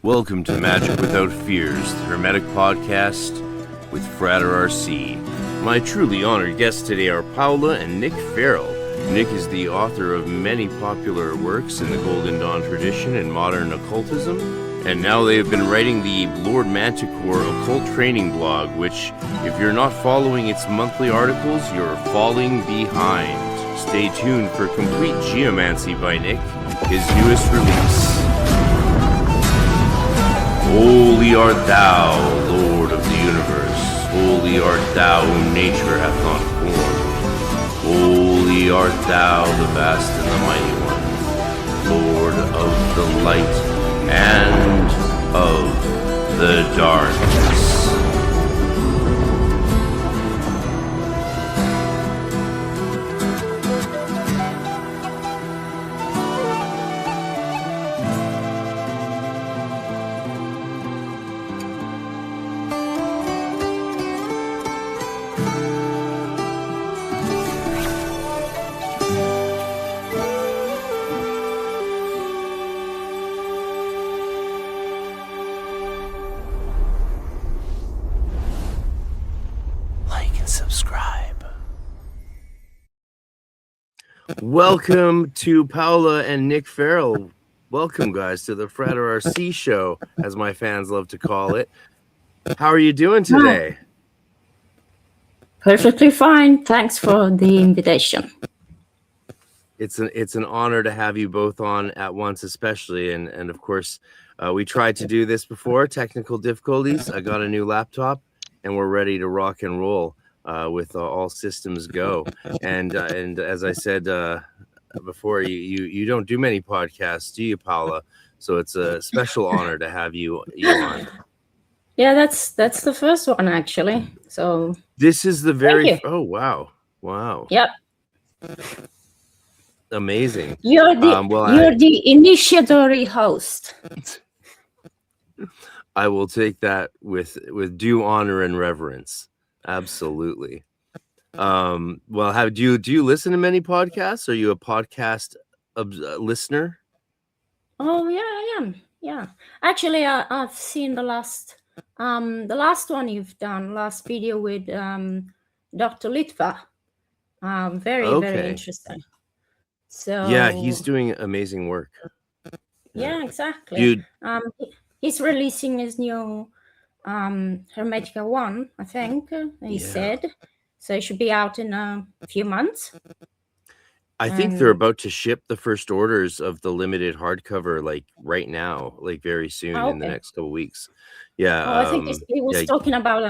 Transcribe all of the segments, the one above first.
Welcome to Magic Without Fears, the Hermetic podcast with Frater RC. My truly honored guests today are Paola and Nick Farrell. Nick is the author of many popular works in the Golden Dawn tradition and modern occultism, and now they have been writing the Lord Manticore occult training blog, which, if you're not following its monthly articles, you're falling behind. Stay tuned for Complete Geomancy by Nick, his newest release. Holy art thou, Lord of the universe. Holy art thou whom nature hath not formed. Holy art thou, the vast and the mighty one, Lord of the light and of the darkness. Welcome to Paola and Nick Farrell. Welcome, guys, to the Frater RC show, as my fans love to call it. How are you doing today? Perfectly fine. Thanks for the invitation. It's an honor to have you both on at once, especially. And of course, we tried to do this before. Technical difficulties. I got a new laptop, and we're ready to rock and roll. With all systems go, and as I said before, you don't do many podcasts, do you, Paola? So it's a special honor to have you on. Yeah, that's the first one actually. So this is the very wow. Yep. Amazing. You're the initiatory host. I will take that with due honor and reverence. Absolutely. Well, do you listen to many podcasts? Are you a podcast listener? Oh yeah, I am. Yeah, actually, I've seen the last one you've done, last video with Dr. Litva. Very interesting. So yeah, he's doing amazing work. Yeah, exactly. He's releasing his new Hermetica 1, I think he said. So it should be out in a few months. I think they're about to ship the first orders of the limited hardcover, like right now, like very soon in the next couple of weeks. Yeah. I think he was talking about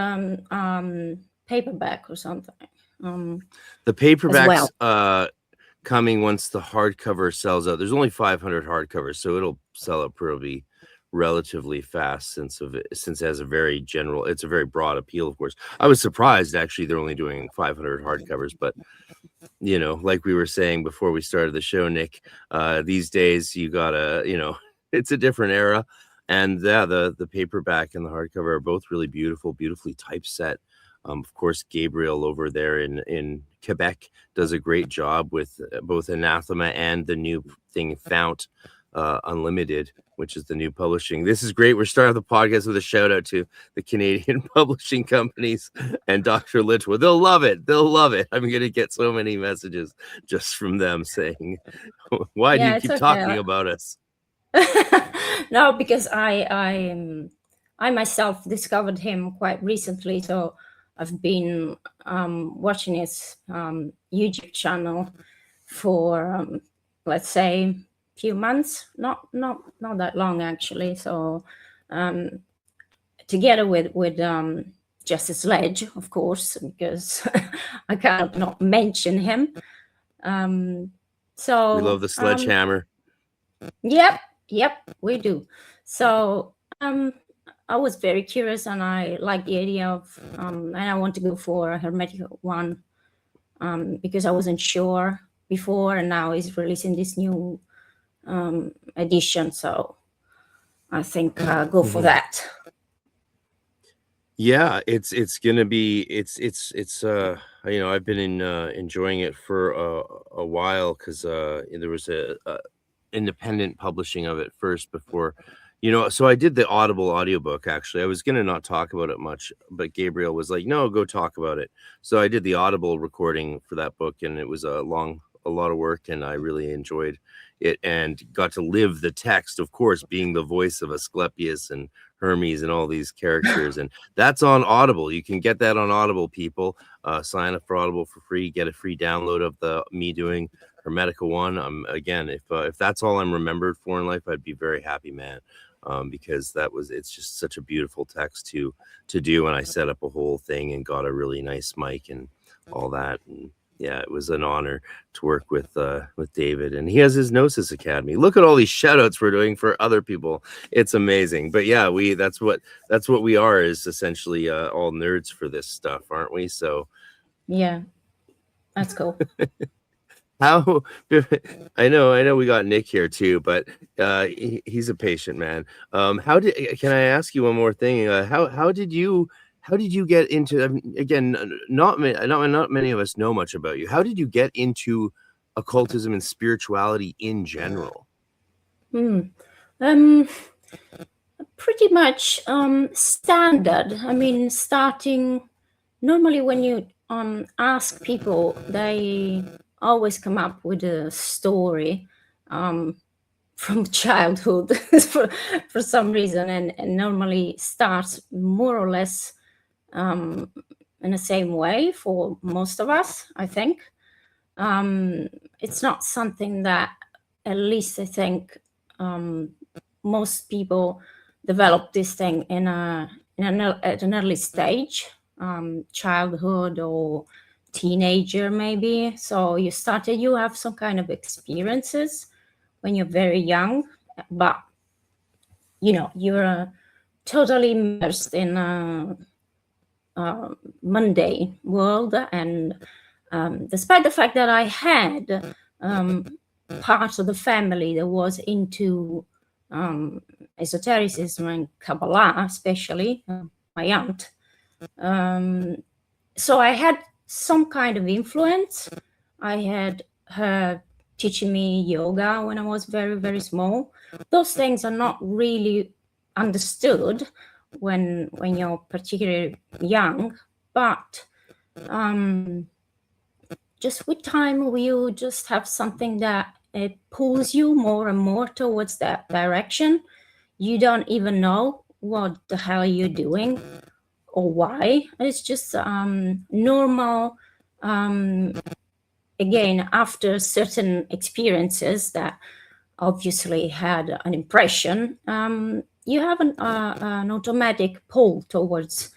paperback or something. The paperback's coming once the hardcover sells out. There's only 500 hardcovers, so it'll sell out probably relatively fast since it has a very general, it's a very broad appeal. Of course, I was surprised actually they're only doing 500 hardcovers, but you know, like we were saying before we started the show, Nick, these days you gotta, you know, it's a different era, and the paperback and the hardcover are both really beautifully typeset. Of course, Gabriel over there in Quebec does a great job with both Anathema and the new thing Fount Unlimited, which is the new publishing. This is great. We're starting the podcast with a shout out to the Canadian publishing companies and Dr. Litwa. They'll love it. I'm going to get so many messages just from them saying, why do you keep talking about us? No, because I myself discovered him quite recently. So I've been watching his YouTube channel for, let's say, few months, not that long actually. So together with Justice Ledge, of course, because I cannot not mention him. So we love the sledgehammer. Yep, we do. So I was very curious, and I like the idea of and I want to go for a Hermetic 1 because I wasn't sure before, and now he's releasing this new edition, so I think go for that. Yeah, it's gonna be it's you know, I've been enjoying it for a while because there was a independent publishing of it first before So I did the Audible audiobook, actually. I was going to not talk about it much, but Gabriel was like, no, go talk about it. So I did the Audible recording for that book, and it was a lot of work, and I really enjoyed it and got to live the text, of course, being the voice of Asclepius and Hermes and all these characters. And that's on Audible. You can get that on Audible, people. Sign up for Audible for free, get a free download of me doing Hermetica 1. Again, if that's all I'm remembered for in life, I'd be very happy, man. Because it's just such a beautiful text to do. And I set up a whole thing and got a really nice mic and all that. And yeah, it was an honor to work with David, and he has his Gnosis Academy. Look at all these shout outs we're doing for other people. It's amazing. But yeah, that's what we are, is essentially all nerds for this stuff, aren't we? So yeah, that's cool. How I know we got Nick here too, but he's a patient man. Can I ask you one more thing? How did you get into, again, not many of us know much about you. How did you get into occultism and spirituality in general? Pretty much standard. I mean, starting normally when you ask people, they always come up with a story from childhood for some reason, and normally starts more or less in the same way for most of us, I think. It's not something that, at least I think, most people develop this thing at an early stage, childhood or teenager maybe. So you have some kind of experiences when you're very young, but you're totally immersed in a mundane world. And despite the fact that I had part of the family that was into esotericism and Kabbalah, especially my aunt, so I had some kind of influence. I had her teaching me yoga when I was very, very small. Those things are not really understood when you're particularly young, but just with time, you just have something that it pulls you more and more towards that direction. You don't even know what the hell you're doing or why. It's just normal. Again, after certain experiences that obviously had an impression, you have an automatic pull towards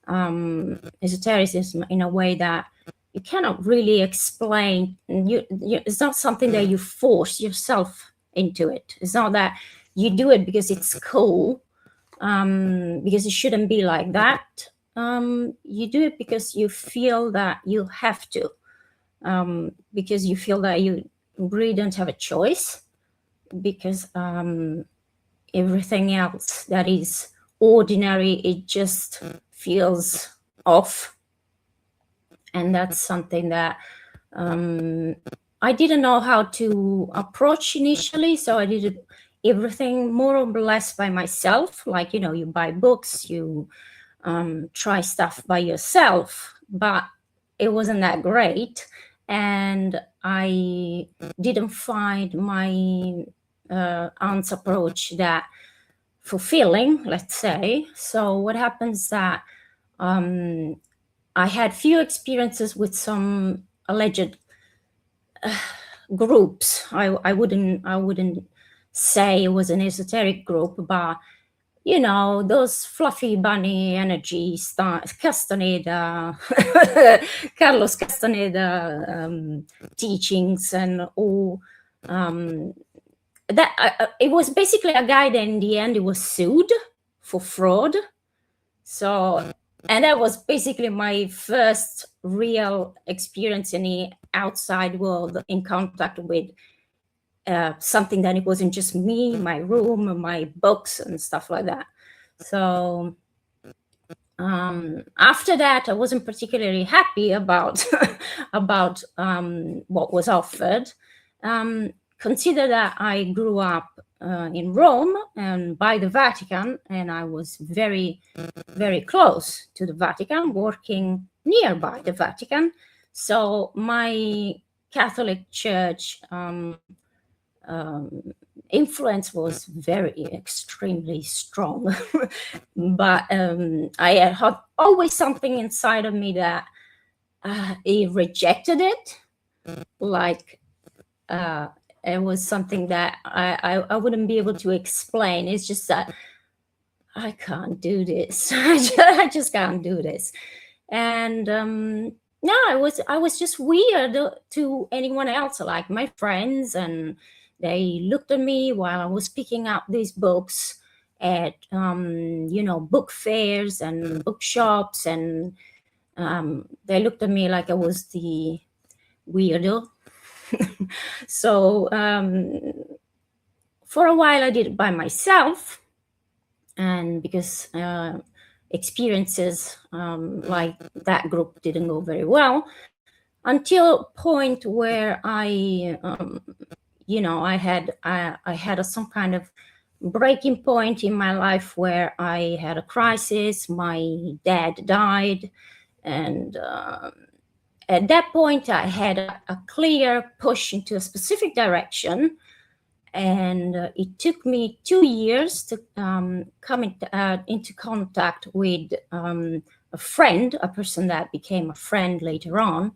esotericism in a way that you cannot really explain. It's not something that you force yourself into it. It's not that you do it because it's cool, because it shouldn't be like that. You do it because you feel that you have to, because you feel that you really don't have a choice, because everything else that is ordinary, it just feels off. And that's something that I didn't know how to approach initially. So I did everything more or less by myself. Like, you buy books, you try stuff by yourself, but it wasn't that great. And I didn't find my aunt's approach that fulfilling, let's say. So what happens that I had few experiences with some alleged groups. I wouldn't say it was an esoteric group, but those fluffy bunny energy Castaneda, Carlos Castaneda teachings, and all that. It was basically a guy that in the end it was sued for fraud. So, and that was basically my first real experience in the outside world, in contact with something that it wasn't just me, my room, my books and stuff like that. So after that, I wasn't particularly happy about about what was offered, consider that I grew up in Rome and by the Vatican, and I was very, very close to the Vatican, working nearby the Vatican. So my Catholic Church influence was very extremely strong. But I had always something inside of me that it rejected it, like it was something that I wouldn't be able to explain. It's just that I can't do this. I just can't do this. And no, I was just weird to anyone else, like my friends, and they looked at me while I was picking up these books at book fairs and bookshops, and they looked at me like I was the weirdo. So for a while I did it by myself, and because experiences like that group didn't go very well, until a point where I had some kind of breaking point in my life where I had a crisis. My dad died, and at that point I had a clear push into a specific direction. And it took me 2 years to come into contact with a friend, a person that became a friend later on,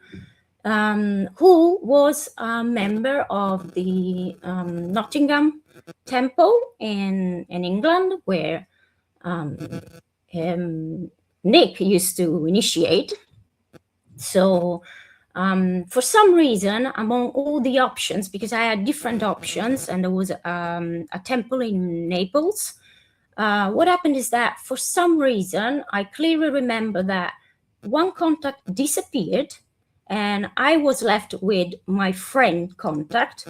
who was a member of the Nottingham Temple in England, where Nick used to initiate. So for some reason, among all the options, because I had different options, and there was a temple in Naples, what happened is that for some reason, I clearly remember that one contact disappeared, and I was left with my friend contact,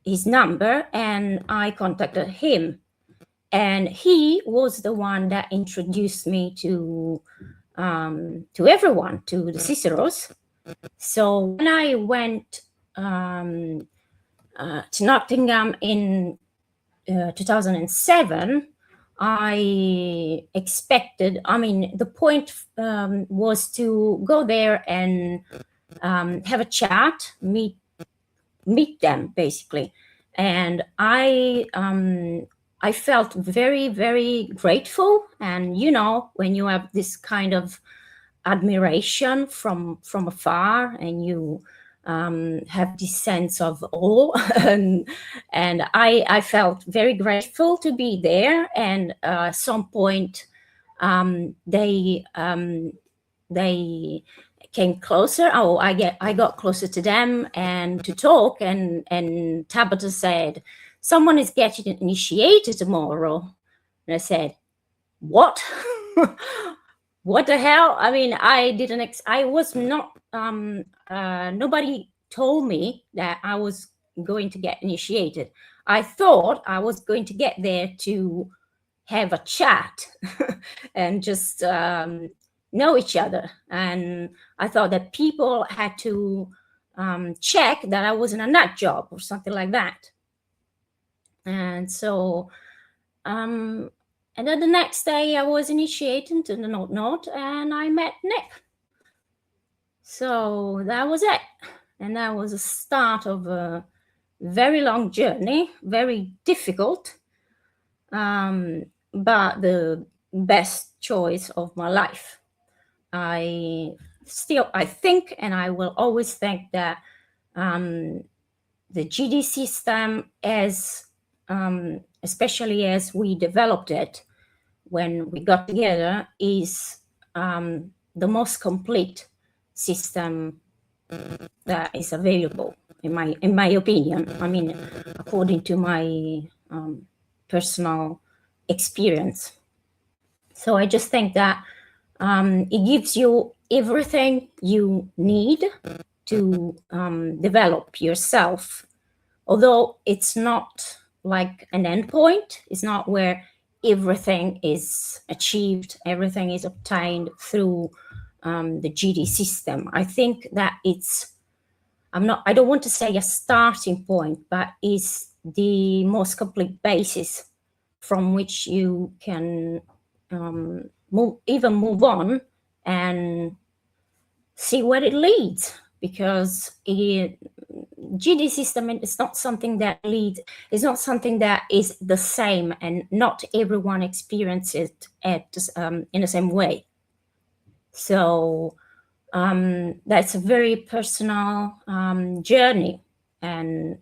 his number, and I contacted him. And he was the one that introduced me to everyone, to the Ciceros. So when I went to Nottingham in 2007, I expected, the point was to go there and have a chat, meet them basically. And I felt very, very grateful. And, when you have this kind of admiration from afar, and you have this sense of awe, and I felt very grateful to be there. And at some point they came closer. I got closer to them and to talk, and Tabitha said, "Someone is getting initiated tomorrow." And I said, "What?" What the hell? I was not, nobody told me that I was going to get initiated. I thought I was going to get there to have a chat and just know each other. And I thought that people had to check that I wasn't a nut job or something like that. And so, and then the next day I was initiated to the Not, and I met Nick. So that was it. And that was the start of a very long journey, very difficult, but the best choice of my life. I think, and I will always think, that the GD system, as especially as we developed it when we got together, is the most complete system that is available, in my opinion. According to my personal experience. So I just think that it gives you everything you need to develop yourself, although it's not like an endpoint. It's not where everything is achieved, everything is obtained through the GD system. I think that it's I don't want to say a starting point, but is the most complete basis from which you can move on and see where it leads. Because GD system is not something that leads, it's not something that is the same, and not everyone experiences it in the same way. So that's a very personal journey, and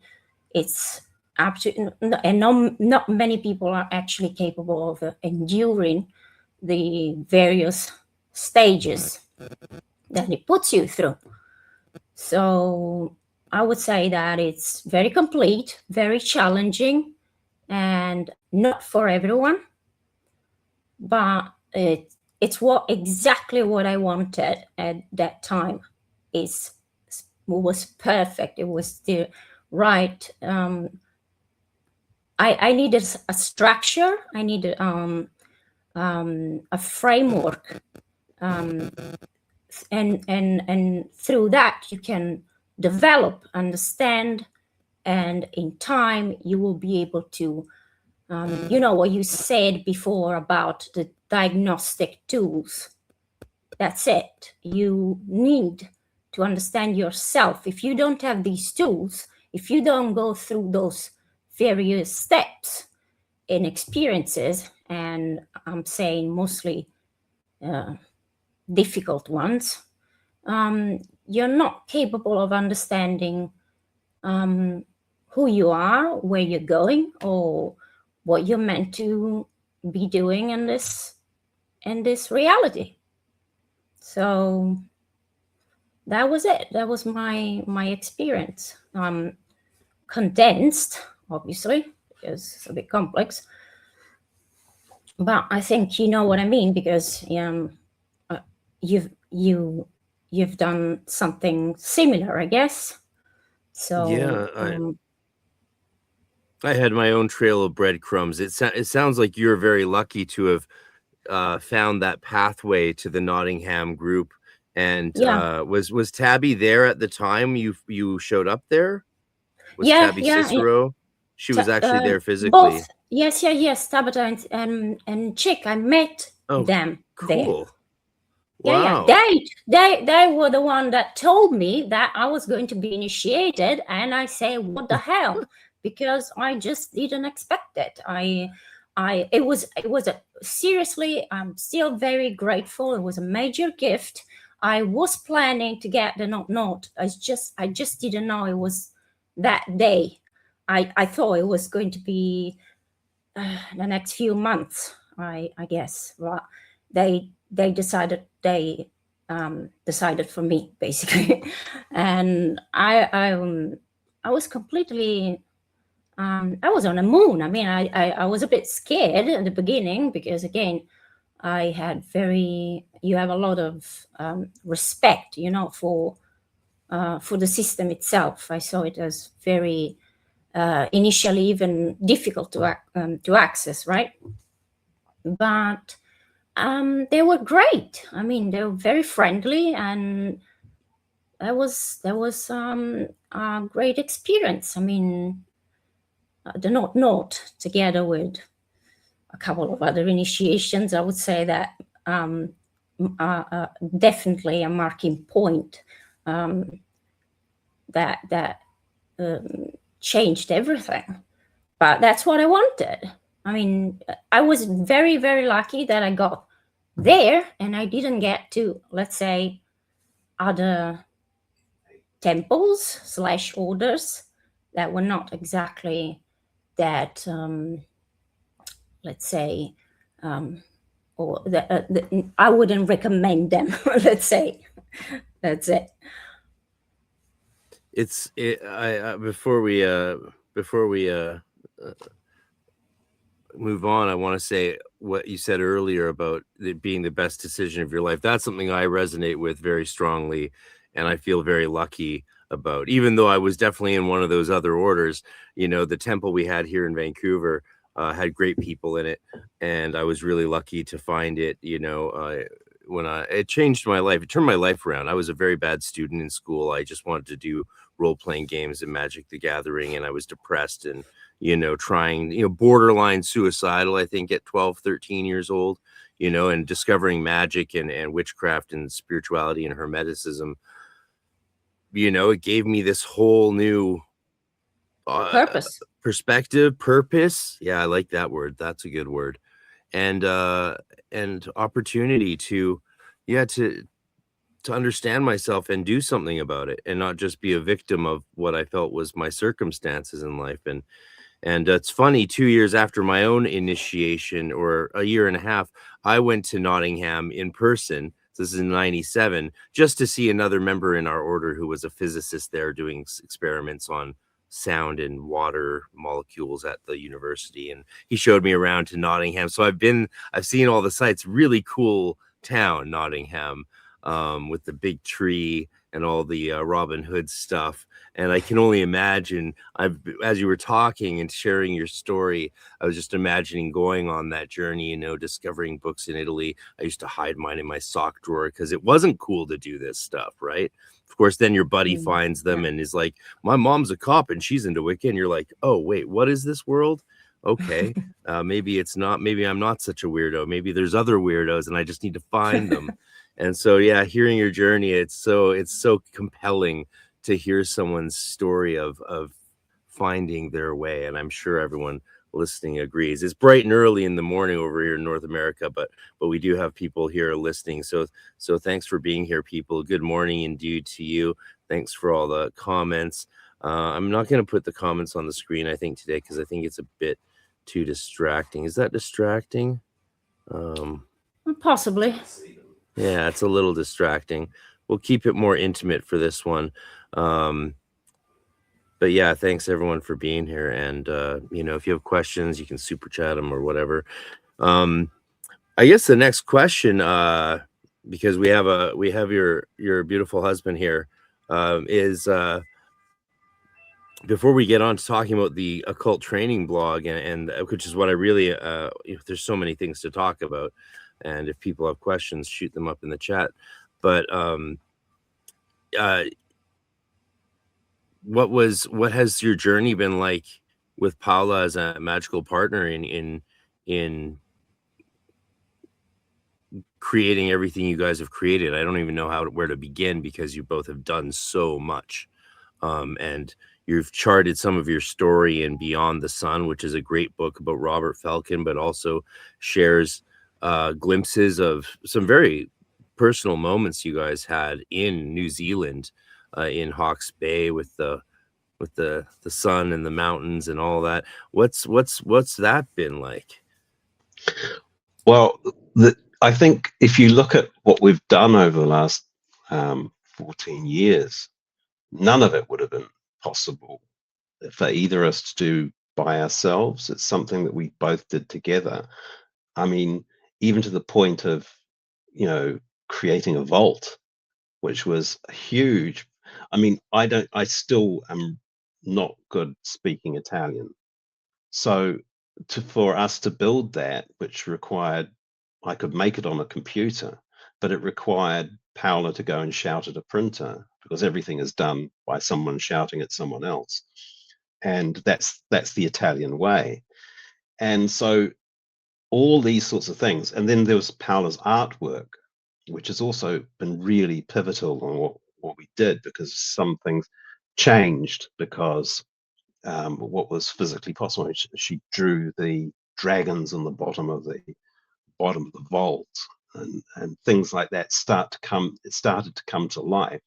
it's absolutely, and not many people are actually capable of enduring the various stages that it puts you through. So I would say that it's very complete, very challenging, and not for everyone, but it's exactly what I wanted at that time. It was perfect. It was the right. I needed a structure. I needed a framework, and through that you can develop, understand, and in time you will be able to, you know what you said before about the diagnostic tools. That's it. You need to understand yourself. If you don't have these tools, if you don't go through those various steps and experiences, and I'm saying mostly difficult ones, you're not capable of understanding who you are, where you're going, or what you're meant to be doing in this reality. So that was it. That was my experience. Condensed, obviously, because it's a bit complex. But I think you know what I mean, because you've done something similar, I guess. So yeah, I had my own trail of breadcrumbs. It sounds like you're very lucky to have found that pathway to the Nottingham group. And yeah, was Tabby there at the time you showed up there? Was yeah, Tabby yeah. Cicero? She was actually there physically. Both. Yes, Tabitha and Chick. I met them there. Cool. Wow. Yeah. They were the one that told me that I was going to be initiated, and I say, what the hell? Because I just didn't expect it. It was seriously, I'm still very grateful. It was a major gift. I was planning to get the not. I just didn't know it was that day. I thought it was going to be the next few months, I guess. Well, they decided for me, basically. And I was completely I was on the moon. I mean, I was a bit scared at the beginning, because again, I had you have a lot of respect, you know, for the system itself. I saw it as very initially even difficult to access, right? But they were great. I mean, they were very friendly, and that was a great experience. I mean, the not together with a couple of other initiations, I would say that definitely a marking point that changed everything. But that's what I wanted. I mean, I was very, very lucky that I got there, and I didn't get to, let's say, other temples / orders that were not exactly that, let's say, or I wouldn't recommend them. Let's say, that's it. Before we move on, I want to say what you said earlier about it being the best decision of your life. That's something I resonate with very strongly, and I feel very lucky about. Even though I was definitely in one of those other orders, you know, the temple we had here in Vancouver had great people in it, and I was really lucky to find it, you know, it changed my life. It turned my life around. I was a very bad student in school. I just wanted to do role-playing games and Magic the Gathering, and I was depressed and, trying, borderline suicidal, I think, at 12, 13 years old, and discovering magic and witchcraft and spirituality and hermeticism. It gave me this whole new Purpose. perspective, purpose. Yeah, I like that word. That's a good word. And opportunity to understand myself and do something about it, and not just be a victim of what I felt was my circumstances in life. And it's funny, 2 years after my own initiation, or a year and a half, I went to Nottingham in person. This is in '97, just to see another member in our order who was a physicist there doing experiments on sound and water molecules at the university. And he showed me around to Nottingham. So I've seen all the sites. Really cool town, Nottingham, with the big tree and all the Robin Hood stuff. And I can only imagine, as you were talking and sharing your story, I was just imagining going on that journey, discovering books in Italy. I used to hide mine in my sock drawer because it wasn't cool to do this stuff, right? Of course, then your buddy finds them and is like, my mom's a cop and she's into Wicca. And you're like, oh, wait, what is this world? Okay, maybe I'm not such a weirdo. Maybe there's other weirdos and I just need to find them. And so, yeah, hearing your journey, it's so compelling to hear someone's story of finding their way. And I'm sure everyone listening agrees. It's bright and early in the morning over here in North America, but we do have people here listening. So thanks for being here, people. Good morning indeed to you. Thanks for all the comments. I'm not going to put the comments on the screen, I think, today, because I think it's a bit too distracting. Is that distracting? Possibly. Yeah, it's a little distracting. We'll keep it more intimate for this one. But yeah, thanks everyone for being here. And if you have questions, you can super chat them or whatever. I guess the next question, because we have your beautiful husband here, is before we get on to talking about the occult training blog, and which is what I really there's so many things to talk about, and if people have questions, shoot them up in the chat. But what has your journey been like with Paola as a magical partner in creating everything you guys have created? I don't even know where to begin, because you both have done so much, and you've charted some of your story in Beyond the Sun, which is a great book about Robert Falcon, but also shares glimpses of some very personal moments you guys had in New Zealand, in Hawke's Bay, with the sun and the mountains and all that. What's that been like? Well, I think if you look at what we've done over the last 14 years, none of it would have been possible for either of us to do by ourselves. It's something that we both did together. I mean, even to the point of, creating a vault, which was huge. I mean, I still am not good speaking Italian. So for us to build that, which required, I could make it on a computer, but it required Paola to go and shout at a printer, because everything is done by someone shouting at someone else. And that's the Italian way. And so all these sorts of things. And then there was Paola's artwork, which has also been really pivotal on what we did, because some things changed because what was physically possible. She drew the dragons on the bottom of the vault, and things like that started to come to life.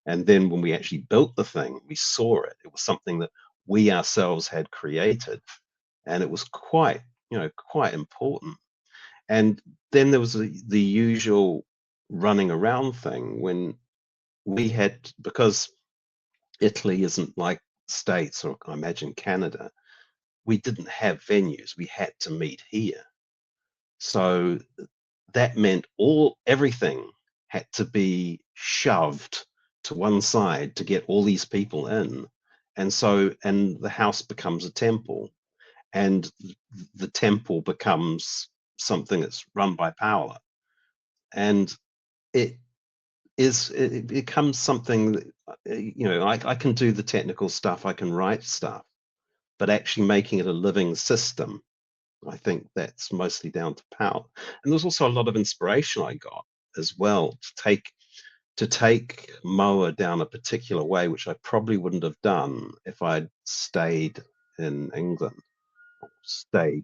And then when we actually built the thing, we saw it. It was something that we ourselves had created, and it was quite important. And then there was the usual running around thing when we had, because Italy isn't like States, or I imagine Canada, we didn't have venues. We had to meet here. So that meant everything had to be shoved to one side to get all these people in. And the house becomes a temple, and the temple becomes something that's run by Paola. And it becomes something that, I can do the technical stuff, I can write stuff, but actually making it a living system, I think that's mostly down to Powell. And there's also a lot of inspiration I got as well to take Moa down a particular way, which I probably wouldn't have done if I'd stayed in England, or stayed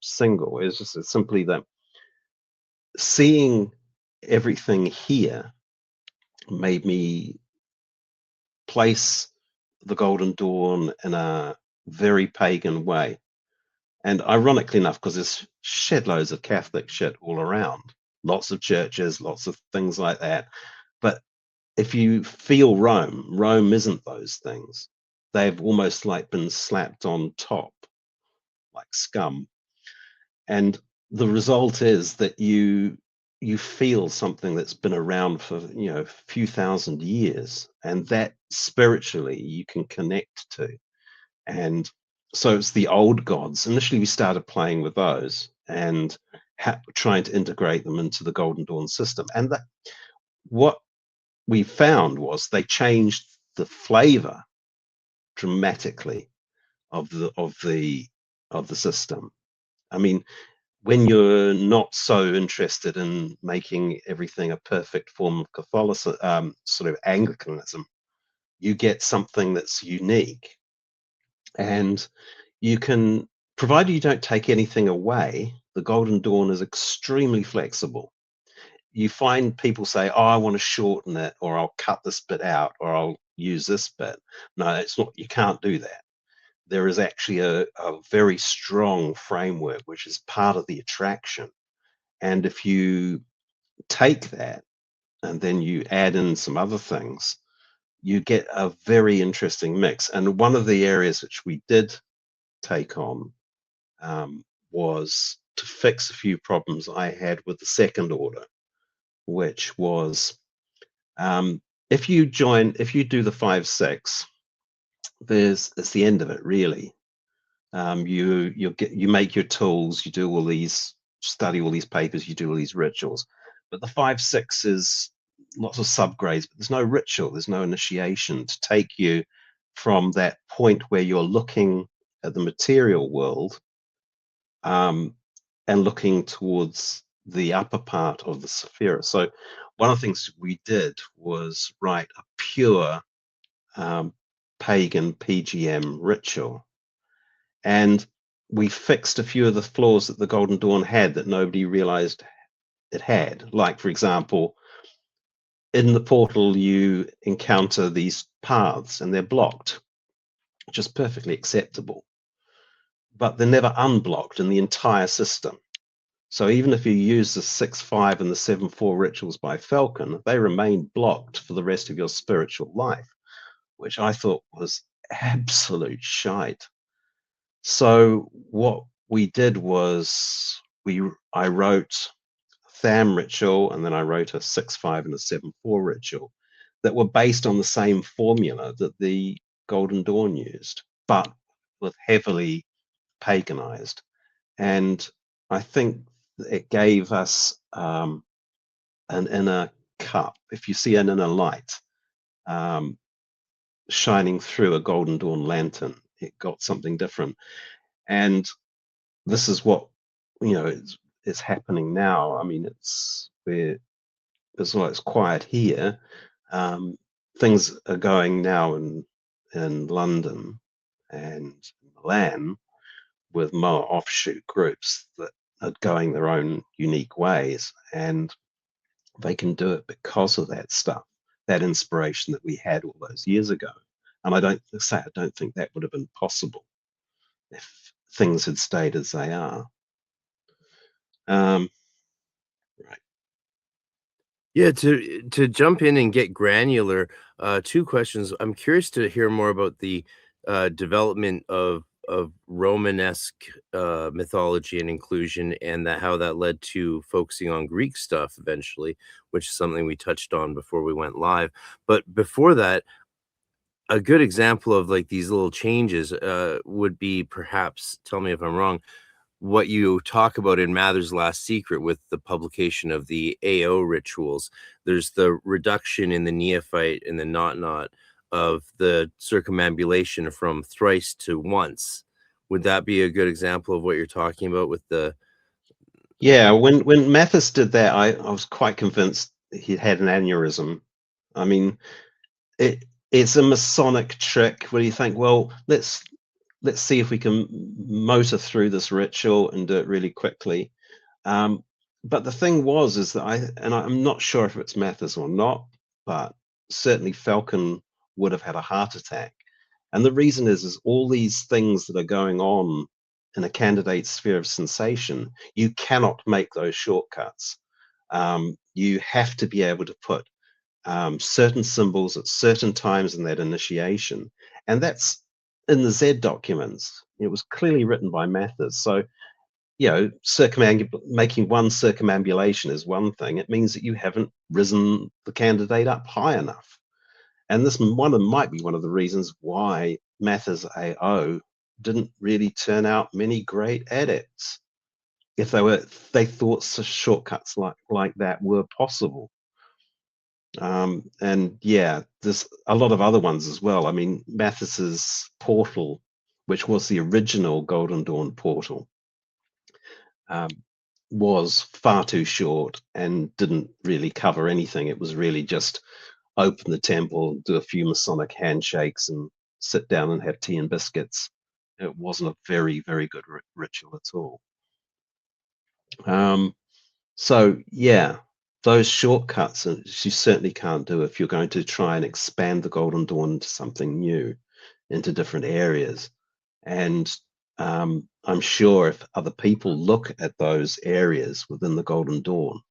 single. It's just simply that seeing everything here made me place the Golden Dawn in a very pagan way. And ironically enough, because there's shed loads of Catholic shit all around, lots of churches, lots of things like that. But if you feel Rome isn't those things. They've almost like been slapped on top, like scum. And the result is that you feel something that's been around for a few thousand years, and that spiritually you can connect to. And so it's the old gods. Initially we started playing with those and trying to integrate them into the Golden Dawn system, and that what we found was they changed the flavor dramatically of the system. I mean, when you're not so interested in making everything a perfect form of Catholicism, sort of Anglicanism, you get something that's unique. And you can, provided you don't take anything away, the Golden Dawn is extremely flexible. You find people say, oh, I want to shorten it, or I'll cut this bit out, or I'll use this bit. No, it's not, you can't do that. There is actually a very strong framework, which is part of the attraction. And if you take that and then you add in some other things, you get a very interesting mix. And one of the areas which we did take on was to fix a few problems I had with the second order, which was if you do the 5-6, it's the end of it, really. You make your tools, you do study all these papers, you do all these rituals, but the 5-6 is lots of subgrades, but there's no ritual, there's no initiation to take you from that point where you're looking at the material world and looking towards the upper part of the Sephira. So one of the things we did was write a pure pagan PGM ritual. And we fixed a few of the flaws that the Golden Dawn had that nobody realized it had. Like, for example, in the portal, you encounter these paths and they're blocked, which is perfectly acceptable. But they're never unblocked in the entire system. So even if you use the 6-5 and the 7-4 rituals by Falcon, they remain blocked for the rest of your spiritual life, which I thought was absolute shite. So what we did was I wrote a Tham ritual, and then I wrote a 6-5 and a 7-4 ritual that were based on the same formula that the Golden Dawn used, but with heavily paganized. And I think it gave us an inner cup. If you see an inner light shining through a Golden Dawn lantern, it got something different. And this is what is happening now. I mean, it's quiet here. Things are going now in London and Milan with more offshoot groups that are going their own unique ways, and they can do it because of that stuff, that inspiration that we had all those years ago. And I don't think that would have been possible if things had stayed as they are. Right. Yeah, to jump in and get granular, 2 questions. I'm curious to hear more about the development of Romanesque mythology and inclusion, and how that led to focusing on Greek stuff eventually, which is something we touched on before we went live. But before that, a good example of like these little changes would be, perhaps, tell me if I'm wrong, what you talk about in Mather's Last Secret with the publication of the AO rituals. There's the reduction in the neophyte and the not of the circumambulation from thrice to once. Would that be a good example of what you're talking about with the? Yeah, when Mathis did that, I was quite convinced he had an aneurysm. I mean, it's a Masonic trick where you think, well, let's see if we can motor through this ritual and do it really quickly. But the thing is that I'm not sure if it's Mathis or not, but certainly Falcon would have had a heart attack. And the reason is all these things that are going on in a candidate's sphere of sensation, you cannot make those shortcuts. You have to be able to put certain symbols at certain times in that initiation. And that's in the Z documents. It was clearly written by Mathis. So, making one circumambulation is one thing. It means that you haven't risen the candidate up high enough. And this might be one of the reasons why Mathis AO didn't really turn out many great adepts. If they thought shortcuts like that were possible. And yeah, there's a lot of other ones as well. I mean, Mathis's portal, which was the original Golden Dawn portal, was far too short and didn't really cover anything. It was really just open the temple, do a few Masonic handshakes, and sit down and have tea and biscuits. It wasn't a very, very good ritual at all. So yeah, those shortcuts you certainly can't do if you're going to try and expand the Golden Dawn into something new, into different areas. And I'm sure if other people look at those areas within the Golden Dawn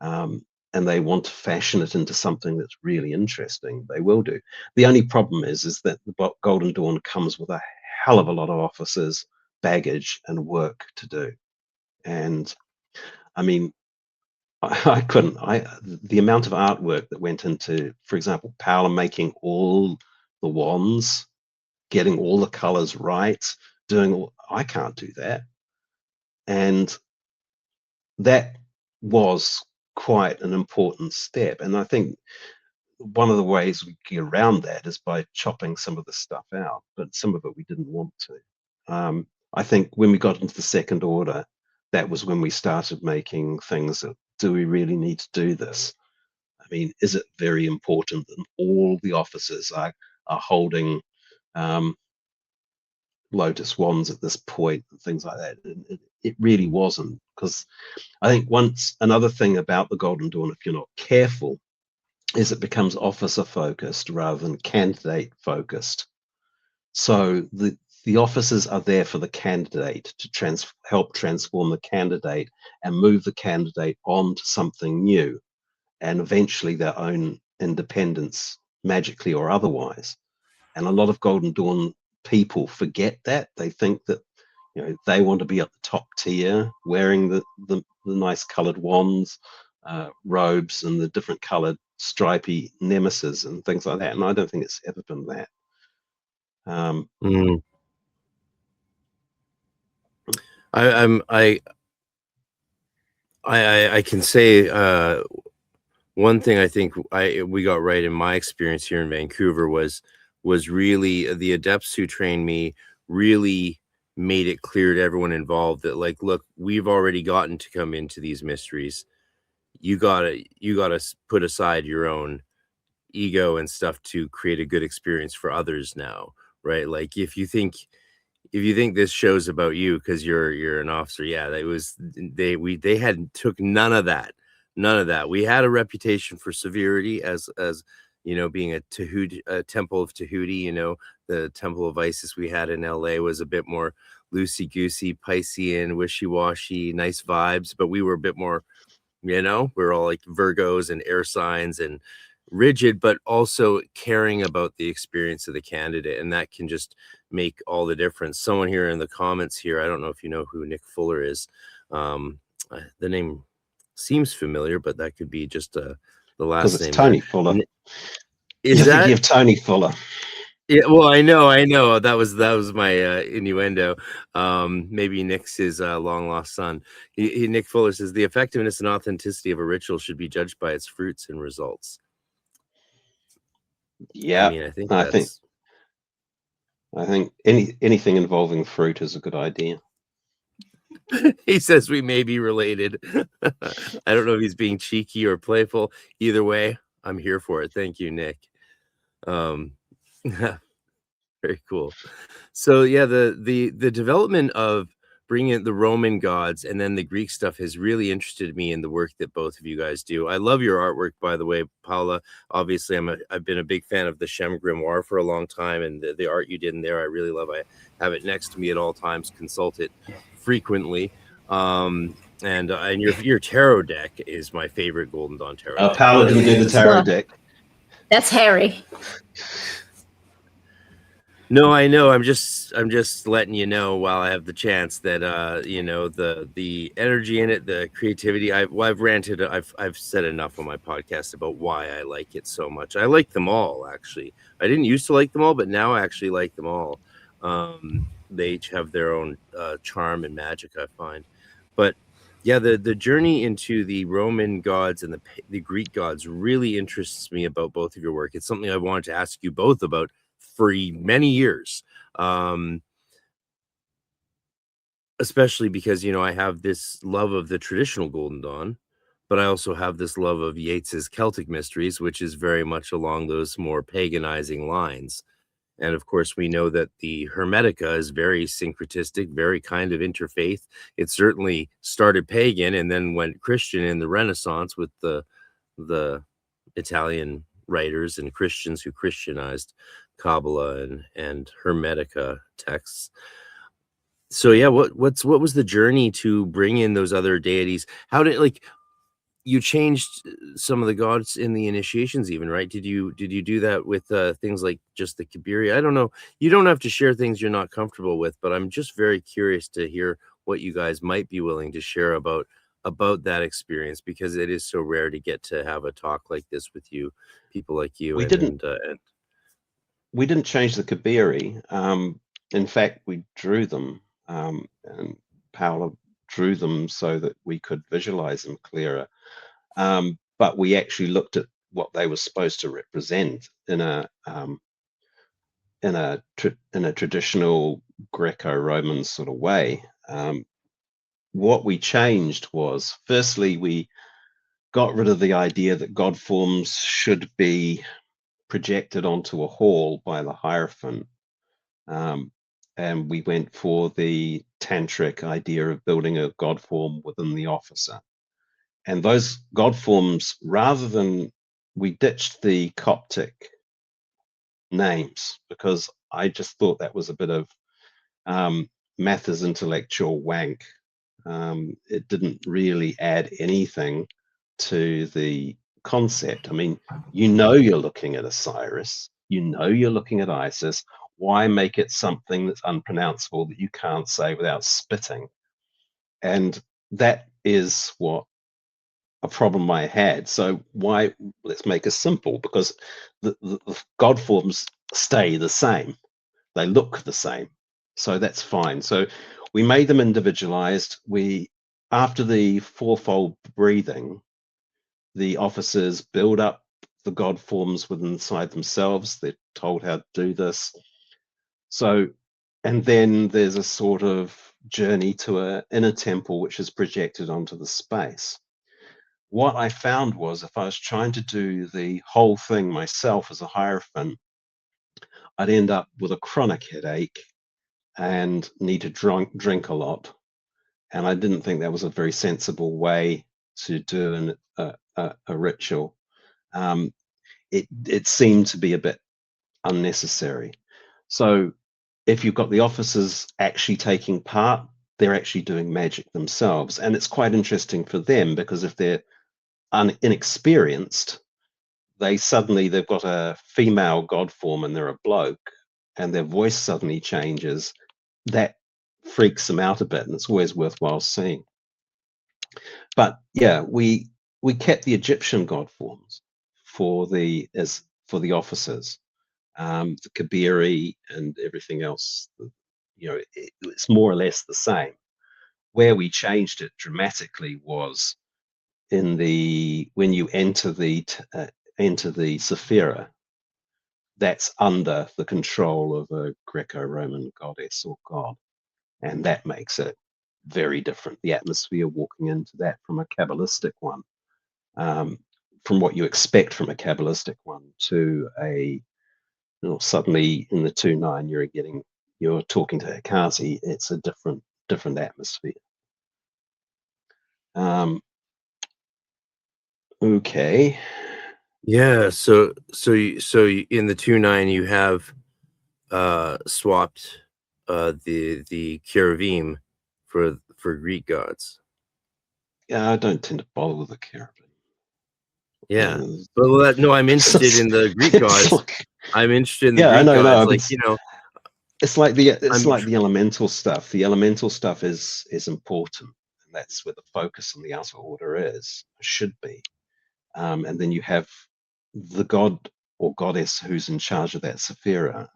and they want to fashion it into something that's really interesting, they will do. The only problem is that the Golden Dawn comes with a hell of a lot of officers, baggage, and work to do. And I mean, I couldn't. The amount of artwork that went into, for example, Paola making all the wands, getting all the colors right, I can't do that. And that was quite an important step. And I think one of the ways we get around that is by chopping some of the stuff out, but some of it we didn't want to. I think when we got into the Second Order, that was when we started making things that, do we really need to do this? I mean, is it very important that all the officers are holding lotus wands at this point and things like that? It really wasn't, because I think another thing about the Golden Dawn, if you're not careful, is it becomes officer focused rather than candidate focused. So the officers are there for the candidate to help transform the candidate and move the candidate on to something new and eventually their own independence, magically or otherwise. And a lot of Golden Dawn people forget that. They think that they want to be at the top tier, wearing the nice colored wands, robes, and the different colored stripy nemesis and things like that. And I don't think it's ever been that. I can say one thing I think we got right in my experience here in Vancouver was really the adepts who trained me really made it clear to everyone involved that, like, look, we've already gotten to come into these mysteries. You gotta put aside your own ego and stuff to create a good experience for others now, right? Like, if you think this show's about you because you're an officer, yeah, they took none of that. We had a reputation for severity as being a temple of Tahuti. The temple of Isis we had in LA was a bit more loosey-goosey, Piscean, wishy-washy, nice vibes, but we were a bit more, we're all like Virgos and air signs and rigid, but also caring about the experience of the candidate, and that can just make all the difference. Someone here in the comments here, I don't know if you know who Nick Fuller is. The name seems familiar, but that could be just the last name. Tony Fuller. Is that Tony Fuller? Yeah, well, I know. That was my innuendo. Maybe Nick's his long lost son. Nick Fuller says the effectiveness and authenticity of a ritual should be judged by its fruits and results. Yeah, I mean, I think I that's. think anything involving fruit is a good idea. He says we may be related. I don't know if he's being cheeky or playful. Either way, I'm here for it. Thank you, Nick. Um, very cool. So yeah, the development of bringing in the Roman gods and then the Greek stuff has really interested me in the work that both of you guys do. I love your artwork, by the way, Paola. Obviously, I've been a big fan of the Shem Grimoire for a long time, and the art you did in there, I really love. I have it next to me at all times, consult it frequently. And your tarot deck is my favorite Golden Dawn tarot deck. Paola didn't do the tarot deck. That's Harry. No, I know. I'm just letting you know while I have the chance that you know, the energy in it, the creativity. I've ranted. I've said enough on my podcast about why I like it so much. I like them all, actually. I didn't used to like them all, but now I actually like them all. They each have their own charm and magic, I find. But yeah, the journey into the Roman gods and the Greek gods really interests me about both of your work. It's something I wanted to ask you both about for many years, especially because, you know, I have this love of the traditional Golden Dawn, but I also have this love of Yeats's Celtic Mysteries, which is very much along those more paganizing lines. And of course, we know that the Hermetica is very syncretistic, very kind of interfaith. It certainly started pagan and then went Christian in the Renaissance with the Italian writers and Christians who Christianized Kabbalah and Hermetica texts. So yeah, what was the journey to bring in those other deities? How did, like, you changed some of the gods in the initiations even, right? Did you do that with things like just the Kabiri? I don't know. You don't have to share things you're not comfortable with, but I'm just very curious to hear what you guys might be willing to share about that experience, because it is so rare to get to have a talk like this with you, people like you. We didn't change the Kabiri. In fact, we drew them, and Paola drew them so that we could visualize them clearer. But we actually looked at what they were supposed to represent in a traditional Greco-Roman sort of way. What we changed was, firstly, we got rid of the idea that god forms should be projected onto a hall by the Hierophant. And we went for the tantric idea of building a god form within the officer. And those god forms, we ditched the Coptic names because I just thought that was a bit of Mather's intellectual wank. It didn't really add anything to the concept. I mean, you know, you're looking at Osiris, you know, you're looking at Isis. Why make it something that's unpronounceable that you can't say without spitting? And that is what a problem I had. So let's make it simple, because the god forms stay the same. They look the same. So that's fine. So we made them individualized. After the fourfold breathing, the officers build up the god forms within inside themselves. They're told how to do this. So, and then there's a sort of journey to an inner temple, which is projected onto the space. What I found was, if I was trying to do the whole thing myself as a Hierophant, I'd end up with a chronic headache and need to drink a lot. And I didn't think that was a very sensible way to do a ritual. It seemed to be a bit unnecessary. So if you've got the officers actually taking part, they're actually doing magic themselves. And it's quite interesting for them, because if they're inexperienced, they've got a female god form and they're a bloke, and their voice suddenly changes. That freaks them out a bit, and it's always worthwhile seeing. But yeah, we kept the Egyptian god forms for the officers. the Kabiri and everything else, you know, it's more or less the same. Where we changed it dramatically was in when you enter the Sephira, that's under the control of a Greco-Roman goddess or god, and that makes it very different. The atmosphere walking into that from a Kabbalistic one, from what you expect from a Kabbalistic one to a, you know, suddenly in the 2.9 you're talking to Hekate. It's a different atmosphere. Okay. Yeah. So in the 2.9 you have swapped the cherubim for Greek gods. Yeah, I don't tend to bother with the cherubim. Yeah. But no, I'm interested in the Greek gods. I'm interested in the Greek gods. Like, you know, it's like the elemental stuff. The elemental stuff is important, and that's where the focus on the outer order should be. And then you have the god or goddess who's in charge of that Sephira.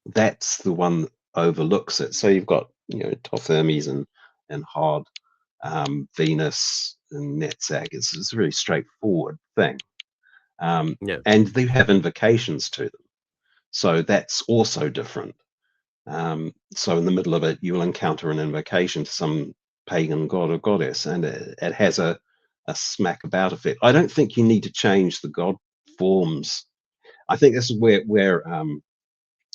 That's the one that overlooks it. So you've got, you know, Thoth Hermes and Hod, Venus and Netzach. It's a very straightforward thing. yeah. And they have invocations to them. So that's also different. So in the middle of it, you will encounter an invocation to some pagan god or goddess, and it has a smack about effect. I don't think you need to change the god forms. I think this is where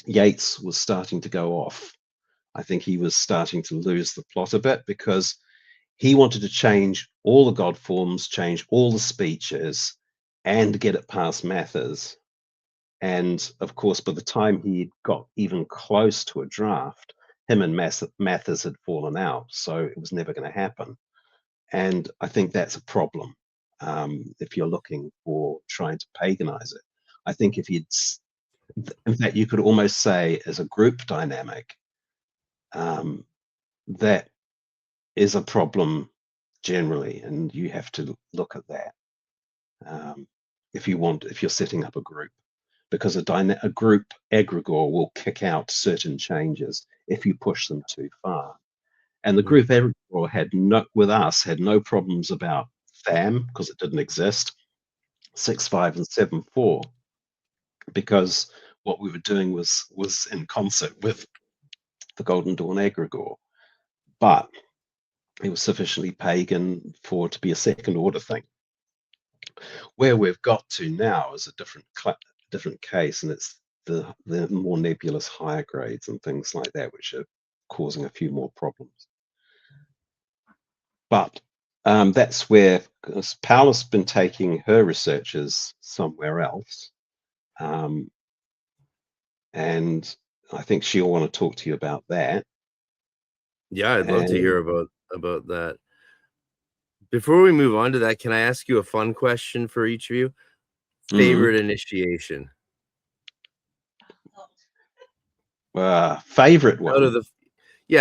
Yeats was starting to go off. I think he was starting to lose the plot a bit, because he wanted to change all the god forms, change all the speeches, and get it past Mathers. And of course, by the time he got even close to a draft, him and Mathers had fallen out, so it was never going to happen. And I think that's a problem if you're looking for trying to paganize it. I think if in fact, you could almost say as a group dynamic, that is a problem generally, and you have to look at that if you're setting up a group. Because a group egregore will kick out certain changes if you push them too far. And the group egregore had no problems about Tham, because it didn't exist, 6.5 and 7.4, because what we were doing was in concert with the Golden Dawn egregore, but it was sufficiently pagan for it to be a second order thing. Where we've got to now is a different case, and it's the more nebulous higher grades and things like that, which are causing a few more problems. But that's where Paola's been taking her researches somewhere else, and I think she'll want to talk to you about that. Yeah, I'd love to hear about that. Before we move on to that, can I ask you a fun question for each of you? Favorite initiation? Favorite one? Out of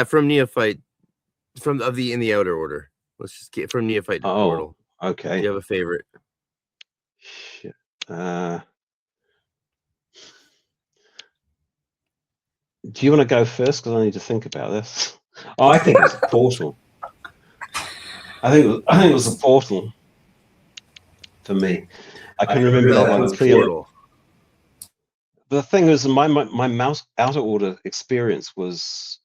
from neophyte, in the outer order. Let's just get from neophyte to portal. Okay. Do you have a favorite? Shit. Do you want to go first? Because I need to think about this. Oh, I think it was a portal. I think it was a portal for me. I can remember that one clearly. The thing is, my outer order experience was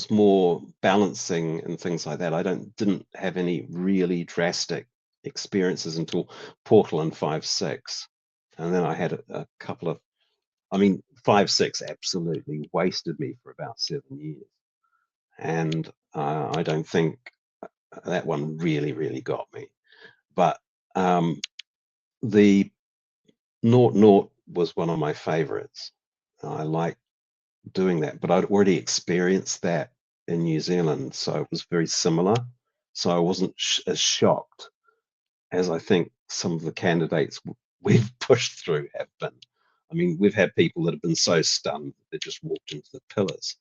more balancing and things like that. I didn't have any really drastic experiences until portal and 5.6, and then I had a couple of. I mean, 5.6 absolutely wasted me for about 7 years, and I don't think that one really got me. But the 0.0 was one of my favorites. I like doing that, but I'd already experienced that in New Zealand, so it was very similar. So I wasn't as shocked as I think some of the candidates we've pushed through have been. I mean, we've had people that have been so stunned that they just walked into the pillars.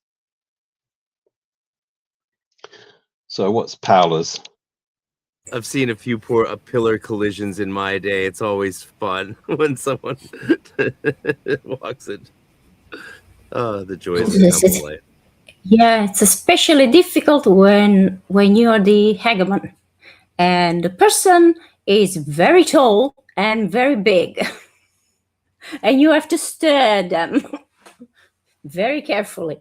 So what's Paola's? I've seen a few pillar collisions in my day. It's always fun when someone walks in. Oh, the joys of temple life. Yeah, it's especially difficult when you are the hegemon and the person is very tall and very big, and you have to stare them very carefully.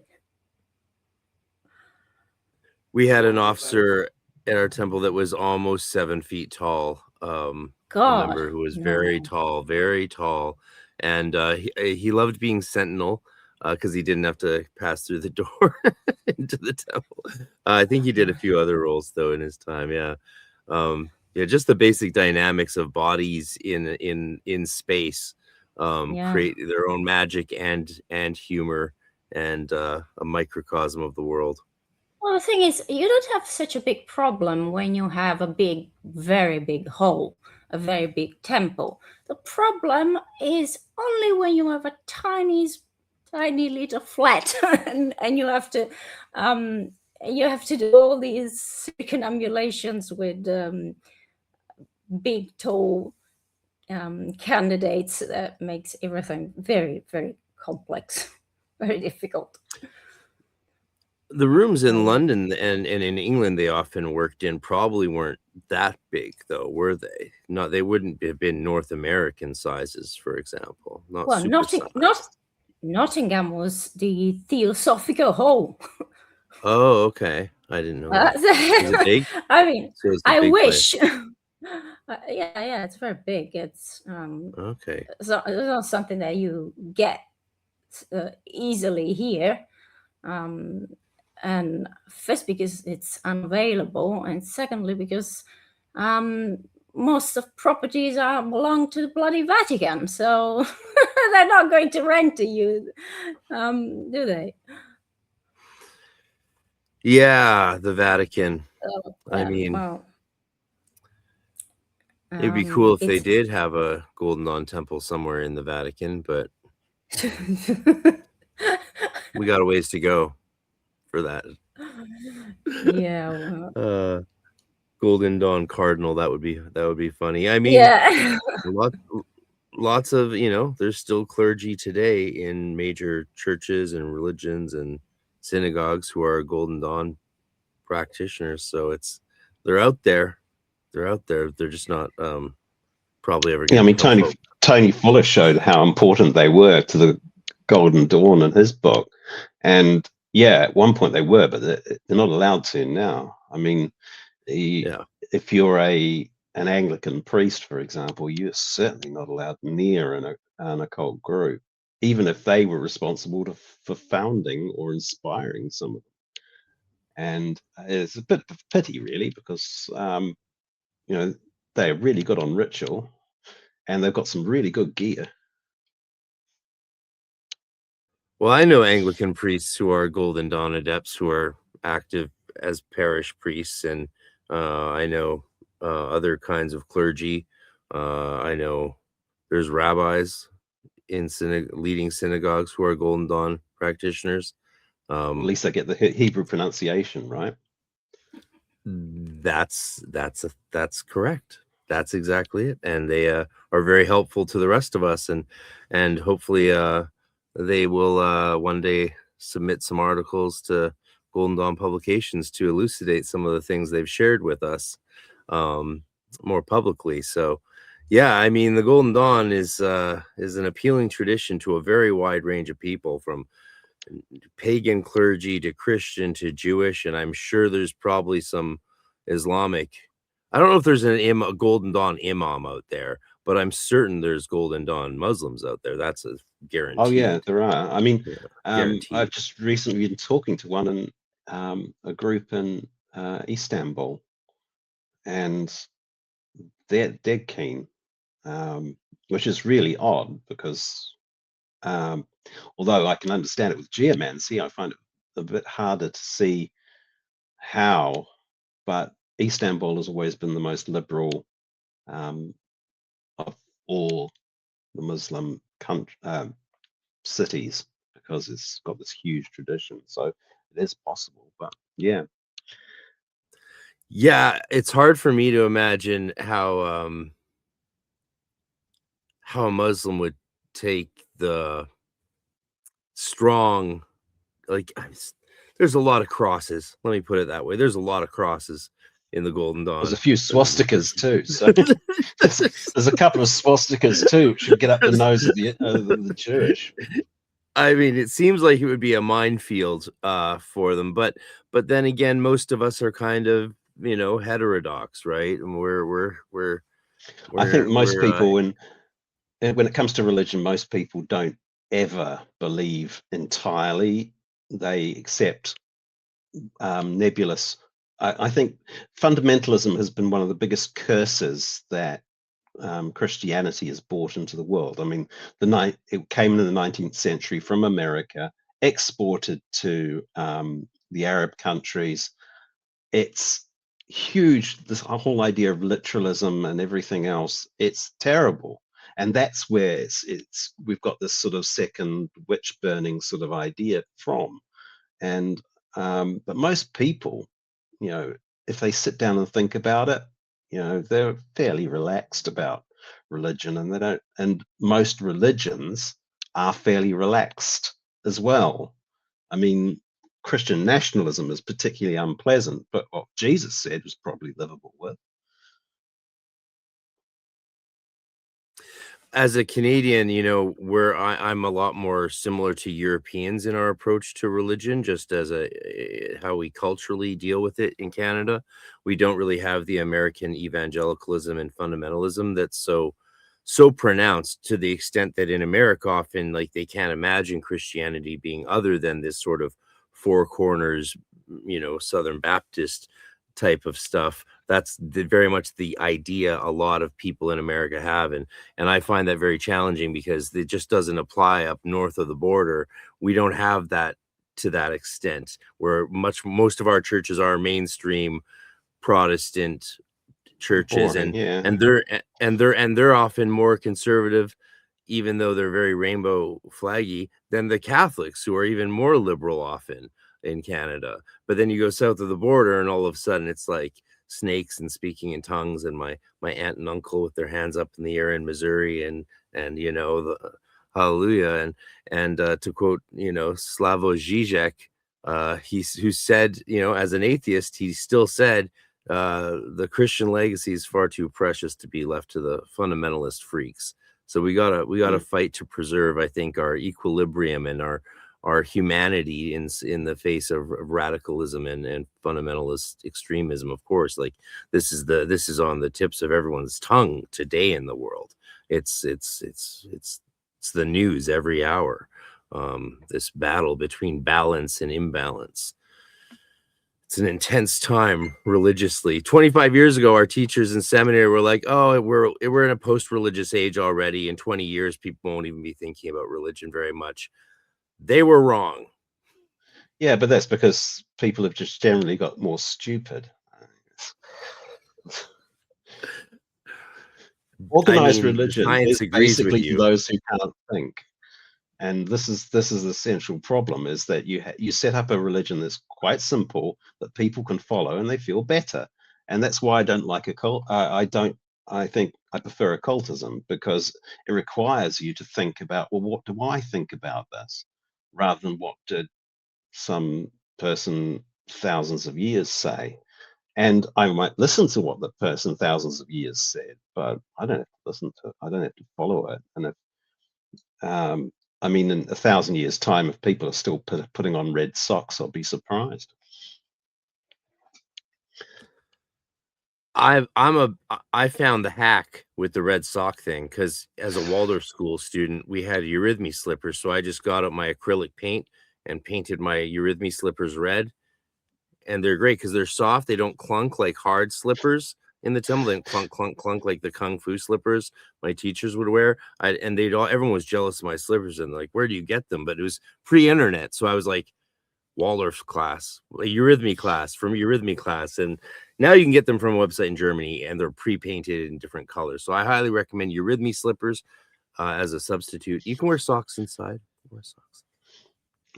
We had an officer at our temple that was almost 7 feet tall. A member who was very tall, and he loved being sentinel because he didn't have to pass through the door into the temple. I think he did a few other roles though in his time. Yeah, yeah, just the basic dynamics of bodies in space create their own magic and humor and a microcosm of the world. Well, the thing is, you don't have such a big problem when you have a big, very big hole, a very big temple. The problem is only when you have a tiny little flat, and you have to do all these circumambulations with big, tall candidates. That makes everything very, very complex, very difficult. The rooms in London and in England they often worked in probably weren't that big though, were they? Not they wouldn't have been North American sizes, for example. Nottingham was the Theosophical Hall. Oh, okay. I didn't know that. Is it big? I mean, So it's a I big wish. place. Yeah, it's very big. It's okay. It's not something that you get easily here. And first because it's unavailable, and secondly because most of properties belong to the bloody Vatican, so they're not going to rent to you, do they? Yeah, the Vatican. I Yeah, mean, well, it'd be cool if they did have a Golden Dawn temple somewhere in the Vatican, but we got a ways to go for that. Yeah. Well. Golden Dawn Cardinal, that would be funny. I mean, Yeah. lots of, there's still clergy today in major churches and religions and synagogues who are Golden Dawn practitioners. So they're out there. They're just not probably ever going to come. Tony Fuller showed how important they were to the Golden Dawn in his book. And yeah, at one point they were, but they're not allowed to now. I mean, if you're an Anglican priest, for example, you're certainly not allowed near an occult group, even if they were responsible for founding or inspiring some of them. And it's a bit of a pity, really, because they're really good on ritual, and they've got some really good gear. Well, I know Anglican priests who are Golden Dawn adepts who are active as parish priests, and I know other kinds of clergy. I know there's rabbis in leading synagogues who are Golden Dawn practitioners. At least they get the Hebrew pronunciation right. That's correct. That's exactly it, and they are very helpful to the rest of us, and hopefully they will one day submit some articles to Golden Dawn Publications to elucidate some of the things they've shared with us more publicly. So yeah, I mean, the Golden Dawn is an appealing tradition to a very wide range of people, from pagan clergy to Christian to Jewish, and I'm sure there's probably some Islamic. I don't know if there's a Golden Dawn imam out there, but I'm certain there's Golden Dawn Muslims out there. That's a guarantee. Oh yeah, there are. I mean, I've just recently been talking to one in a group in Istanbul, and they're dead keen, which is really odd because although I can understand it with geomancy, I find it a bit harder to see how, but Istanbul has always been the most liberal of all the Muslim cities, because it's got this huge tradition. So it is possible, but yeah. Yeah, it's hard for me to imagine how a Muslim would take the strong, like, there's a lot of crosses. Let me put it that way. There's a lot of crosses in the Golden There's a Dawn. few swastikas too, so there's a couple of swastikas too. Should get up the nose of the Jewish. I mean, it seems like it would be a minefield for them, but then again, most of us are kind of, heterodox, right? And I think most we're people, when it comes to religion, most people don't ever believe entirely. They accept nebulous. I think fundamentalism has been one of the biggest curses that Christianity has brought into the world. I mean, it came in the 19th century from America, exported to the Arab countries. It's huge. This whole idea of literalism and everything else, it's terrible. And that's where we've got this sort of second witch burning sort of idea from. And but most people, if they sit down and think about it, they're fairly relaxed about religion, and they don't. And most religions are fairly relaxed as well. I mean, Christian nationalism is particularly unpleasant, but what Jesus said was probably livable with. As a Canadian, where I'm a lot more similar to Europeans in our approach to religion, just as how we culturally deal with it in Canada. We don't really have the American evangelicalism and fundamentalism that's so pronounced, to the extent that in America, often, like, they can't imagine Christianity being other than this sort of four corners, Southern Baptist type of stuff. That's very much the idea a lot of people in America have, and I find that very challenging because it just doesn't apply up north of the border. We don't have that to that extent, where most of our churches are mainstream Protestant churches, Boring, yeah. and they're often more conservative, even though they're very rainbow flaggy, than the Catholics, who are even more liberal often in Canada. But then you go south of the border, and all of a sudden it's like snakes and speaking in tongues, and my aunt and uncle with their hands up in the air in Missouri, and the hallelujah, and to quote Slavoj Žižek, who said, as an atheist, he still said, the Christian legacy is far too precious to be left to the fundamentalist freaks. So we gotta fight to preserve, I think, our equilibrium and our humanity in the face of radicalism and fundamentalist extremism. Of course, like, this is on the tips of everyone's tongue today in the world. It's the news every hour. This battle between balance and imbalance. It's an intense time religiously. 25 years ago, our teachers in seminary were like, "Oh, we're in a post-religious age already. In 20 years, people won't even be thinking about religion very much." They were wrong. Yeah, but that's because people have just generally got more stupid. Organized religion is basically for those who can't think. And this is the central problem, is that you set up a religion that's quite simple, that people can follow and they feel better. And that's why I don't like a cult. I think I prefer occultism, because it requires you to think about, well, what do I think about this, rather than what did some person thousands of years say. And I might listen to what the person thousands of years said, but I don't have to listen to it. I don't have to follow it. And if I mean, in 1,000 years' time, if people are still putting on red socks, I'll be surprised. I found the hack with the red sock thing, because as a Waldorf school student, we had Eurythmy slippers. So I just got out my acrylic paint and painted my Eurythmy slippers red. And they're great because they're soft. They don't clunk like hard slippers in the temple. They don't clunk, clunk, clunk like the kung fu slippers my teachers would wear. Everyone was jealous of my slippers and like, where do you get them? But it was pre-internet. So I was like, Waldorf class, a Eurythmy class from Eurythmy class. And now you can get them from a website in Germany, and they're pre-painted in different colors. So I highly recommend Eurythmy slippers as a substitute. You can wear socks inside. Wear socks.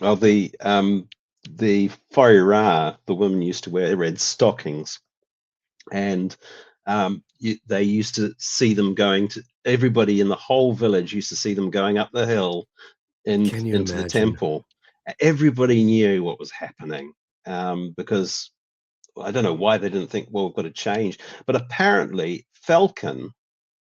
Well, the Farrell, the women used to wear red stockings And they used to see them going to, everybody in the whole village used to see them going up the hill Can you into the imagine? temple. Everybody knew what was happening, because I don't know why they didn't think, well, we've got to change. But apparently Falcon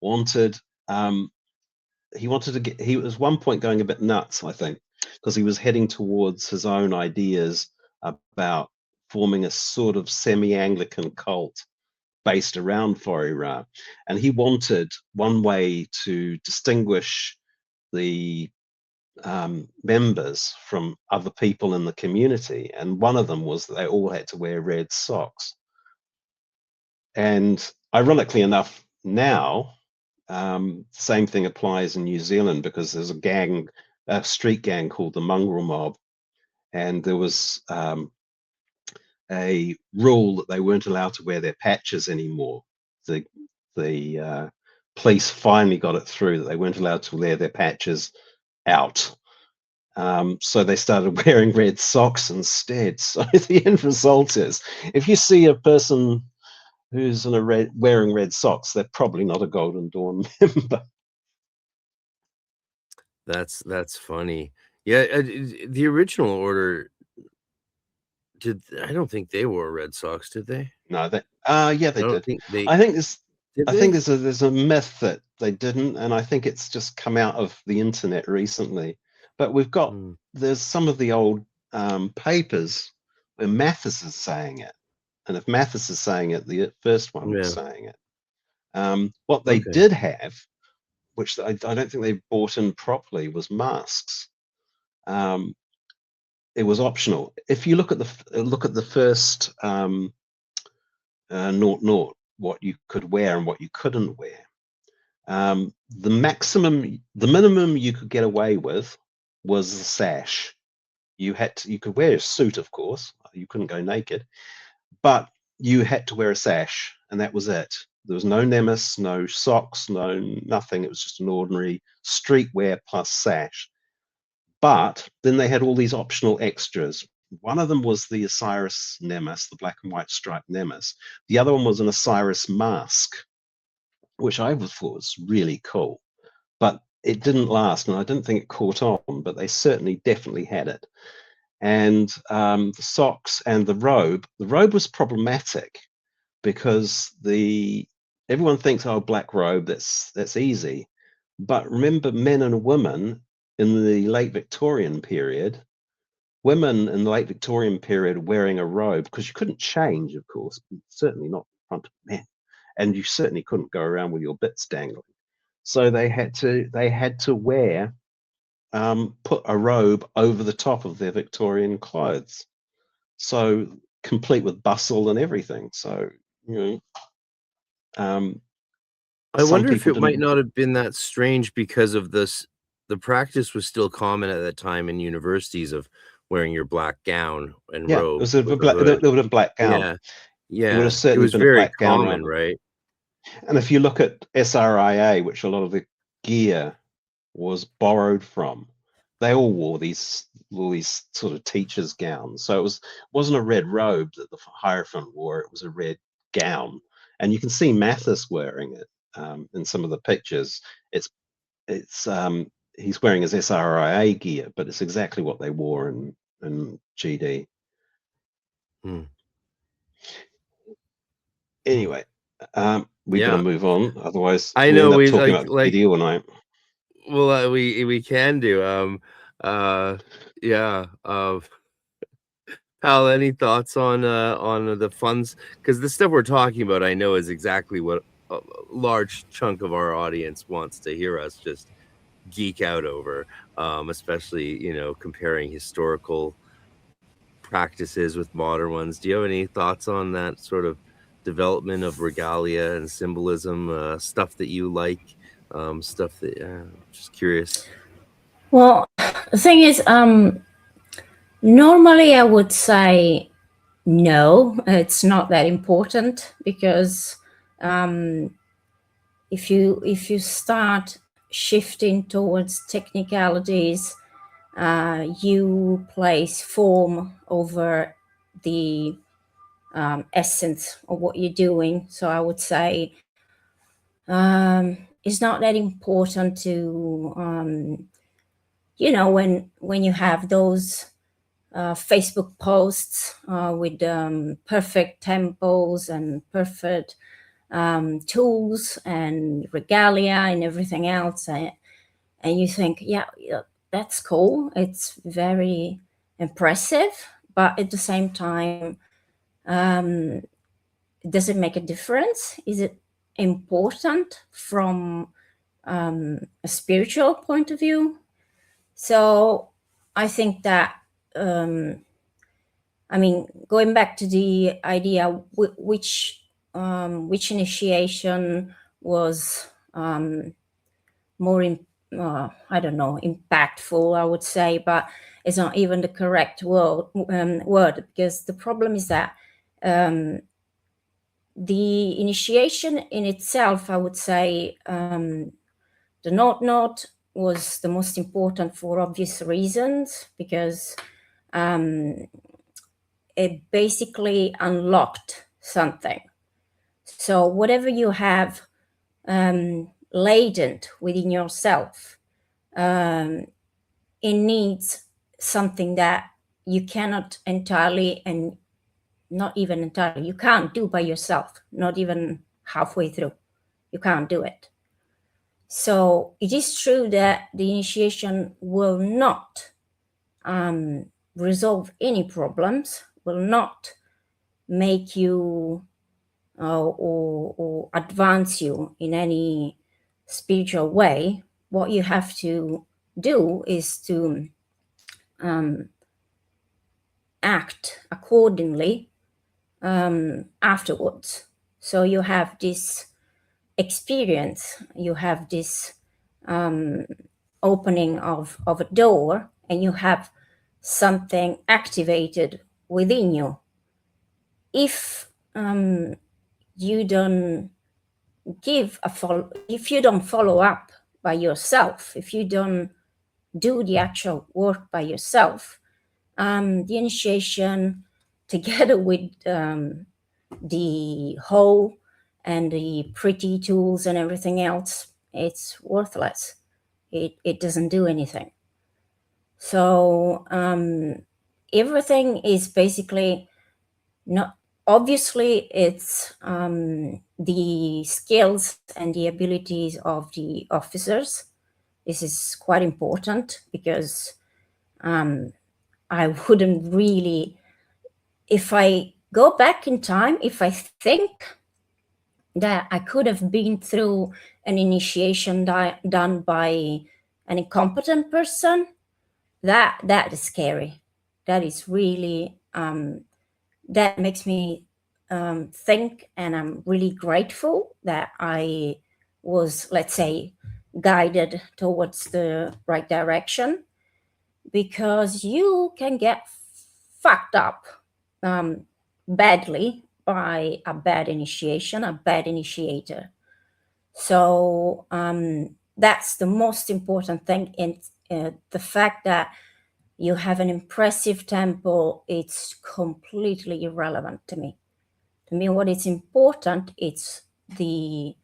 wanted, he wanted to get, he was one point going a bit nuts, I think, because he was heading towards his own ideas about forming a sort of semi-Anglican cult based around Farrell. And he wanted one way to distinguish the members from other people in the community. And one of them was that they all had to wear red socks. And ironically enough, now, same thing applies in New Zealand, because there's a street gang called the Mongrel Mob. And there was a rule that they weren't allowed to wear their patches anymore. The police finally got it through that they weren't allowed to wear their patches out. So they started wearing red socks instead. So the end result is, if you see a person who's wearing red socks, they're probably not a Golden Dawn member. That's funny. Yeah, the original order, I don't think they wore red socks, did they? No, they yeah, they I don't did. think they I think this did. I think there's a myth that they didn't, and I think it's just come out of the internet recently. But we've got there's some of the old papers where Mathis is saying it, and if Mathis is saying it, the first one was saying it. What they did have, which I don't think they bought in properly, was masks. It was optional. If you look at the first 0-0, what you could wear and what you couldn't wear. The minimum you could get away with was the sash. You could wear a suit, of course. You couldn't go naked, but you had to wear a sash, and that was it. There was no nemes, no socks, no nothing. It was just an ordinary streetwear plus sash. But then they had all these optional extras. One of them was the Osiris nemes, the black and white striped nemes. The other one was an Osiris mask, which I thought was really cool. But it didn't last, and I didn't think it caught on, but they certainly definitely had it. And the socks and the robe was problematic, because everyone thinks, oh, black robe, that's easy. But remember, men and women in the late Victorian period, women in the late Victorian period wearing a robe, because you couldn't change, of course, certainly not in front of men, and you certainly couldn't go around with your bits dangling. So they had to wear put a robe over the top of their Victorian clothes, so complete with bustle and everything. So I wonder if it might not have been that strange, because of this. The practice was still common at that time in universities of wearing your black gown and robe. It was there would have black gown. Yeah, it would have certainly was been very a black gown common, right? And if you look at SRIA, which a lot of the gear was borrowed from, they all wore these sort of teachers' gowns. So it wasn't a red robe that the Hierophant wore; it was a red gown. And you can see Mathis wearing it in some of the pictures. He's wearing his SRIA gear, but it's exactly what they wore in GD. Anyway, we've got to move on, otherwise I know we end up talking about GD all night. Well, we can do. Pal, any thoughts on the funds? Because the stuff we're talking about, I know, is exactly what a large chunk of our audience wants to hear us just geek out over, especially, comparing historical practices with modern ones. Do you have any thoughts on that sort of development of regalia and symbolism, stuff that you like, stuff that just curious? Well, the thing is, normally I would say no, it's not that important, because if you start shifting towards technicalities, you place form over the essence of what you're doing. So I would say it's not that important to, when you have those Facebook posts with perfect temples and perfect tools and regalia and everything else, and you think, yeah, that's cool, it's very impressive, but at the same time, does it make a difference? Is it important from a spiritual point of view? So I think that, going back to the idea, which initiation was more, I don't know, impactful, I would say, but it's not even the correct word, because the problem is that the initiation in itself, I would say, the knot was the most important for obvious reasons, because it basically unlocked something. So whatever you have latent within yourself, it needs something that you cannot entirely, and not even entirely, you can't do by yourself, not even halfway through. You can't do it. So it is true that the initiation will not resolve any problems, will not make you or advance you in any spiritual way. What you have to do is to act accordingly afterwards. So you have this experience, you have this opening of a door, and you have something activated within you. If you don't if you don't follow up by yourself, if you don't do the actual work by yourself, the initiation, together with the whole and the pretty tools and everything else, it's worthless. It doesn't do anything. So everything is basically not, obviously it's the skills and the abilities of the officers. This is quite important, because I wouldn't really, if I go back in time, if I think that I could have been through an initiation done by an incompetent person, that is scary. That is really, that makes me think, and I'm really grateful that I was, let's say, guided towards the right direction, because you can get fucked up badly by a bad initiation, a bad initiator. So that's the most important thing. And the fact that you have an impressive temple, it's completely irrelevant to me. To me, what is important, it's the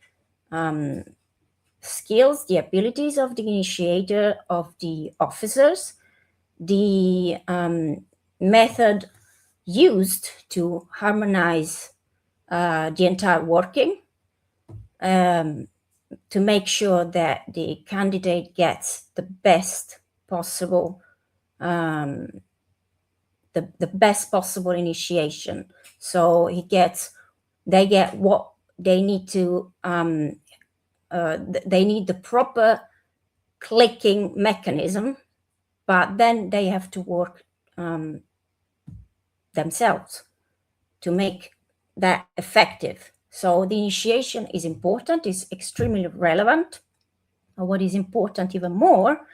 skills, the abilities of the initiator, of the officers, the method used to harmonize the entire working, to make sure that the candidate gets the best possible the best possible initiation. So they get what they need to, they need the proper clicking mechanism, but then they have to work themselves to make that effective. So the initiation is important, is extremely relevant. What is important even more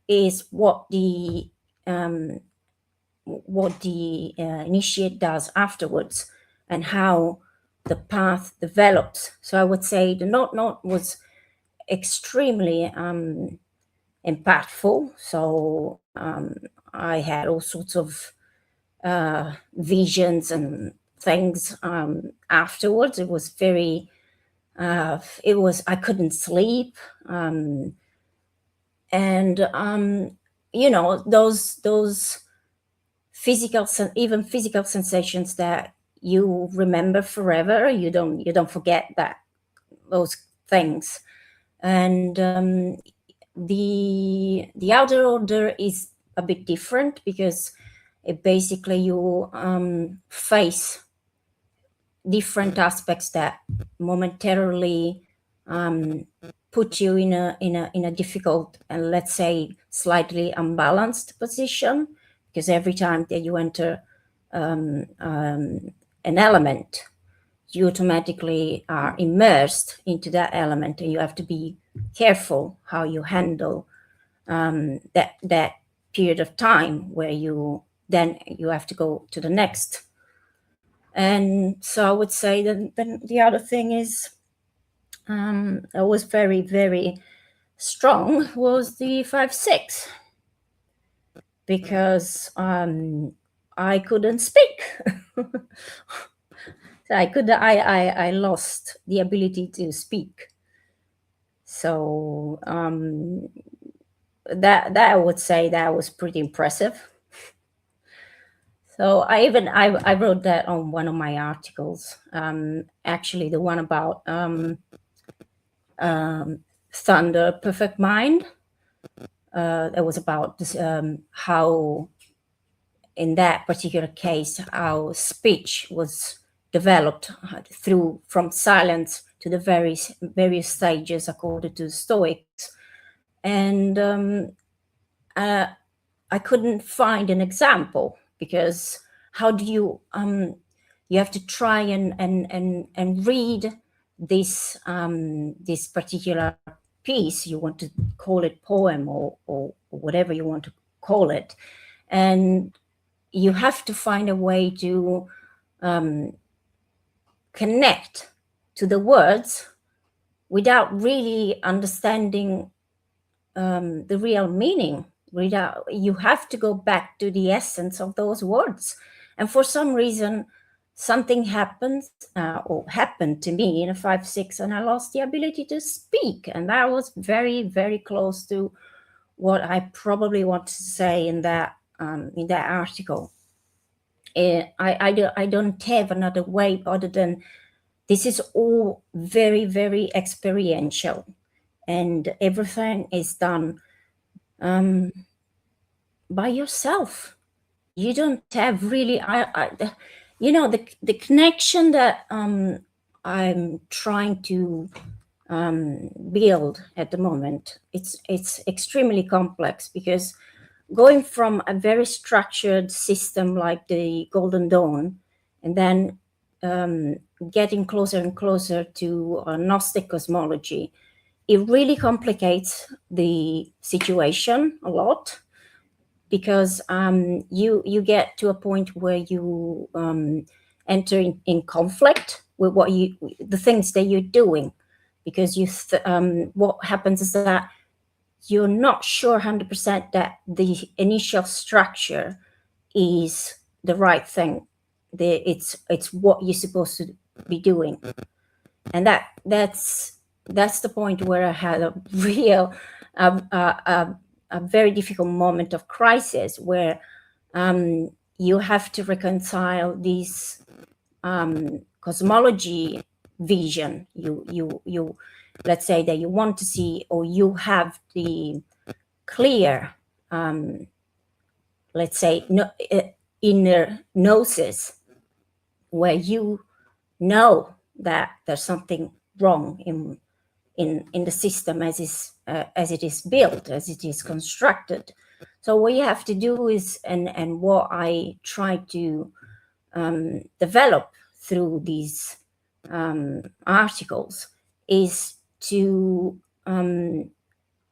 is what the initiate does afterwards, and how the path develops. So I would say the knot was extremely impactful. So I had all sorts of visions and things afterwards. It was very, I couldn't sleep. You know, those even physical sensations that you remember forever, you don't forget those things. And the outer order is a bit different, because it basically you face different aspects that momentarily put you in a difficult and, let's say, slightly unbalanced position, because every time that you enter an element, you automatically are immersed into that element, and you have to be careful how you handle that period of time where you have to go to the next. And so I would say that then the other thing is that was very, very strong was the 5-6, because I couldn't speak. So I lost the ability to speak. So that I would say that was pretty impressive. So I wrote that on one of my articles. Actually, the one about Thunder Perfect Mind. That was about this, how, in that particular case, how speech was developed from silence to the various stages according to the Stoics. And I couldn't find an example, because how do you have to try and read this this particular piece, you want to call it poem or whatever you want to call it, and you have to find a way to connect to the words without really understanding the real meaning. You have to go back to the essence of those words. And for some reason, something happens or happened to me in a 5-6, and I lost the ability to speak. And that was very, very close to what I probably want to say in that article. I don't have another way other than this is all very, very experiential, and everything is done by yourself. You don't have really, you know, the connection that I'm trying to build at the moment. It's extremely complex, because going from a very structured system like the Golden Dawn, and then getting closer and closer to Gnostic cosmology, it really complicates the situation a lot, because you get to a point where you enter in conflict with the things that you're doing, because what happens is that you're not sure 100% that the initial structure is the right thing. It's what you're supposed to be doing, and that's the point where I had a real a very difficult moment of crisis, where you have to reconcile this cosmology vision. You let's say that you want to see, or you have the clear let's say inner gnosis, where you know that there's something wrong in the system as it is built, as it is constructed. So what you have to do is, and what I try to develop through these articles, is to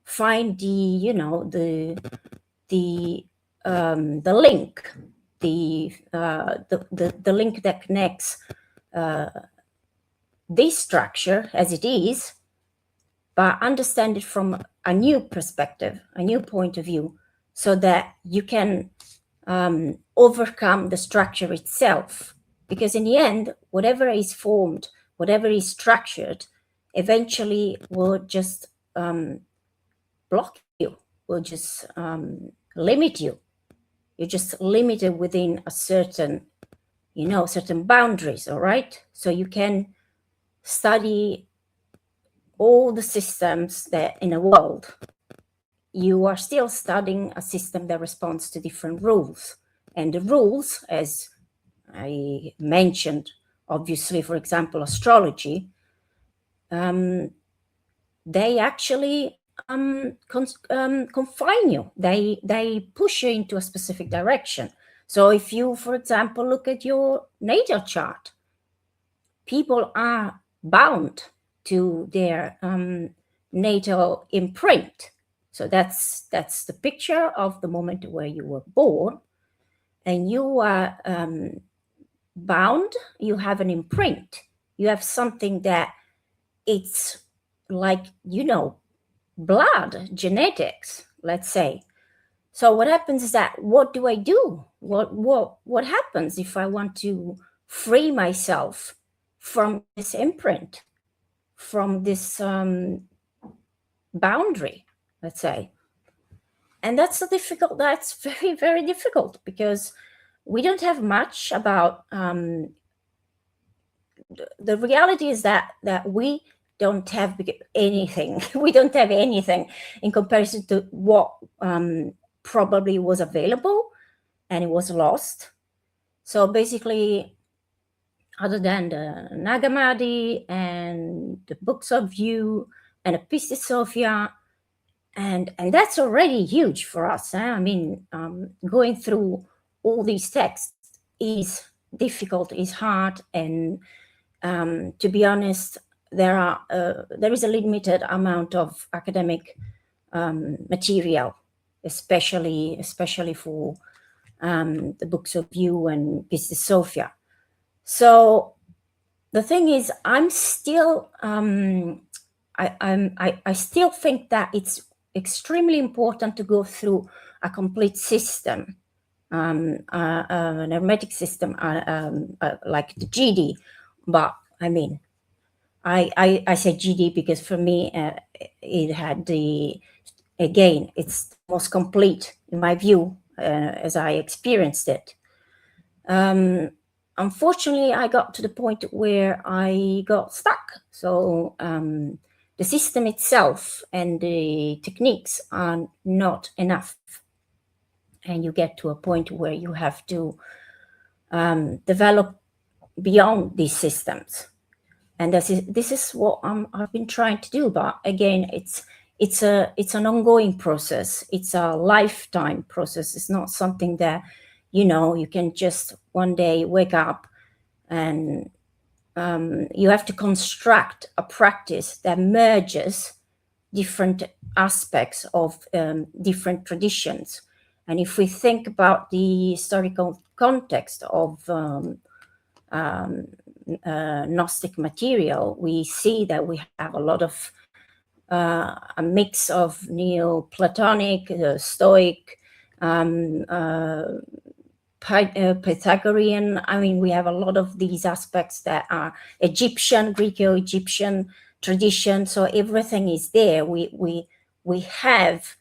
find the link, the link that connects this structure as it is, but understand it from a new perspective, a new point of view, so that you can overcome the structure itself because in the end, whatever is formed, whatever is structured, eventually will just block you, will just limit you. You're just limited within a certain, certain boundaries, all right? So you can study all the systems that in the world, you are still studying a system that responds to different rules. And the rules, as I mentioned, obviously, for example, astrology, they actually confine you. They push you into a specific direction. So if you, for example, look at your natal chart, people are bound to their natal imprint. So that's the picture of the moment where you were born, and you are bound. You have an imprint. You have something that it's like, blood, genetics, let's say. So what happens is that, what do I do? What happens if I want to free myself from this imprint, from this boundary, let's say? And that's very, very difficult, because we don't have much about, the reality is that we don't have anything. We don't have anything in comparison to what probably was available, and it was lost. So basically, other than the Nag Hammadi and the Books of You and the Pistis Sophia, and that's already huge for us. I mean, going through all these texts is difficult, is hard, and to be honest, there is a limited amount of academic material, especially for the Books of You and Pistis Sophia. So the thing is, I'm still I still think that it's extremely important to go through a complete system, an hermetic system, like the GD. But I mean, I say GD because for me, it had it's the most complete in my view, as I experienced it. Unfortunately, I got to the point where I got stuck. So the system itself and the techniques are not enough. And you get to a point where you have to develop beyond these systems. And this is what I've been trying to do. But again, it's an ongoing process. It's a lifetime process. It's not something that, you can just one day wake up and you have to construct a practice that merges different aspects of different traditions. And if we think about the historical context of Gnostic material, we see that we have a lot of a mix of Neoplatonic, Stoic, Pythagorean. I mean, we have a lot of these aspects that are Egyptian, Greco-Egyptian tradition. So everything is there. We have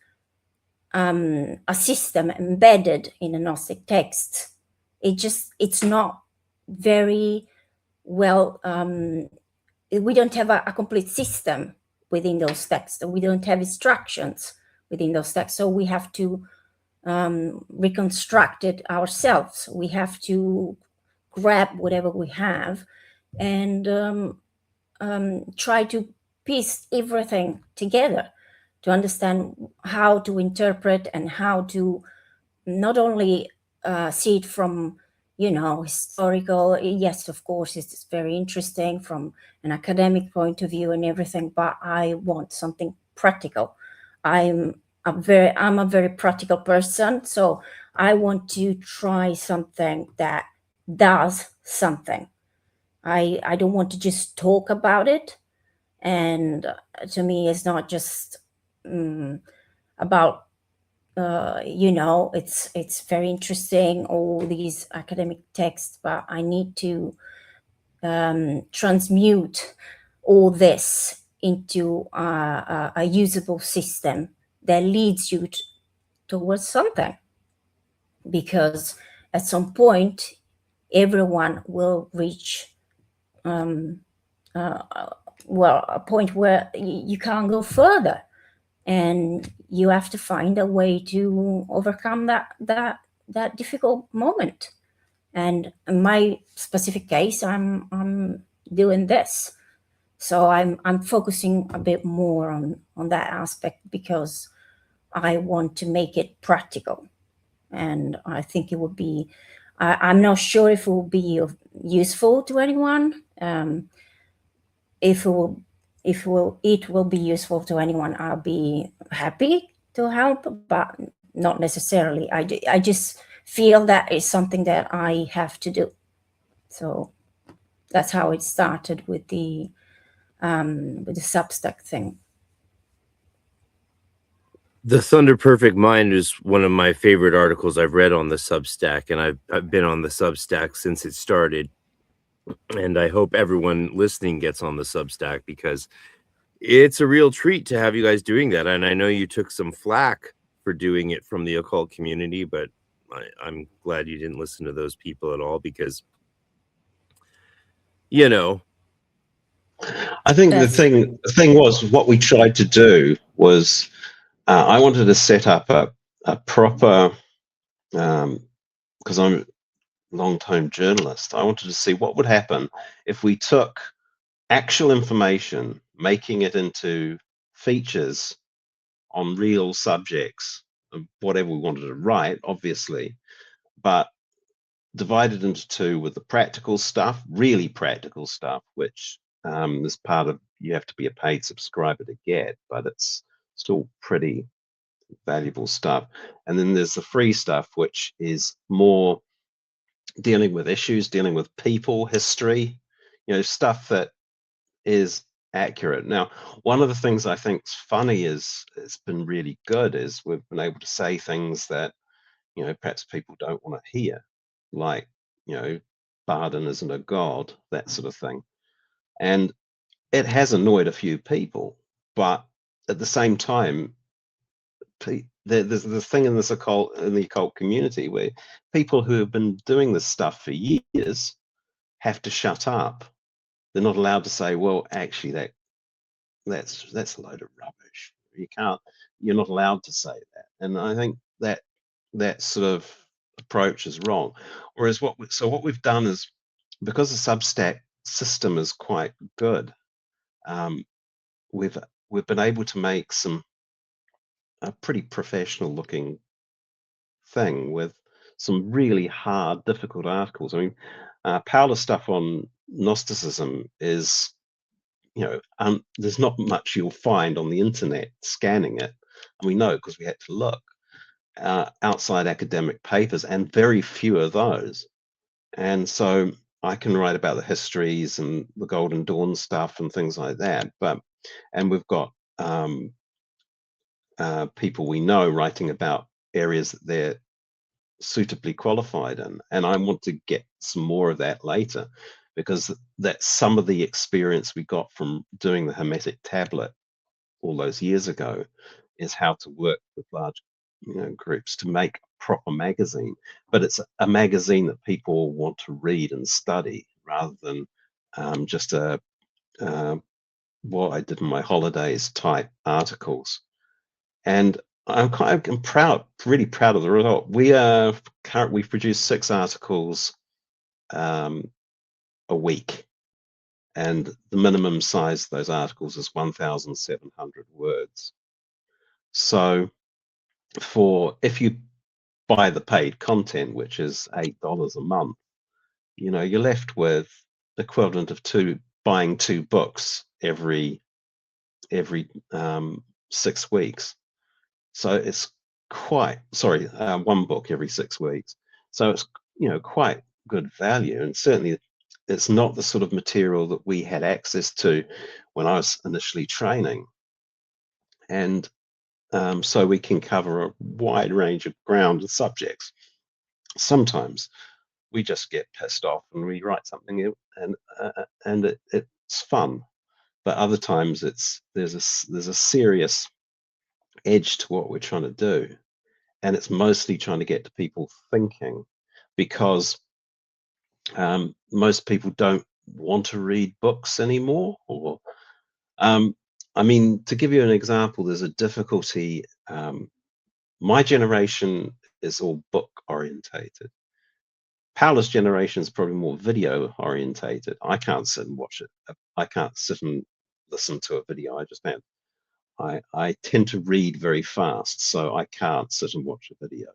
a system embedded in the Gnostic texts. It's not very well. We don't have a complete system within those texts. We don't have instructions within those texts. So we have to reconstruct it ourselves. We have to grab whatever we have and try to piece everything together to understand how to interpret and how to not only see it from, historical. Yes, of course, it's very interesting from an academic point of view and everything, but I want something practical. I'm a very practical person, so I want to try something that does something. I don't want to just talk about it, and to me, it's not just about you know, it's very interesting, all these academic texts, but I need to transmute all this into a usable system that leads you towards something, because at some point everyone will reach well, a point where you can't go further, and you have to find a way to overcome that difficult moment. And in my specific case, I'm doing this. So I'm focusing a bit more on that aspect, because I want to make it practical. And I think it would be, I'm not sure if it will be useful to anyone. If it will be useful to anyone, I'll be happy to help, but not necessarily. I just feel that it's something that I have to do. So that's how it started with the Substack thing. The Thunder Perfect Mind is one of my favorite articles I've read on the Substack, and I've been on the Substack since it started. And I hope everyone listening gets on the Substack, because it's a real treat to have you guys doing that. And I know you took some flack for doing it from the occult community, but I'm glad you didn't listen to those people at all, because, you know. I think the thing was, what we tried to do was, I wanted to set up a proper, because I'm a long-time journalist, I wanted to see what would happen if we took actual information, making it into features on real subjects, whatever we wanted to write, obviously, but divided into two, with the practical stuff, really practical stuff, which is part of, you have to be a paid subscriber to get, but it's still pretty valuable stuff. And then there's the free stuff, which is more dealing with issues, dealing with people, history, you know, stuff that is accurate. Now, one of the things I think is funny is, it's been really good, is we've been able to say things that, you know, perhaps people don't want to hear, like, you know, Bardin isn't a god, that sort of thing. And it has annoyed a few people, but at the same time, there's the thing in this in the occult community, where people who have been doing this stuff for years have to shut up. They're not allowed to say, well, actually, that's a load of rubbish. You're not allowed to say that. And I think that sort of approach is wrong. Whereas what we've done is, because the Substack system is quite good, we've been able to make a pretty professional looking thing with some really hard, difficult articles. I mean, Paola's stuff on Gnosticism is, you know, there's not much you'll find on the internet scanning it, and we know because we had to look outside academic papers, and very few of those. And so I can write about the histories and the Golden Dawn stuff and things like that, and we've got people we know writing about areas that they're suitably qualified in, and I want to get some more of that later, because that's some of the experience we got from doing the Hermetic tablet all those years ago, is how to work with large, you know, groups to make a proper magazine. But it's a magazine that people want to read and study, rather than just what I did in my holidays type articles. And I'm really proud of the result. We've produced 6 articles a week, and the minimum size of those articles is 1,700 words. So if you buy the paid content, which is $8 a month, you know, you're left with the equivalent of buying 2 books every 6 weeks. So it's one book every 6 weeks. So it's, you know, quite good value, and certainly it's not the sort of material that we had access to when I was initially training. And so we can cover a wide range of ground and subjects. Sometimes we just get pissed off and we write something and it's fun, but other times there's a serious edge to what we're trying to do, and it's mostly trying to get to people thinking, because most people don't want to read books anymore. Or I mean, to give you an example, there's a difficulty. My generation is all book orientated. Paola's generation is probably more video orientated. I can't sit and watch it. I can't sit and listen to a video. I tend to read very fast, so I can't sit and watch a video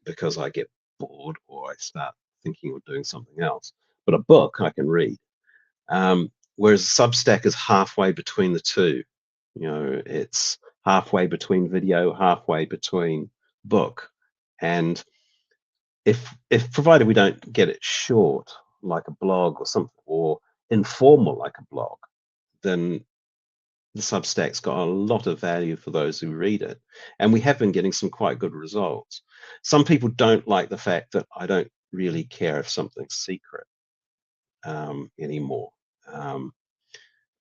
because I get bored or I start thinking of doing something else. But a book I can read. Whereas Substack is halfway between the two. You know, it's halfway between video, halfway between book. And if provided we don't get it short like a blog or something, or informal like a blog, then the Substack's got a lot of value for those who read it. And we have been getting some quite good results. Some people don't like the fact that I don't really care if something's secret anymore.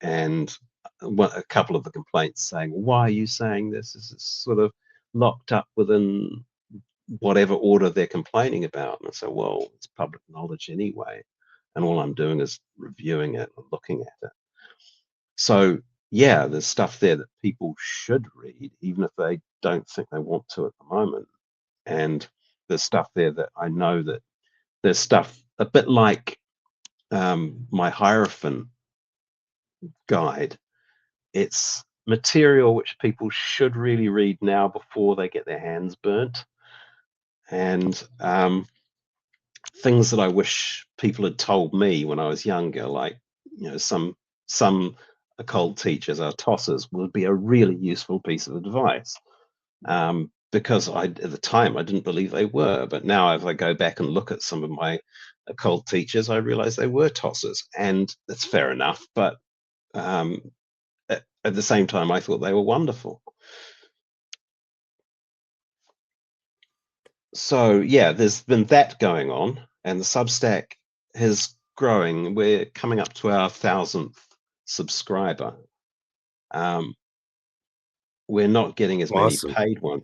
And a couple of the complaints saying, why are you saying this? Is it sort of locked up within whatever order they're complaining about? And I say, well, it's public knowledge anyway, and all I'm doing is reviewing it and looking at it. So yeah, there's stuff there that people should read, even if they don't think they want to at the moment. And there's stuff there that I know that there's stuff a bit like my Hierophant guide. It's material which people should really read now before they get their hands burnt. And things that I wish people had told me when I was younger, like, you know, some occult teachers, our tossers, would be a really useful piece of advice. Because at the time I didn't believe they were, but now if I go back and look at some of my occult teachers, I realize they were tossers, and that's fair enough. But at the same time, I thought they were wonderful. So yeah, there's been that going on, and the Substack is growing. We're coming up to our 1,000th subscriber. We're not getting as many paid ones.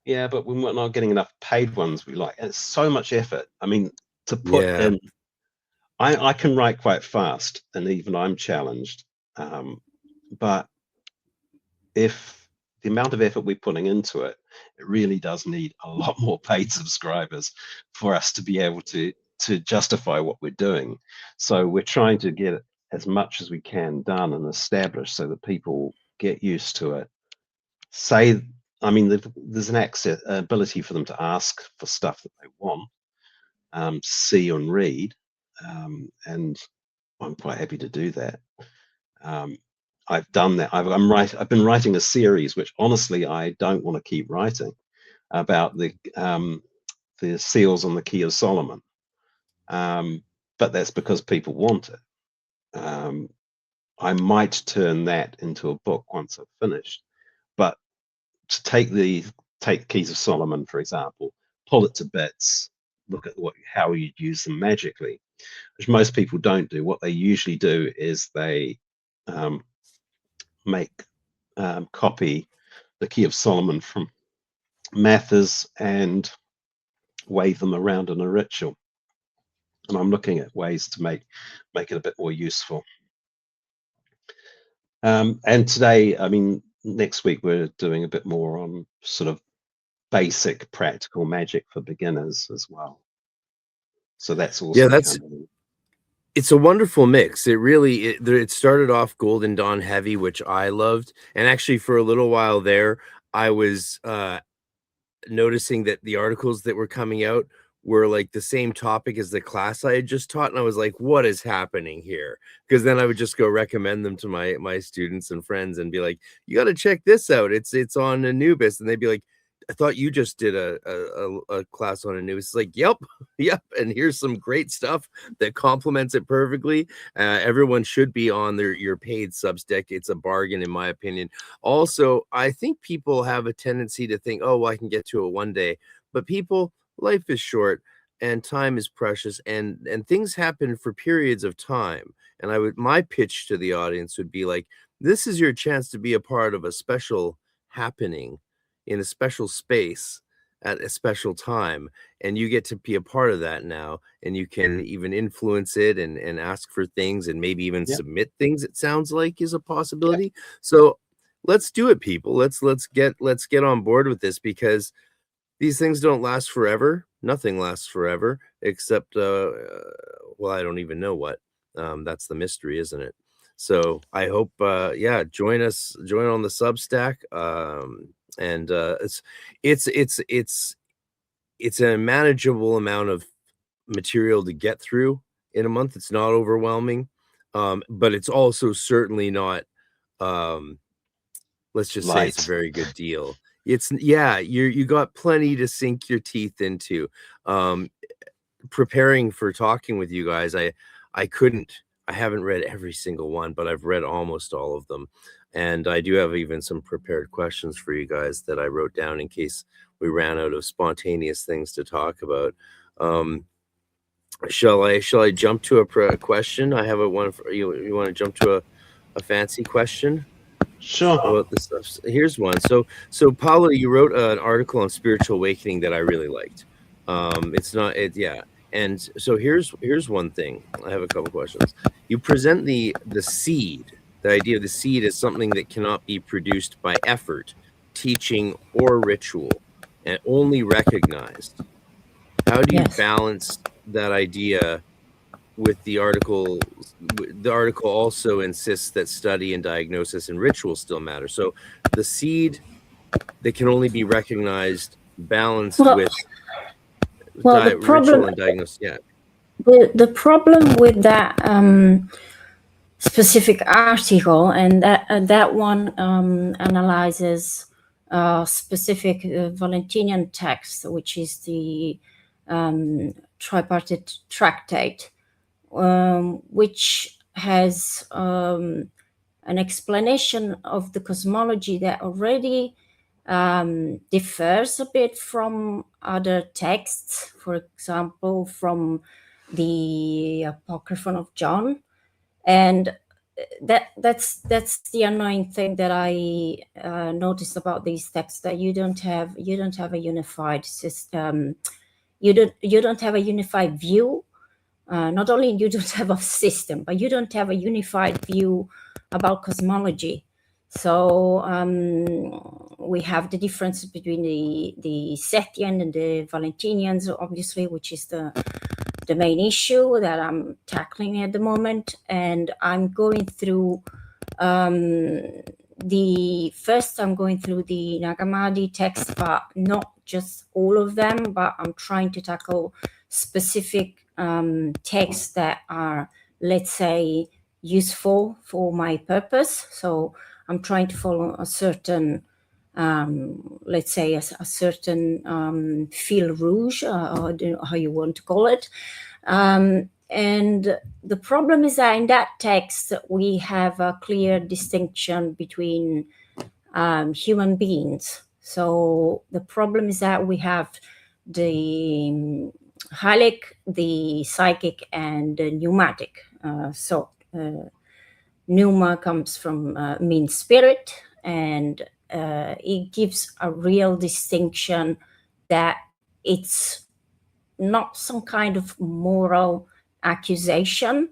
Yeah, but we're not getting enough paid ones we like. And it's so much effort. I mean, to put in, I can write quite fast, and even I'm challenged. But if the amount of effort we're putting into it, it really does need a lot more paid subscribers for us to be able to justify what we're doing. So we're trying to get as much as we can done and established so that people get used to it. I mean, there's an ability for them to ask for stuff that they want, see and read, and I'm quite happy to do that. I've done that. I've been writing a series, which honestly I don't want to keep writing, about the seals on the Key of Solomon, but that's because people want it. I might turn that into a book once I've finished, but to take the Keys of Solomon, for example, pull it to bits, look at how you'd use them magically, which most people don't do. What they usually do is they copy the Key of Solomon from Mathers and wave them around in a ritual. And I'm looking at ways to make it a bit more useful. And today, I mean, next week we're doing a bit more on sort of basic practical magic for beginners as well. So that's also coming. It's a wonderful mix. It really it started off Golden Dawn heavy, which I loved, and actually for a little while there, I was noticing that the articles that were coming out were like the same topic as the class I had just taught, and I was like, what is happening here? Because then I would just go recommend them to my students and friends and be like, you got to check this out, it's on Anubis, and they'd be like, I thought you just did a class on it. It was like, yep, and here's some great stuff that complements it perfectly. Everyone should be on your paid Substack. It's a bargain, in my opinion. Also, I think people have a tendency to think, oh, well, I can get to it one day. But people, life is short and time is precious, and things happen for periods of time. And my pitch to the audience would be like, this is your chance to be a part of a special happening in a special space at a special time, and you get to be a part of that now, and you can even influence it and ask for things and maybe even submit things, it sounds like is a possibility. So let's do it, people. Let's get on board with this, because these things don't last forever. Nothing lasts forever except well, I don't even know what. That's the mystery, isn't it? So I hope join on the Substack. And it's a manageable amount of material to get through in a month. It's not overwhelming, but it's also certainly not let's just say it's a very good deal. It's you got plenty to sink your teeth into. Preparing for talking with you guys, I haven't read every single one, but I've read almost all of them. And I do have even some prepared questions for you guys that I wrote down in case we ran out of spontaneous things to talk about. Shall I jump to a question? I have a one for you. You want to jump to a fancy question? Sure. About this stuff. Here's one. So Paola, you wrote an article on spiritual awakening that I really liked. And so here's one thing. I have a couple questions. You present the seed. The idea of the seed is something that cannot be produced by effort, teaching, or ritual, and only recognized. How do you balance that idea with the article? The article also insists that study and diagnosis and ritual still matter. So the seed that can only be recognized, balanced with the problem, ritual and diagnosis. Yeah. The problem with that specific article, and that one analyzes specific Valentinian text, which is the tripartite tractate, which has an explanation of the cosmology that already differs a bit from other texts, for example, from the Apocryphon of John. And that's the annoying thing that I noticed about these texts, that you don't have a unified system. You don't have a unified view. Not only you don't have a system, but you don't have a unified view about cosmology. So we have the difference between the Sethian and the Valentinians, obviously, which is the main issue that I'm tackling at the moment. And I'm going through I'm going through the Nag Hammadi text, but not just all of them, but I'm trying to tackle specific texts that are, let's say, useful for my purpose. So I'm trying to follow a certain, let's say, a certain fil rouge, or I don't know how you want to call it. And the problem is that in that text, we have a clear distinction between human beings. So the problem is that we have the halic, the psychic, and the pneumatic. Pneuma comes from means spirit, and it gives a real distinction that it's not some kind of moral accusation,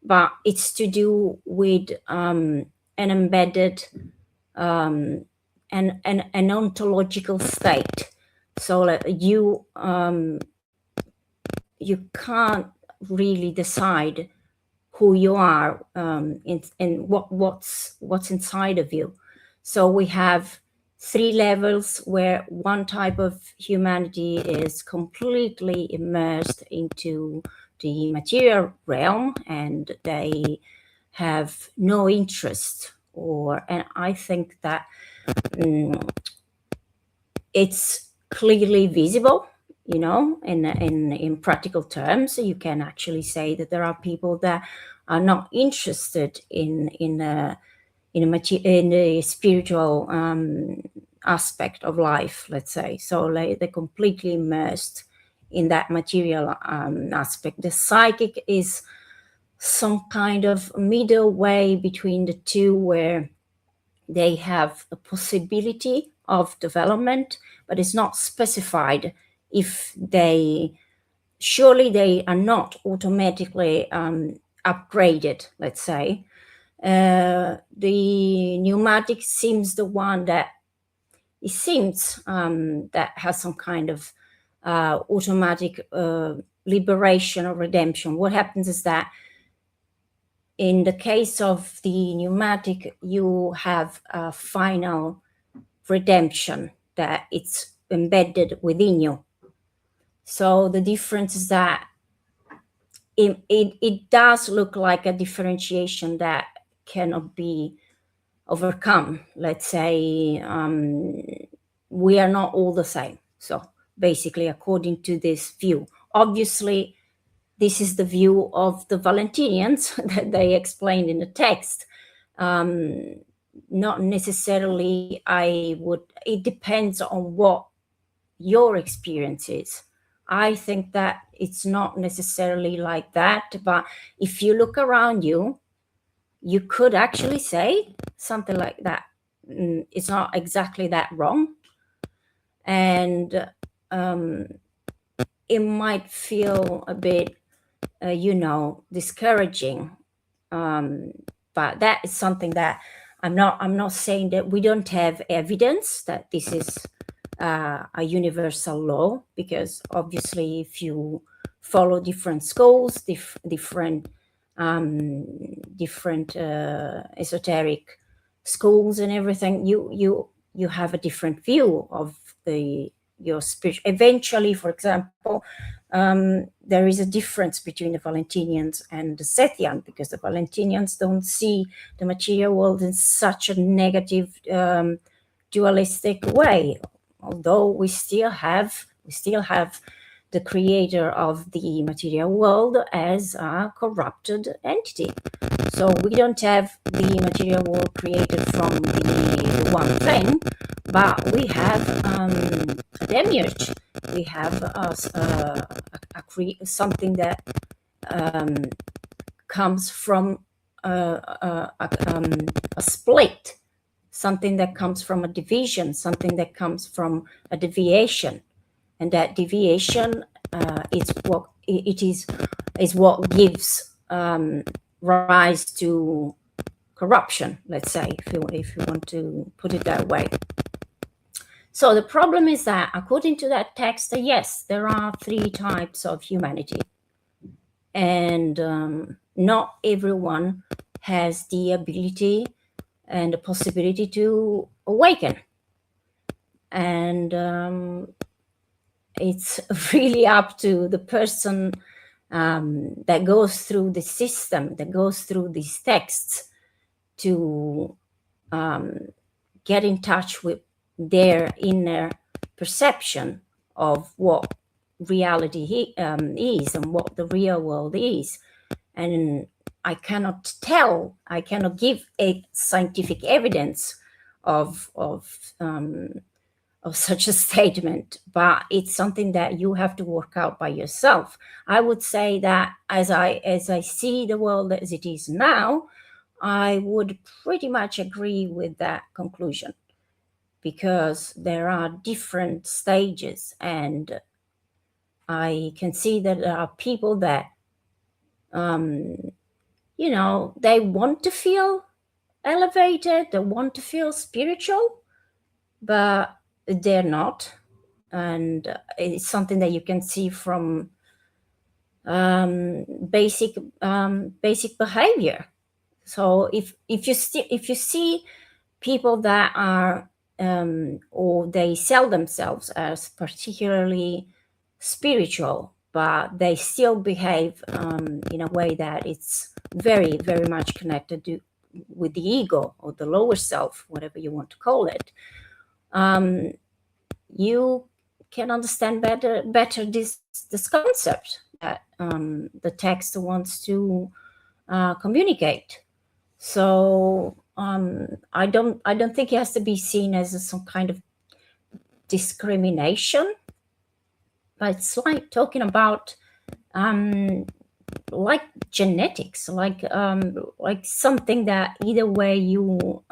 but it's to do with an embedded an ontological state. So you can't really decide who you are and what's inside of you. So we have 3 levels where one type of humanity is completely immersed into the material realm, and they have no interest, and I think that it's clearly visible, you know, in practical terms. You can actually say that there are people that are not interested in the spiritual aspect of life, let's say. So they're completely immersed in that material aspect. The psychic is some kind of middle way between the two, where they have a possibility of development, but it's not specified if surely they are not automatically upgraded, let's say. The pneumatic seems the one that it seems that has some kind of automatic liberation or redemption. What happens is that in the case of the pneumatic, you have a final redemption that it's embedded within you. So the difference is that it does look like a differentiation that cannot be overcome. Let's say we are not all the same. So basically, according to this view, obviously, this is the view of the Valentinians that they explained in the text. Not necessarily it depends on what your experience is. I think that it's not necessarily like that, but if you look around you, you could actually say something like that. It's not exactly that wrong. And it might feel a bit, discouraging. But that is something that I'm not saying that we don't have evidence that this is a universal law, because obviously if you follow different schools, different esoteric schools and everything, you have a different view of your spirit. Eventually, for example, there is a difference between the Valentinians and the Sethian, because the Valentinians don't see the material world in such a negative, dualistic way. Although we still have the creator of the material world as a corrupted entity. So we don't have the material world created from the one thing, but we have a demiurge. We have something that comes from a split, something that comes from a division, something that comes from a deviation, and that deviation is what gives rise to corruption, let's say, if you want to put it that way. So the problem is that, according to that text, yes, there are 3 types of humanity, and not everyone has the ability and the possibility to awaken. And it's really up to the person that goes through the system, that goes through these texts, to get in touch with their inner perception of what reality is and what the real world is. And I cannot give a scientific evidence of such a statement, but it's something that you have to work out by yourself. I would say that as I see the world as it is now, I would pretty much agree with that conclusion, because there are different stages, and I can see that there are people that they want to feel elevated, they want to feel spiritual, but they're not. And it's something that you can see from basic behavior. So if you see people that are or they sell themselves as particularly spiritual, but they still behave in a way that it's very, very much connected with the ego or the lower self, whatever you want to call it, you can understand better this concept that the text wants to communicate. So I don't think it has to be seen as some kind of discrimination, but it's like talking about like genetics, like something that either way you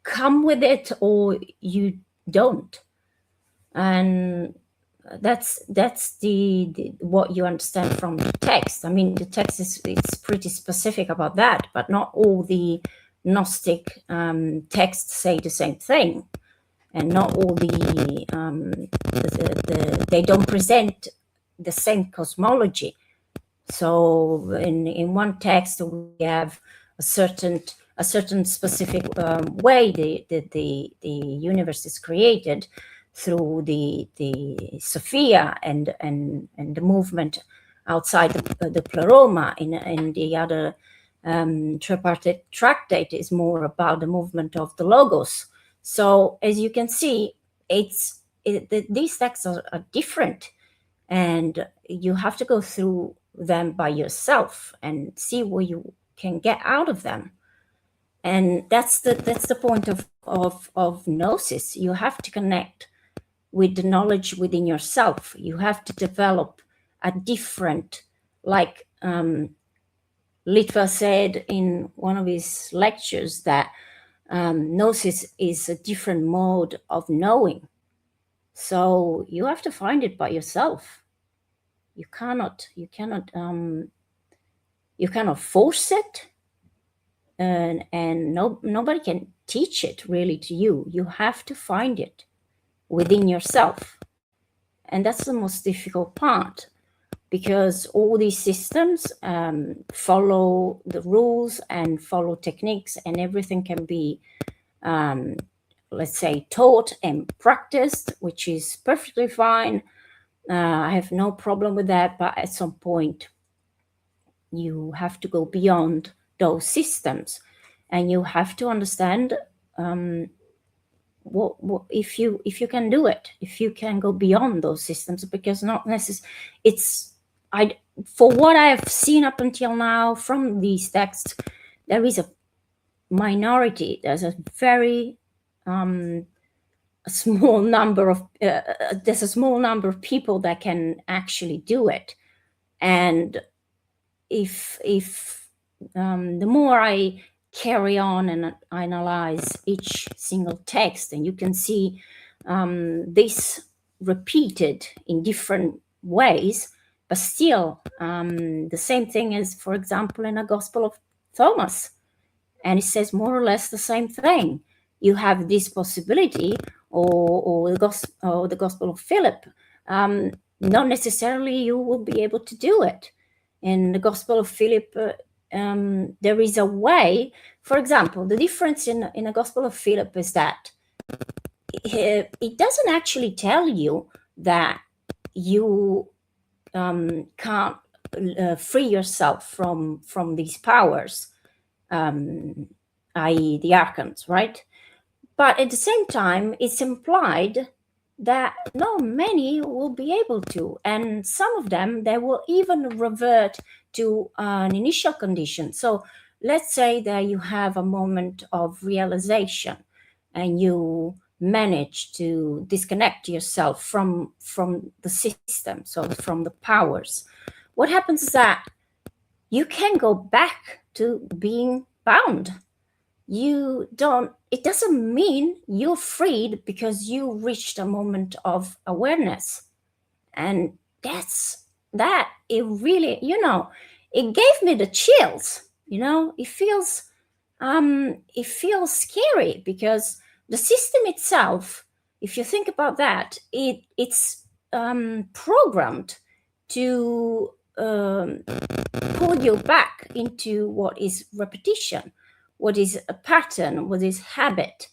come with it or you don't, and that's the what you understand from the text. I mean, the text it's pretty specific about that, but not all the Gnostic texts say the same thing, and not all they don't present the same cosmology. So in one text we have a certain specific way the universe is created, through the Sophia and the movement outside the Pleroma. In the other tripartite tractate is more about the movement of the Logos. So as you can see, these texts are different, and you have to go through them by yourself and see what you can get out of them. And that's the point of gnosis. You have to connect with the knowledge within yourself. You have to develop a different, like Litva said in one of his lectures, that gnosis is a different mode of knowing. So you have to find it by yourself. You cannot force it, and nobody can teach it really to you. You have to find it within yourself, and that's the most difficult part, because all these systems follow the rules and follow techniques, and everything can be let's say taught and practiced, which is perfectly fine. I have no problem with that, but at some point you have to go beyond those systems, and you have to understand what if you can do it, if you can go beyond those systems, because not necessarily for what I have seen up until now from these texts, there is a minority, there's a very small number of there's a small number of people that can actually do it. And if the more I carry on and I analyze each single text, and you can see this repeated in different ways, but still the same thing as, for example, in a Gospel of Thomas, and it says more or less the same thing. You have this possibility, or the Gospel of Philip. Not necessarily you will be able to do it. In the Gospel of Philip, there is a way. For example, the difference in the Gospel of Philip is that it doesn't actually tell you that you can't free yourself from these powers, i.e. the archons, right? But at the same time, it's implied that not many will be able to, and some of them, they will even revert to an initial condition. So let's say that you have a moment of realization and you manage to disconnect yourself from the system, so from the powers. What happens is that you can go back to being bound. It doesn't mean you're freed because you reached a moment of awareness. And that it really, it gave me the chills. It feels scary, because the system itself, if you think about that, it's programmed to pull you back into what is repetition, what is a pattern, what is habit.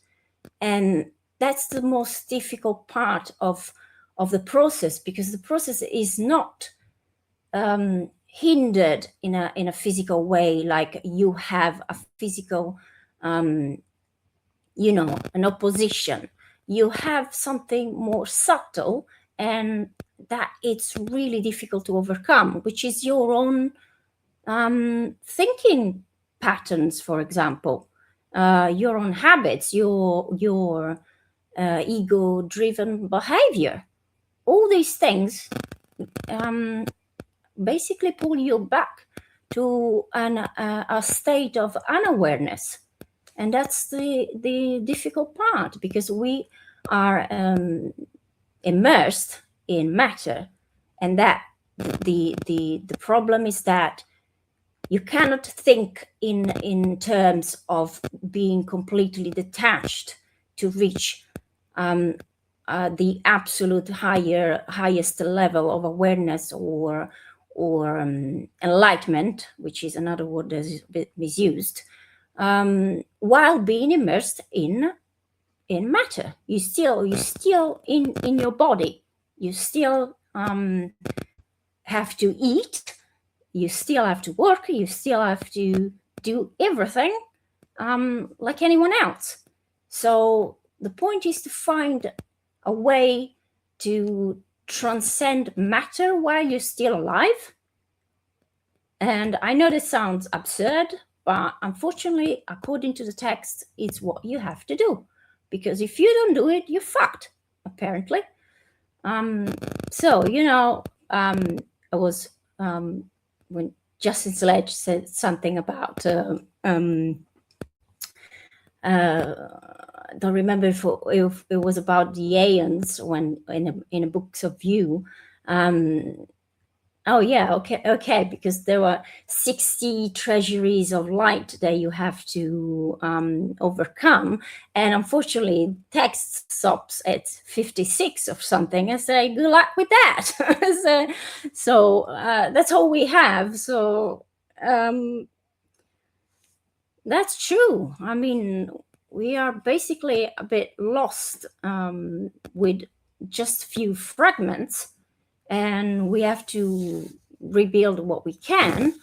And that's the most difficult part of the process, because the process is not hindered in a physical way, like you have a physical an opposition. you have something more subtle, and that it's really difficult to overcome, which is your own thinking patterns, for example, your own habits, your ego-driven behavior. All these things basically pull you back to a state of unawareness. And that's the difficult part, because we are immersed in matter, and that the problem is that you cannot think in terms of being completely detached to reach the absolute highest level of awareness or enlightenment, which is another word that is a bit misused, while being immersed in matter. You still in your body. You still have to eat. You still have to work. You still have to do everything like anyone else. So the point is to find a way to transcend matter while you're still alive. And I know this sounds absurd, but unfortunately, according to the text, it's what you have to do. Because if you don't do it, you're fucked, apparently. So, I was, when Justin Sledge said something about, I don't remember if it was about the aeons when in a books of view. Oh yeah, okay, because there were 60 treasuries of light that you have to overcome, and unfortunately, text stops at 56 or something. I say, good luck with that. so that's all we have. So that's true. I mean, we are basically a bit lost with just few fragments, and we have to rebuild what we can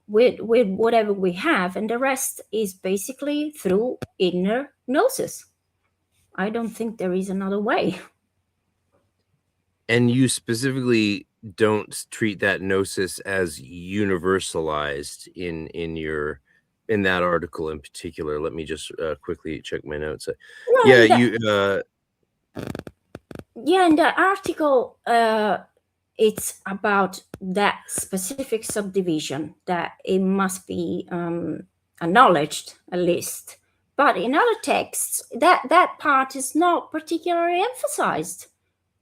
with whatever we have, and the rest is basically through inner gnosis. I don't think there is another way. And you specifically don't treat that gnosis as universalized in that article in particular. Let me just quickly check my notes. Yeah, in the article, it's about that specific subdivision, that it must be acknowledged at least. But in other texts, that part is not particularly emphasized.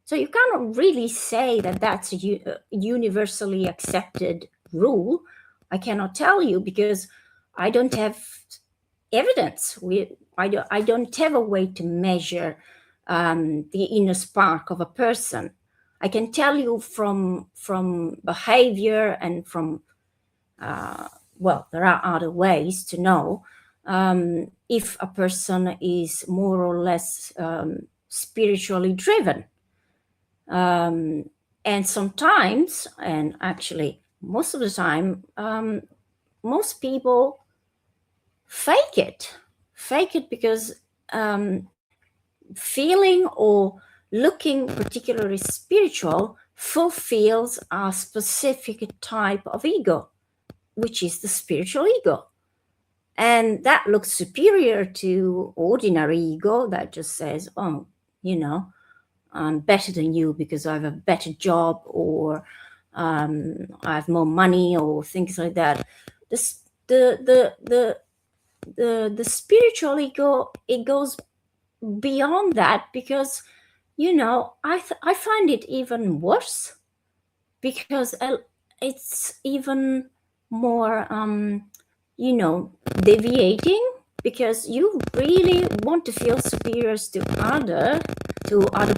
So you cannot really say that that's a universally accepted rule. I cannot tell you because I don't have evidence. I don't have a way to measure the inner spark of a person. I can tell you from behavior and from, there are other ways to know if a person is more or less spiritually driven. And sometimes, and actually most of the time, most people fake it because feeling or looking particularly spiritual fulfills a specific type of ego, which is the spiritual ego. And that looks superior to ordinary ego that just says, oh, I'm better than you because I have a better job, or I have more money, or things like that. The spiritual ego, it goes beyond that, because I find it even worse, because it's even more deviating, because you really want to feel superior to other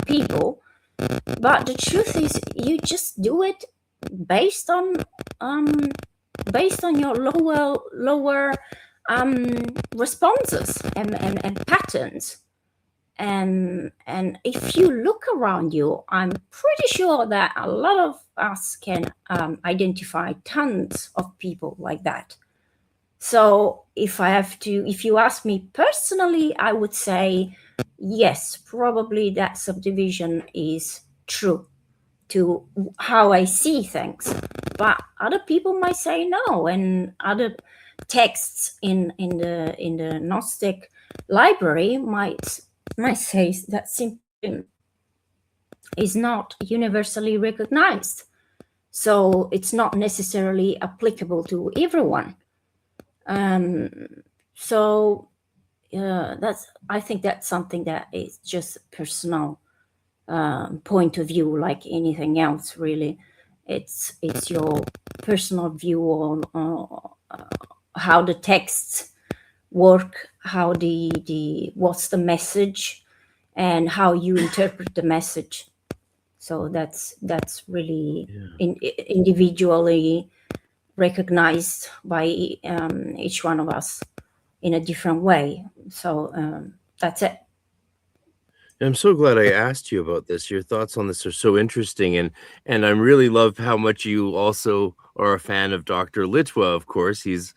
people, but the truth is you just do it based on your lower responses and patterns. And if you look around you, I'm pretty sure that a lot of us can identify tons of people like that. So if you ask me personally, I would say yes, probably that subdivision is true to how I see things, but other people might say no, and other texts in the Gnostic library might say that simply is not universally recognized, so it's not necessarily applicable to everyone. So I think that's something that is just personal point of view, like anything else. Really, it's your personal view on how the texts work, how the what's the message, and how you interpret the message. So that's really individually recognized by each one of us in a different way. So that's it. I'm so glad I asked you about this. Your thoughts on this are so interesting, and I really love how much you also are a fan of Dr. Litwa. Of course, he's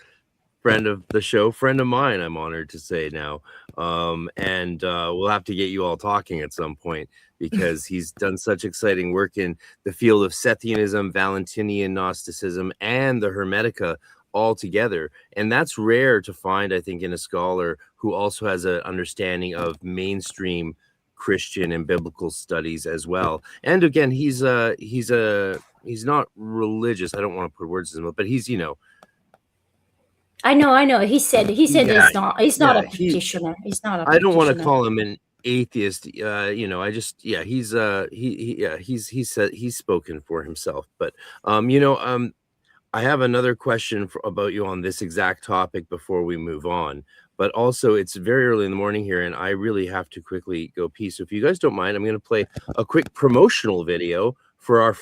friend of the show, friend of mine, I'm honored to say now. And we'll have to get you all talking at some point, because he's done such exciting work in the field of Sethianism, Valentinian Gnosticism, and the Hermetica all together. And that's rare to find, I think, in a scholar who also has an understanding of mainstream Christian and biblical studies as well. And again, he's not religious. I don't want to put words in his mouth, but he's, I know. He said Yeah, he's not a he practitioner. He's not a I don't want to practitioner. call him an atheist. I just, he's spoken for himself. But I have another question about you on this exact topic before we move on. But also, it's very early in the morning here, and I really have to quickly go pee. So if you guys don't mind, I'm going to play a quick promotional video for our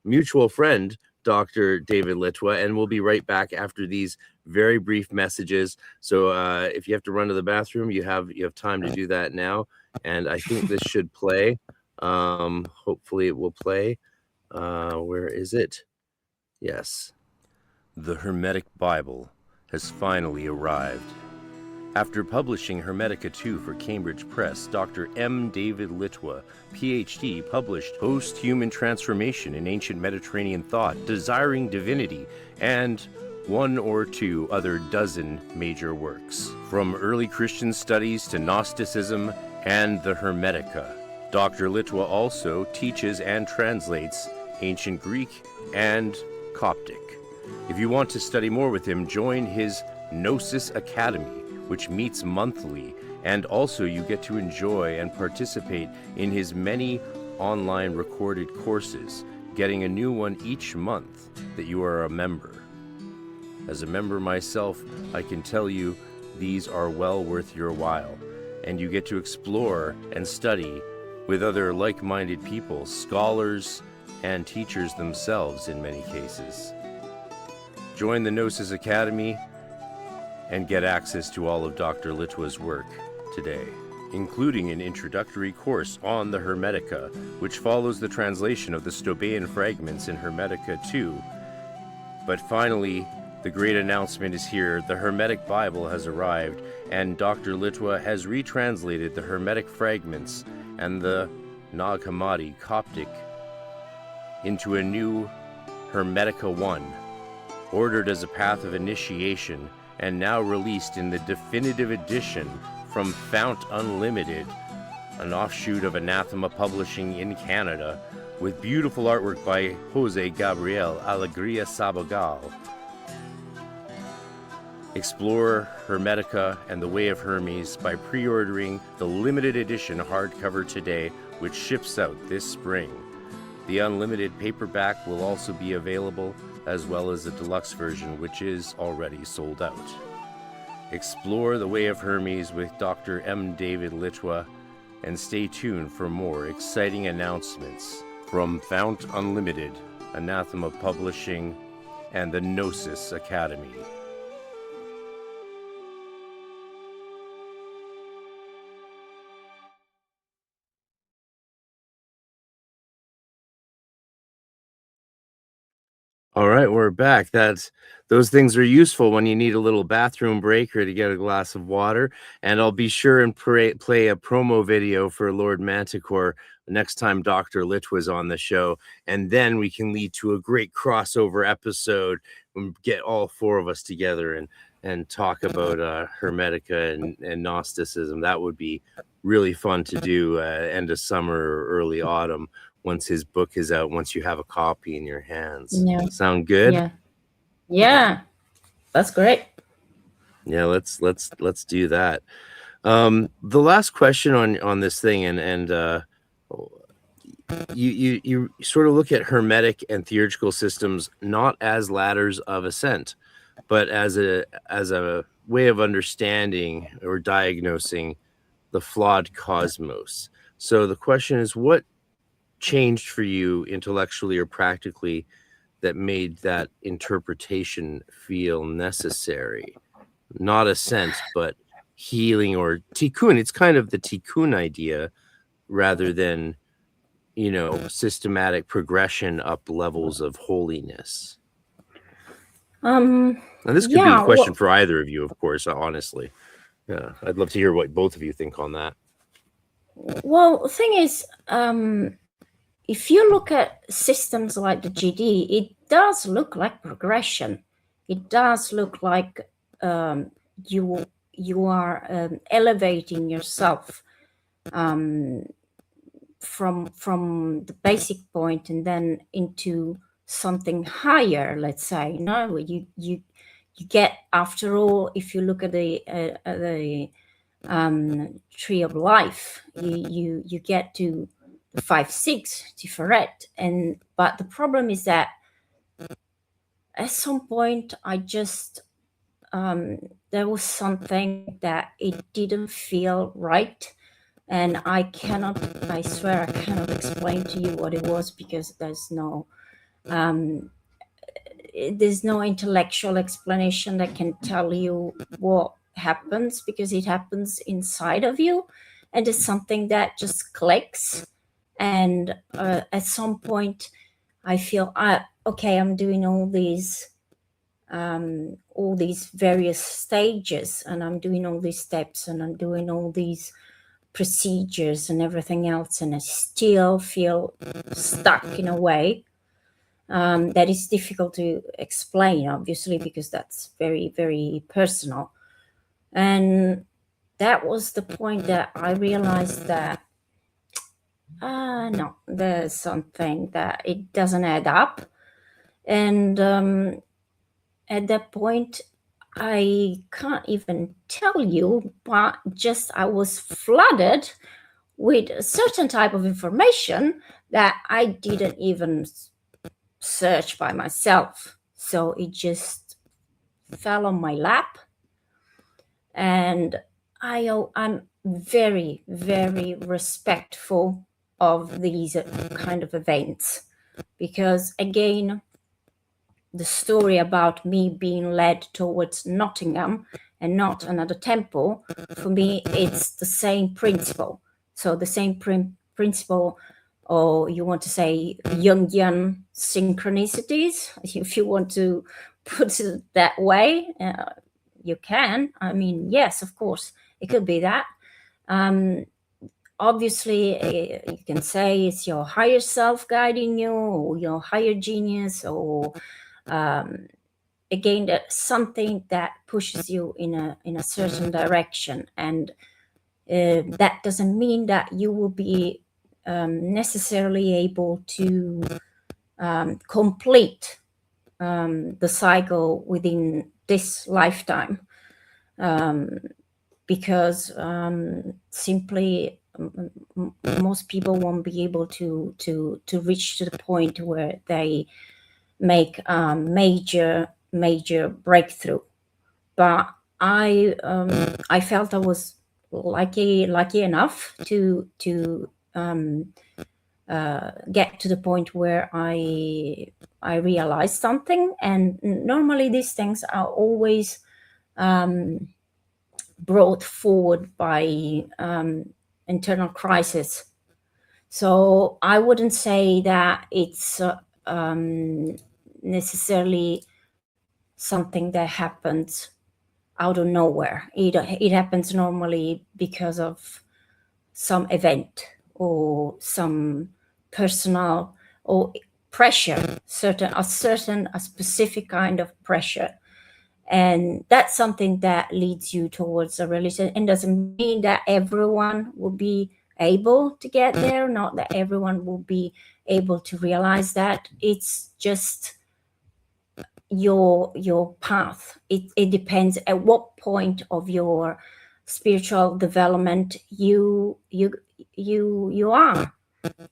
mutual friend, Dr. David Litwa, and we'll be right back after these very brief messages. So if you have to run to the bathroom, you have time to do that now. And I think this should play. Hopefully it will play. Where is it? Yes. The Hermetic Bible has finally arrived. After publishing Hermetica 2 for Cambridge Press, Dr. M. David Litwa, Ph.D., published Post-Human Transformation in Ancient Mediterranean Thought, Desiring Divinity, and 1 or 2 other dozen major works. From early Christian studies to Gnosticism and the Hermetica, Dr. Litwa also teaches and translates Ancient Greek and Coptic. If you want to study more with him, join his Gnosis Academy, which meets monthly, and also you get to enjoy and participate in his many online recorded courses, getting a new one each month that you are a member. As a member myself, I can tell you these are well worth your while, and you get to explore and study with other like-minded people, scholars, and teachers themselves in many cases. Join the Gnosis Academy and get access to all of Dr. Litwa's work today, including an introductory course on the Hermetica, which follows the translation of the Stobaean fragments in Hermetica 2. But finally, the great announcement is here. The Hermetic Bible has arrived, and Dr. Litwa has retranslated the Hermetic fragments and the Nag Hammadi Coptic into a new Hermetica 1, ordered as a path of initiation, and now released in the definitive edition from Fount Unlimited, an offshoot of Anathema Publishing in Canada, with beautiful artwork by Jose Gabriel Alegria Sabogal. Explore Hermetica and the Way of Hermes by pre-ordering the limited edition hardcover today, which ships out this spring. The unlimited paperback will also be available, as well as the deluxe version, which is already sold out. Explore the Way of Hermes with Dr. M. David Litwa, and stay tuned for more exciting announcements from Fount Unlimited, Anathema Publishing, and the Gnosis Academy. All right, we're back. Those things are useful when you need a little bathroom break or to get a glass of water. And I'll be sure and play a promo video for Lord Manticore next time Dr. Lich was on the show. And then we can lead to a great crossover episode and get all four of us together and talk about Hermetica and Gnosticism. That would be really fun to do end of summer or early autumn, once his book is out, once you have a copy in your hands. Yeah. Sound good? Yeah, that's great. Yeah, let's do that. The last question on this thing, and you sort of look at hermetic and theurgical systems not as ladders of ascent, but as a way of understanding or diagnosing the flawed cosmos. So the question is, what changed for you intellectually or practically that made that interpretation feel necessary? Not ascent, but healing or tikkun. It's kind of the tikkun idea rather than, systematic progression up levels of holiness. And this could be a question for either of you, of course, honestly. Yeah, I'd love to hear what both of you think on that. Well, the thing is, if you look at systems like the GD, it does look like progression. It does look like you are elevating yourself from the basic point and then into something higher. Let's say, you get, after all, if you look at the tree of life, you get to 5-6 Tiferet, but the problem is that at some point I just there was something that it didn't feel right, and I swear I cannot explain to you what it was, because there's no intellectual explanation that can tell you what happens, because it happens inside of you, and it's something that just clicks. And at some point I feel, okay, I'm doing all these various stages, and I'm doing all these steps, and I'm doing all these procedures and everything else, and I still feel stuck in a way that is difficult to explain, obviously, because that's very, very personal. And that was the point that I realized that no, there's something that it doesn't add up. And at that point, I can't even tell you, but just I was flooded with a certain type of information that I didn't even search by myself. So it just fell on my lap. And I'm very, very respectful of these kind of events, because again, the story about me being led towards Nottingham and not another temple, for me, it's the same principle. So the same principle, or you want to say Jungian synchronicities, if you want to put it that way, you can. I mean, yes, of course, it could be that. Obviously, you can say it's your higher self guiding you, or your higher genius, or again, something that pushes you in a certain direction. And that doesn't mean that you will be necessarily able to complete the cycle within this lifetime, because simply most people won't be able to reach to the point where they make major breakthrough. But I felt I was lucky enough to get to the point where I realized something. And normally these things are always brought forward by internal crisis. So I wouldn't say that it's necessarily something that happens out of nowhere. It happens normally because of some event or some personal or pressure, a specific kind of pressure. And that's something that leads you towards a religion, and doesn't mean that everyone will be able to get there, not that everyone will be able to realize that. It's just your path. It depends at what point of your spiritual development you are.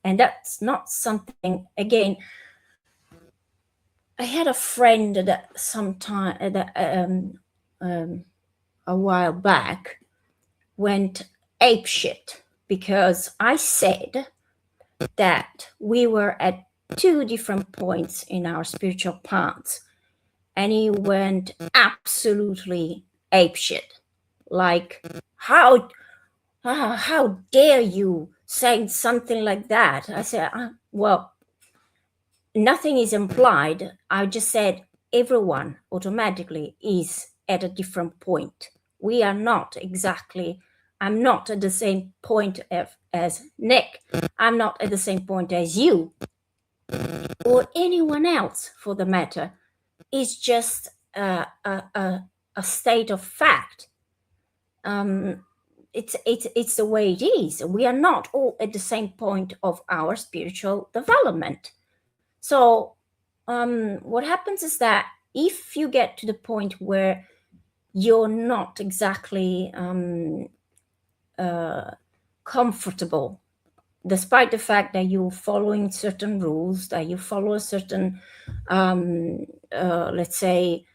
And that's not something, again, I had a friend that a while back went apeshit because I said that we were at 2 different points in our spiritual paths, and he went absolutely apeshit. Like, how dare you say something like that? I said, well, nothing is implied. I just said everyone automatically is at a different point. We are not exactly, I'm not at the same point as Nick. I'm not at the same point as you or anyone else for the matter. It's just a state of fact. It's the way it is. We are not all at the same point of our spiritual development. So what happens is that if you get to the point where you're not exactly comfortable, despite the fact that you're following certain rules, that you follow a certain, let's say,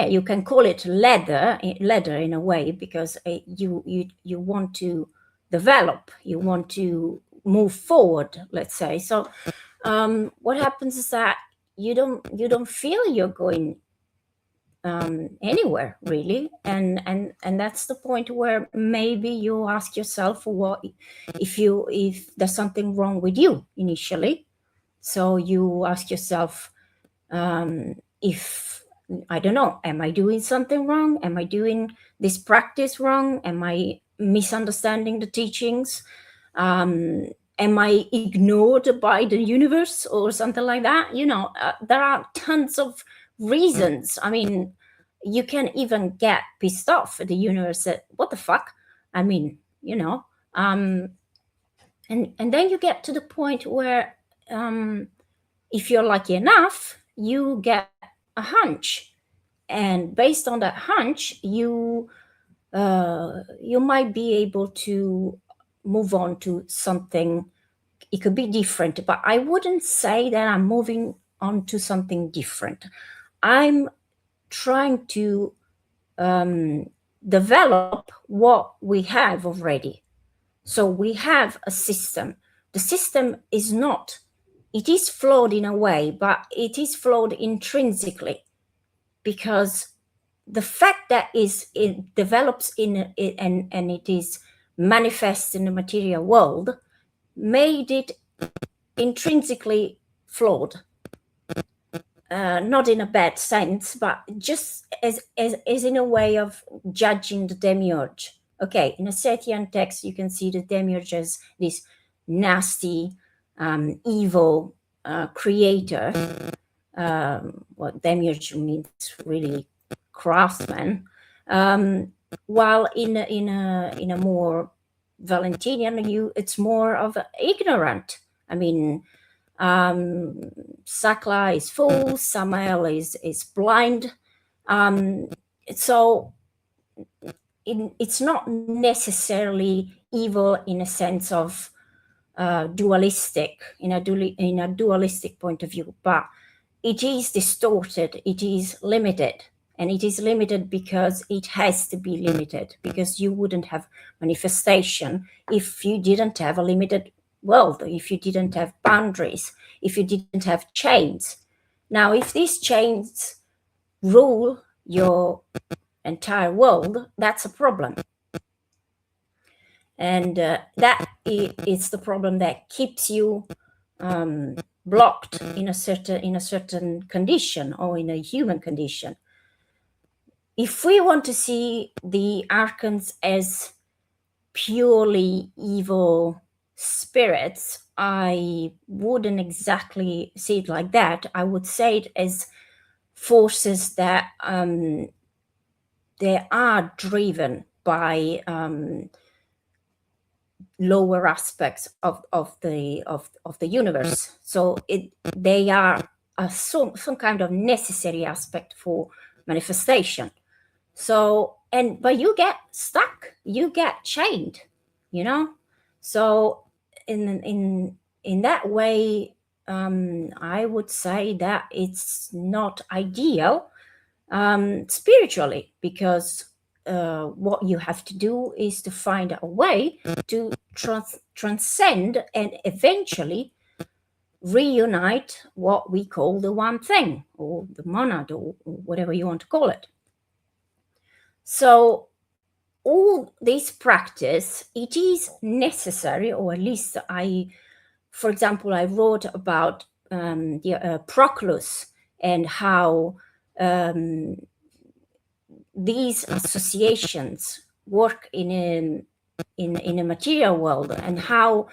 you can call it ladder in a way, because you want to develop, you want to move forward, let's say. So what happens is that you don't feel you're going anywhere really, and that's the point where maybe you ask yourself what if there's something wrong with you initially. So you ask yourself, if, I don't know, am I doing something wrong? Am I doing this practice wrong? Am I misunderstanding the teachings? Am I ignored by the universe or something like that? There are tons of reasons. I mean, you can even get pissed off at the universe. What the fuck? I mean, and then you get to the point where, if you're lucky enough, you get a hunch, and based on that hunch, you might be able to move on to something. It could be different, but I wouldn't say that I'm moving on to something different. I'm trying to develop what we have already. So we have a system. The system is not, it is flawed in a way, but it is flawed intrinsically, because the fact that it develops and it is manifest in the material world made it intrinsically flawed. Not in a bad sense, but just as in a way of judging the demiurge. Okay, in a Setian text, you can see the demiurge as this nasty, evil creator. What demiurge means really craftsman. While in a more Valentinian, it's more of ignorant. I mean, Sakla is fool, Samael is blind. So it's not necessarily evil in a sense of dualistic, in a dualistic point of view, but it is distorted, it is limited. And it is limited because it has to be limited, because you wouldn't have manifestation if you didn't have a limited world, if you didn't have boundaries, if you didn't have chains. Now, if these chains rule your entire world, that's a problem. And that is the problem that keeps you blocked in a certain condition or in a human condition. If we want to see the archons as purely evil spirits, I wouldn't exactly see it like that. I would say it as forces that they are driven by lower aspects of the universe. So they are some kind of necessary aspect for manifestation. So but you get stuck, you get chained, you know. So in that way, I would say that it's not ideal spiritually, because what you have to do is to find a way to transcend and eventually reunite what we call the one thing, or the monad, or whatever you want to call it. So all this practice, it is necessary, or at least for example, I wrote about Proclus and how these associations work in a material world, and how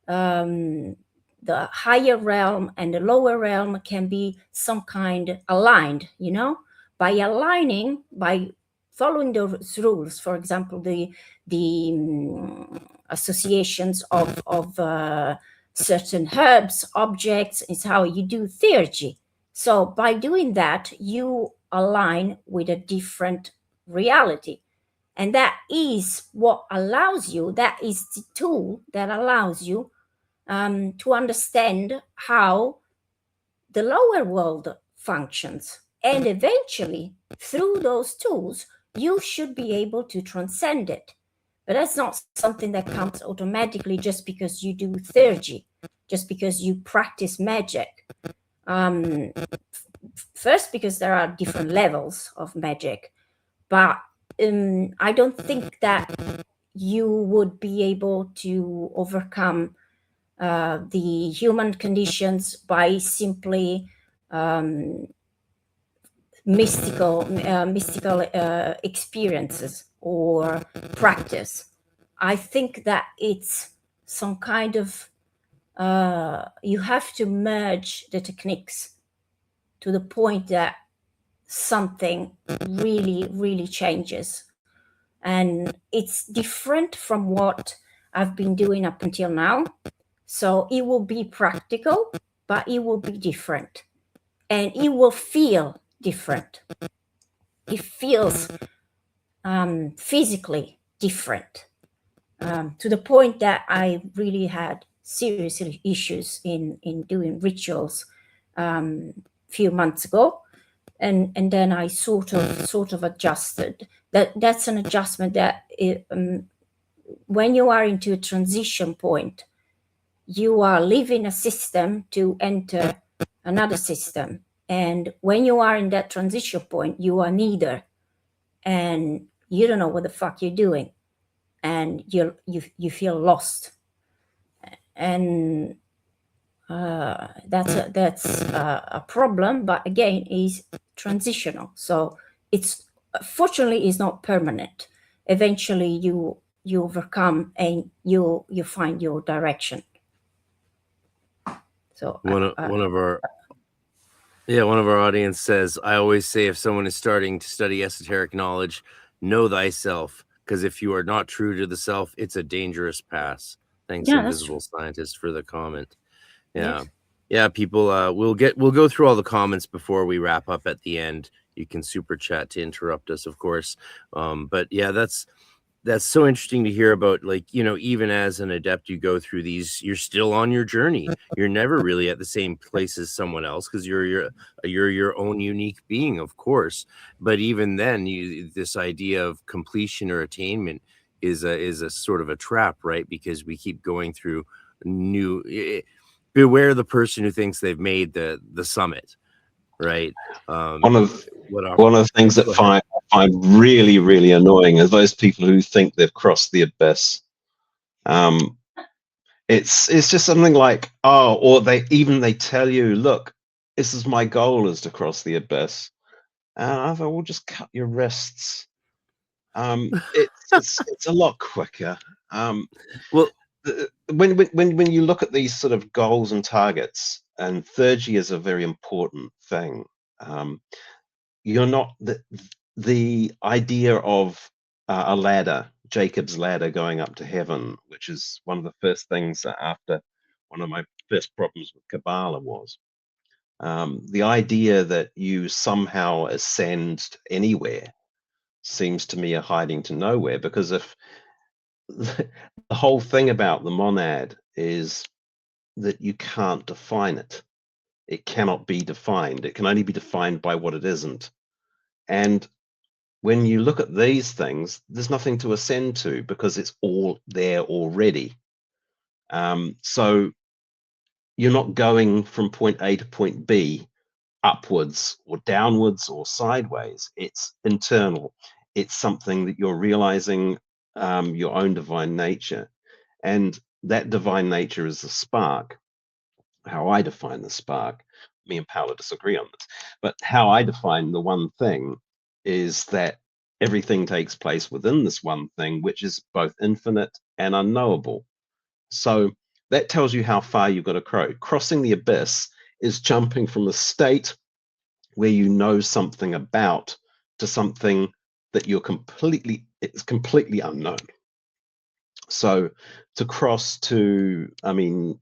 the higher realm and the lower realm can be some kind aligned, you know, by aligning, by following those rules. For example, the associations of certain herbs, objects, is how you do theurgy. So by doing that, you align with a different reality. And that is what allows you, that is the tool that allows you to understand how the lower world functions. And eventually, through those tools, you should be able to transcend it. But that's not something that comes automatically just because you do theurgy, just because you practice magic. First, because there are different levels of magic, but I don't think that you would be able to overcome the human conditions by simply mystical experiences or practice. I think that it's some kind of you have to merge the techniques to the point that something really changes, and it's different from what I've been doing up until now. So it will be practical, but it will be different, and it will feel different. It feels physically different, to the point that I really had serious issues in doing rituals few months ago, and then I sort of adjusted. That's an adjustment that when you are into a transition point, you are leaving a system to enter another system. And when you are in that transition point, you are neither, and you don't know what the fuck you're doing, and you feel lost. And that's a problem, but again, is transitional. So it's fortunately is not permanent. Eventually you overcome and you find your direction. So one of our audience says, I always say, if someone is starting to study esoteric knowledge, know thyself, because if you are not true to the self, it's a dangerous pass. Thanks, Invisible Scientist, for the comment. Yeah. Yes. Yeah, people, we'll go through all the comments before we wrap up at the end. You can super chat to interrupt us, of course. But yeah, that's so interesting to hear about. Like, you know, even as an adept, you go through these, you're still on your journey. You're never really at the same place as someone else, because you're your own unique being, of course. But even then, this idea of completion or attainment is a sort of a trap, right? Because we keep going through new. Beware the person who thinks they've made the summit, right? One of the things that I find really annoying is those people who think they've crossed the abyss. It's just something like, oh, or they tell you, look, this is my goal, is to cross the abyss. And I thought, well, just cut your wrists. It's a lot quicker. Well, when you look at these sort of goals and targets, and theurgy is a very important thing. You're not the idea of a ladder, Jacob's ladder going up to heaven, which is one of the first things that after one of my first problems with Kabbalah was. The idea that you somehow ascend anywhere seems to me a hiding to nowhere, because if the whole thing about the monad is that you can't define it. It cannot be defined. It can only be defined by what it isn't. And when you look at these things, there's nothing to ascend to because it's all there already. So you're not going from point A to point B upwards or downwards or sideways. It's internal. It's something that you're realizing, your own divine nature. And that divine nature is the spark. How I define the spark, me and Paola disagree on this, but how I define the one thing is that everything takes place within this one thing, which is both infinite and unknowable. So that tells you how far you've got to grow. Crossing the abyss is jumping from a state where you know something about to something that it's completely unknown. So to cross to, I mean,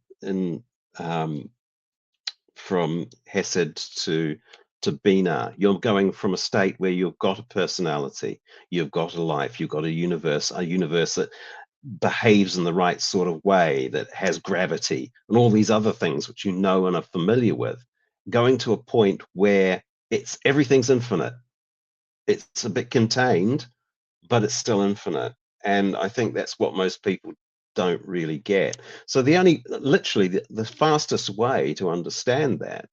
from Hesed to Bina, you're going from a state where you've got a personality, you've got a life, you've got a universe that behaves in the right sort of way, that has gravity and all these other things which you know and are familiar with, going to a point where everything's infinite. It's a bit contained, but it's still infinite. And I think that's what most people don't really get. So literally the fastest way to understand that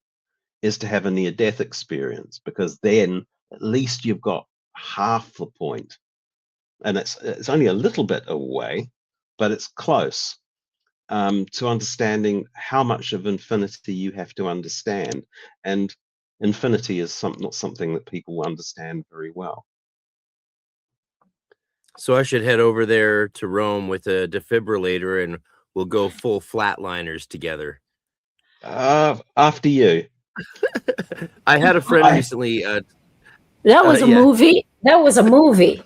is to have a near-death experience, because then at least you've got half the point. And it's only a little bit away, but it's close, to understanding how much of infinity you have to understand. And infinity is not something that people understand very well. So I should head over there to Rome with a defibrillator and we'll go full flatliners together. After you. I had a friend recently. That was a movie. That was a movie.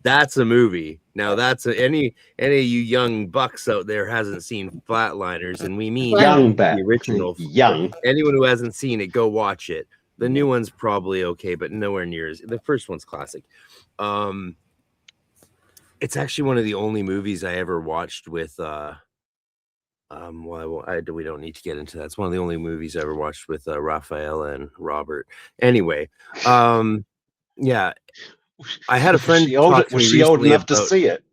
That's a movie. Now that's any of you young bucks out there hasn't seen Flatliners, and we mean the original. Young. Anyone who hasn't seen it, go watch it. The new one's probably okay, but nowhere near as the first one's classic. It's actually one of the only movies I ever watched with. We don't need to get into that. It's one of the only movies I ever watched with Raphael and Robert. Anyway, yeah. I had a friend. Was she old enough to see it?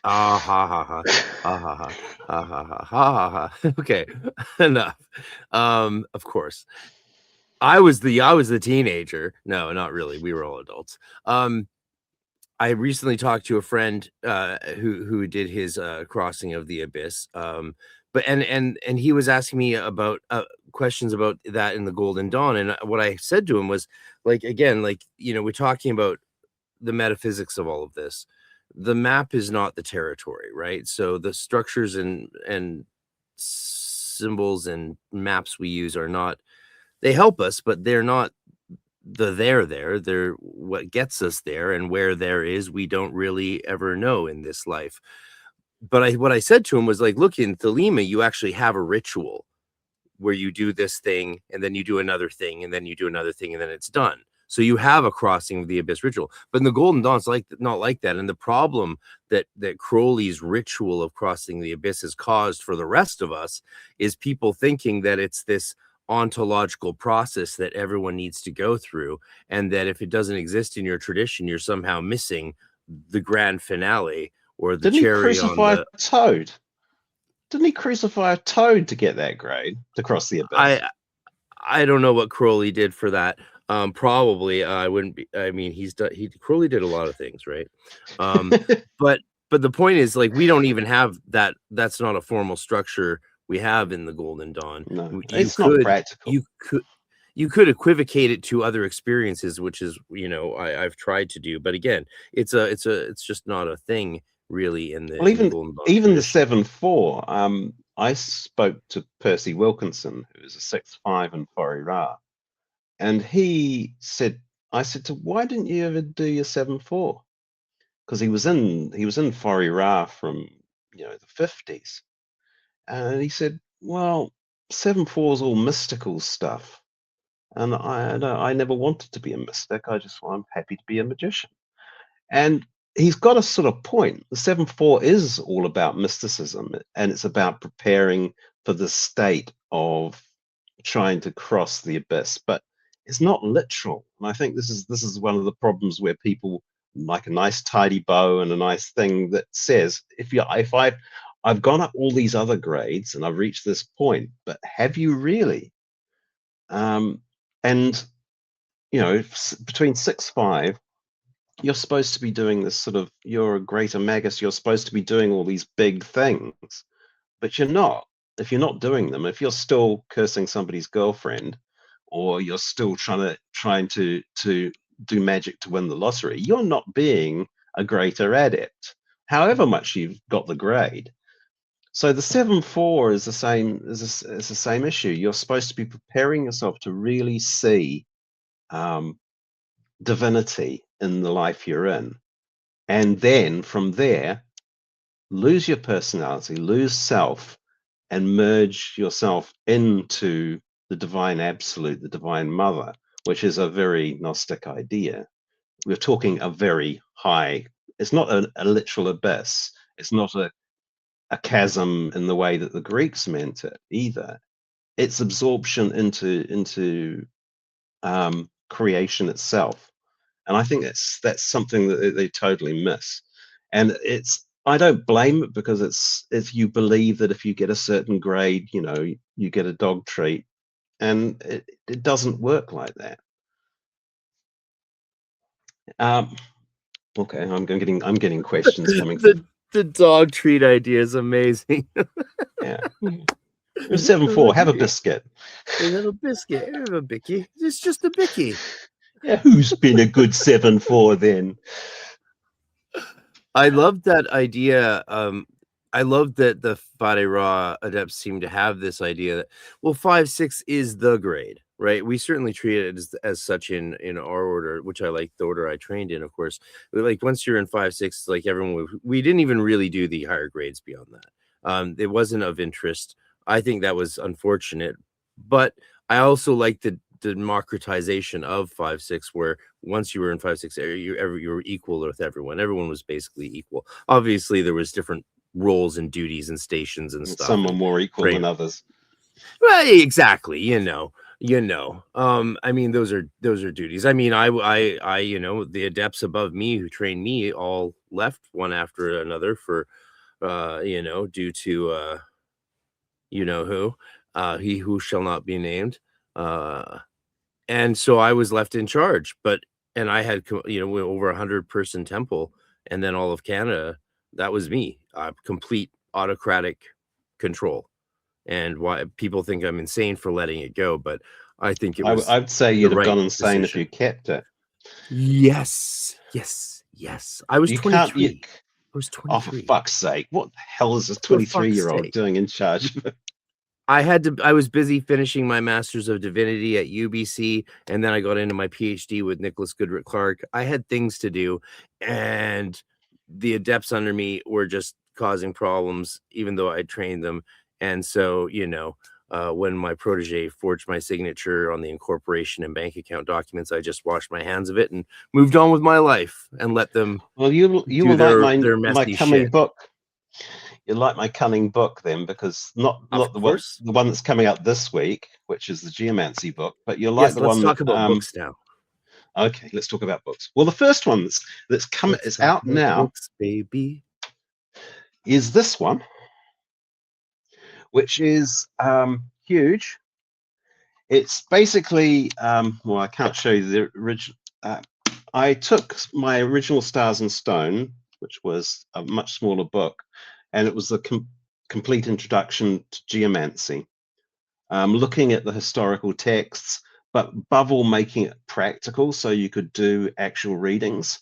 Ha ha ha ha ha ha ha ha ha ha. Okay, enough. Of course, I was the teenager. No, not really. We were all adults. I recently talked to a friend who did his crossing of the abyss. But he was asking me about questions about that in the Golden Dawn, and what I said to him was, like, again, like, we're talking about the metaphysics of all of this. The map is not the territory, right? So the structures and symbols and maps we use are not, they help us, but they're not they're what gets us there, and where there is, we don't really ever know in this life. But what I said to him was, like, look, in Thelema, you actually have a ritual where you do this thing and then you do another thing and then you do another thing and then it's done. So you have a crossing of the abyss ritual. But in the Golden Dawn, it's not like that. And the problem that Crowley's ritual of crossing the abyss has caused for the rest of us is people thinking that it's this ontological process that everyone needs to go through, and that if it doesn't exist in your tradition, you're somehow missing the grand finale or the cherry on the toad. Didn't he crucify a toad to get that grade to cross the abyss? I don't know what Crowley did for that. Probably I wouldn't be. I mean, Crowley did a lot of things, right? But but the point is, like, we don't even have that. That's not a formal structure we have in the Golden Dawn. No, it's not practical. You could equivocate it to other experiences, which is, you know, I've tried to do, but again, it's just not a thing really in the, Well, in the Golden Dawn even the tradition. 7-4. I spoke to Percy Wilkinson, who is a 6-5 in Farrell, and he said, I said to, why didn't you ever do your 7-4? Because he was in Farrell from, you know, the 50s, and he said, well, 7-4 is all mystical stuff. And I never wanted to be a mystic. I'm happy to be a magician. And he's got a sort of point. The 7-4 is all about mysticism, and it's about preparing for the state of trying to cross the abyss. But it's not literal. And I think this is one of the problems where people like a nice tidy bow and a nice thing that says, if I've gone up all these other grades and I've reached this point, but have you really? And you know, between 6-5, you're supposed to be doing this sort of, you're a greater magus, you're supposed to be doing all these big things, but you're not. If you're not doing them, if you're still cursing somebody's girlfriend, or you're still trying to do magic to win the lottery, you're not being a greater adept, however much you've got the grade. So the 7-4 is the same issue. You're supposed to be preparing yourself to really see divinity in the life you're in, and then from there lose your personality, lose self, and merge yourself into the divine absolute, the divine mother, which is a very Gnostic idea. We're talking a very high, it's not a literal abyss, it's not a chasm in the way that the Greeks meant it either. It's absorption into creation itself. And I think that's something that they totally miss. And I don't blame it, because it's you believe that if you get a certain grade, you know, you get a dog treat, and it doesn't work like that. Okay, I'm getting questions coming. The dog treat idea is amazing. Yeah. 7-4, have a biscuit. Have a biscuit. Have a bicky. It's just a bicky. Yeah, who's been a good 7-4 then? I love that idea. I love that the Farrell adepts seem to have this idea that, well, 5-6 is the grade, right? We certainly treat it as such in our order, which I like, the order I trained in, of course. Like, once you're in 5-6, like, everyone, we didn't even really do the higher grades beyond that. It wasn't of interest. I think that was unfortunate, but I also like the democratization of 5-6, where once you were in 5-6, you were equal with everyone. Everyone was basically equal. Obviously, there was different roles and duties and stations and stuff. Some are more equal than others. Right, exactly. You know. I mean, those are duties. I mean, I you know, the adepts above me who trained me all left one after another for you know, due to you know who, he who shall not be named. And so I was left in charge, and I had, you know, over 100-person temple, and then all of Canada. That was me, complete autocratic control. And why people think I'm insane for letting it go, but I think it was. I'd say you'd have gone insane if you kept it. Yes. I was 23. I was 23. Oh, for fuck's sake! What the hell is this 23-year-old doing in charge of it? I was busy finishing my Masters of Divinity at UBC, and then I got into my PhD with Nicholas Goodrick Clark. I had things to do, and the adepts under me were just causing problems, even though I trained them. And so, you know, when my protege forged my signature on the incorporation and bank account documents, I just washed my hands of it and moved on with my life and let them. Well, you will like my coming book. You like my cunning book then, because not the one that's coming out this week, which is the Geomancy book, but you'll like the one. Let's talk about books now. Okay, let's talk about books. Well, the first one that's coming is out now, books, baby, is this one, which is huge. It's basically well, I can't show you the original. I took my original Stars in Stone, which was a much smaller book, and it was a complete introduction to geomancy, looking at the historical texts, but above all making it practical so you could do actual readings.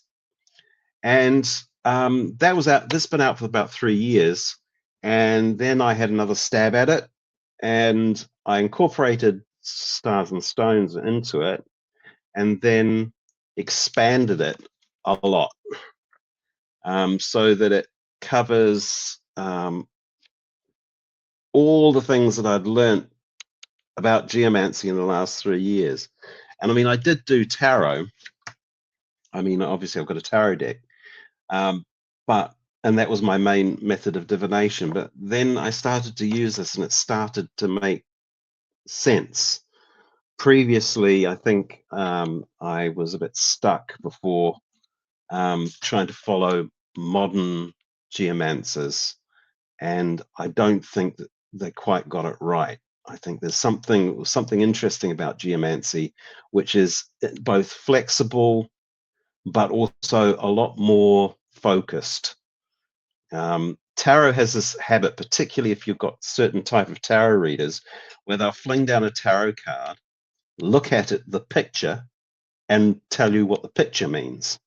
And that was out. This has been out for about 3 years, and then I had another stab at it, and I incorporated stars and stones into it, and then expanded it a lot, so that it covers all the things that I'd learned about geomancy in the last 3 years. And I mean, I did do tarot. I mean, obviously I've got a tarot deck, and that was my main method of divination. But then I started to use this, and it started to make sense. Previously, I think I was a bit stuck before, trying to follow modern geomancers, and I don't think that they quite got it right. I think there's something interesting about geomancy, which is both flexible but also a lot more focused. Tarot has this habit, particularly if you've got certain type of tarot readers, where they'll fling down a tarot card, look at it, the picture, and tell you what the picture means.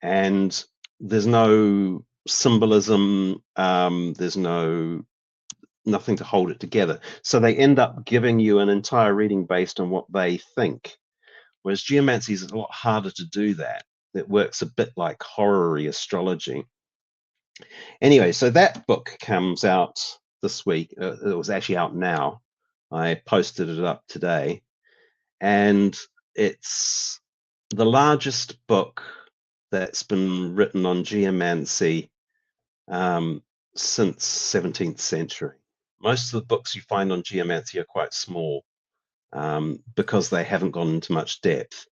And there's no symbolism, there's nothing to hold it together. So they end up giving you an entire reading based on what they think. Whereas geomancy is a lot harder to do that. It works a bit like horary astrology. Anyway, so that book comes out this week. It was actually out now. I posted it up today. And it's the largest book that's been written on geomancy since 17th century. Most of the books you find on geomancy are quite small, because they haven't gone into much depth.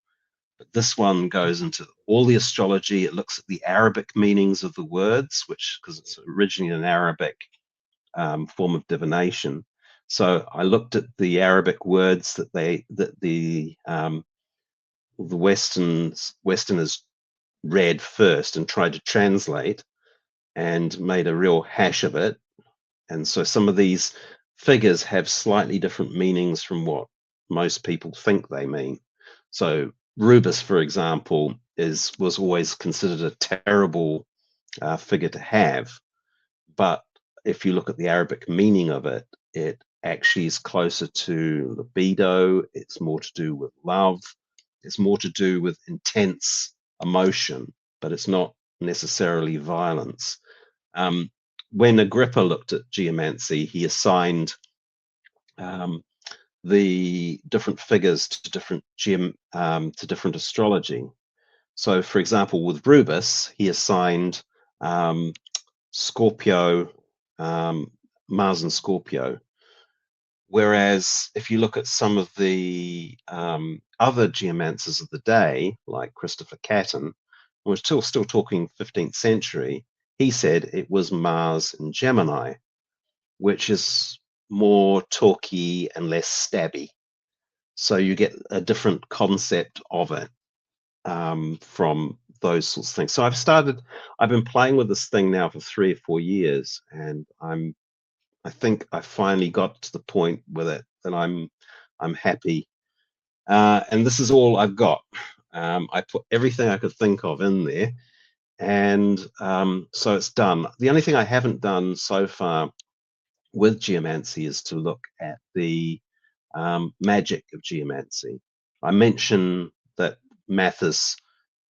But this one goes into all the astrology. It looks at the Arabic meanings of the words, because it's originally an Arabic form of divination. So I looked at the Arabic words that the Westerners read first and tried to translate, and made a real hash of it. And so some of these figures have slightly different meanings from what most people think they mean. So Rubus, for example, was always considered a terrible figure to have. But if you look at the Arabic meaning of it, it actually is closer to libido. It's more to do with love. It's more to do with intense emotion, but it's not necessarily violence. When Agrippa looked at geomancy, he assigned the different figures to different astrology. So, for example, with Rubus, he assigned Scorpio, Mars and Scorpio. Whereas if you look at some of the other geomancers of the day, like Christopher Catton, we're still talking 15th century, he said it was Mars and Gemini, which is more talky and less stabby. So you get a different concept of it from those sorts of things. So I've been playing with this thing now for 3 or 4 years, and I think I finally got to the point with it that I'm happy. And this is all I've got. I put everything I could think of in there, and so it's done. The only thing I haven't done so far with geomancy is to look at the magic of geomancy. I mentioned that Mathis,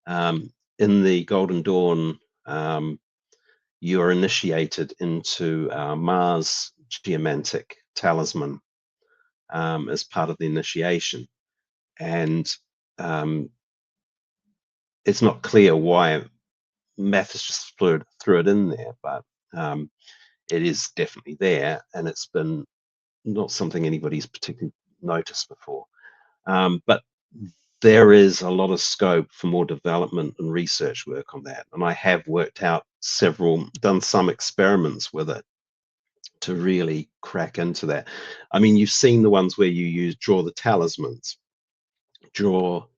in the Golden Dawn, you are initiated into Mars geomantic talisman as part of the initiation. And it's not clear why Mathis just threw it in there, but it is definitely there, and it's been not something anybody's particularly noticed before. But there is a lot of scope for more development and research work on that. And I have worked out done some experiments with it to really crack into that. I mean, you've seen the ones where you draw the talismans,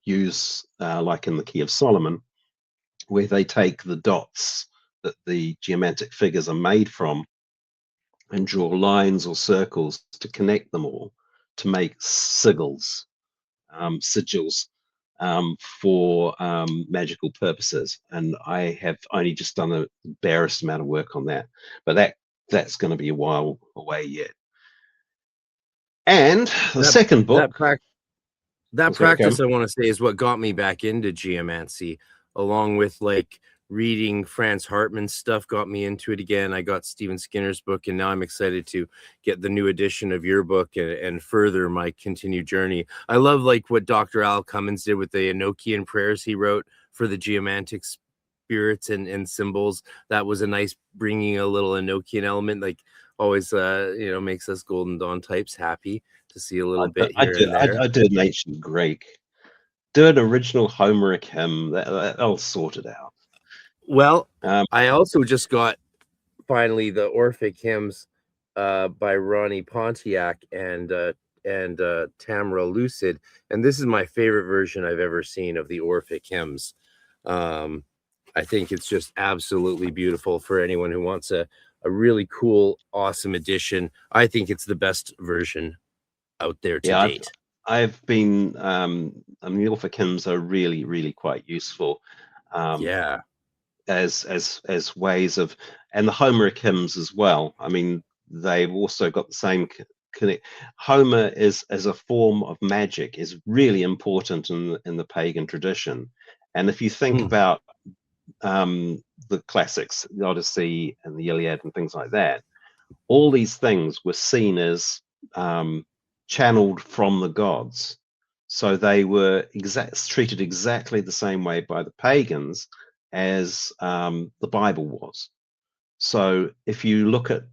use like in the Key of Solomon, where they take the dots that the geomantic figures are made from and draw lines or circles to connect them all to make sigils, sigils for magical purposes. And I have only just done a barest amount of work on that, but that's going to be a while away yet. And the second book, that practice, I want to say, is what got me back into geomancy, along with like reading Franz Hartmann's stuff got me into it again. I got Stephen Skinner's book, and now I'm excited to get the new edition of your book and further my continued journey. I love like what Dr. Al Cummins did with the Enochian prayers he wrote for the geomantic spirits and symbols. That was a nice bringing a little Enochian element, like always, makes us Golden Dawn types happy to see a little bit here and there. I did an ancient Greek. Do an original Homeric hymn. That'll sort it out. Well, I also just got finally the Orphic hymns by Ronnie Pontiac and Tamara Lucid, and this is my favorite version I've ever seen of the Orphic hymns. I think it's just absolutely beautiful for anyone who wants a really cool, awesome edition. I think it's the best version out there to date. I've been, the Orphic hymns are really, really quite useful. As ways of, and the Homeric hymns as well. I mean, they've also got the same connect. Homer is as a form of magic is really important in the pagan tradition. And if you think about the classics, the Odyssey and the Iliad and things like that, all these things were seen as channeled from the gods. So they were treated exactly the same way by the pagans as the Bible was. So if you look at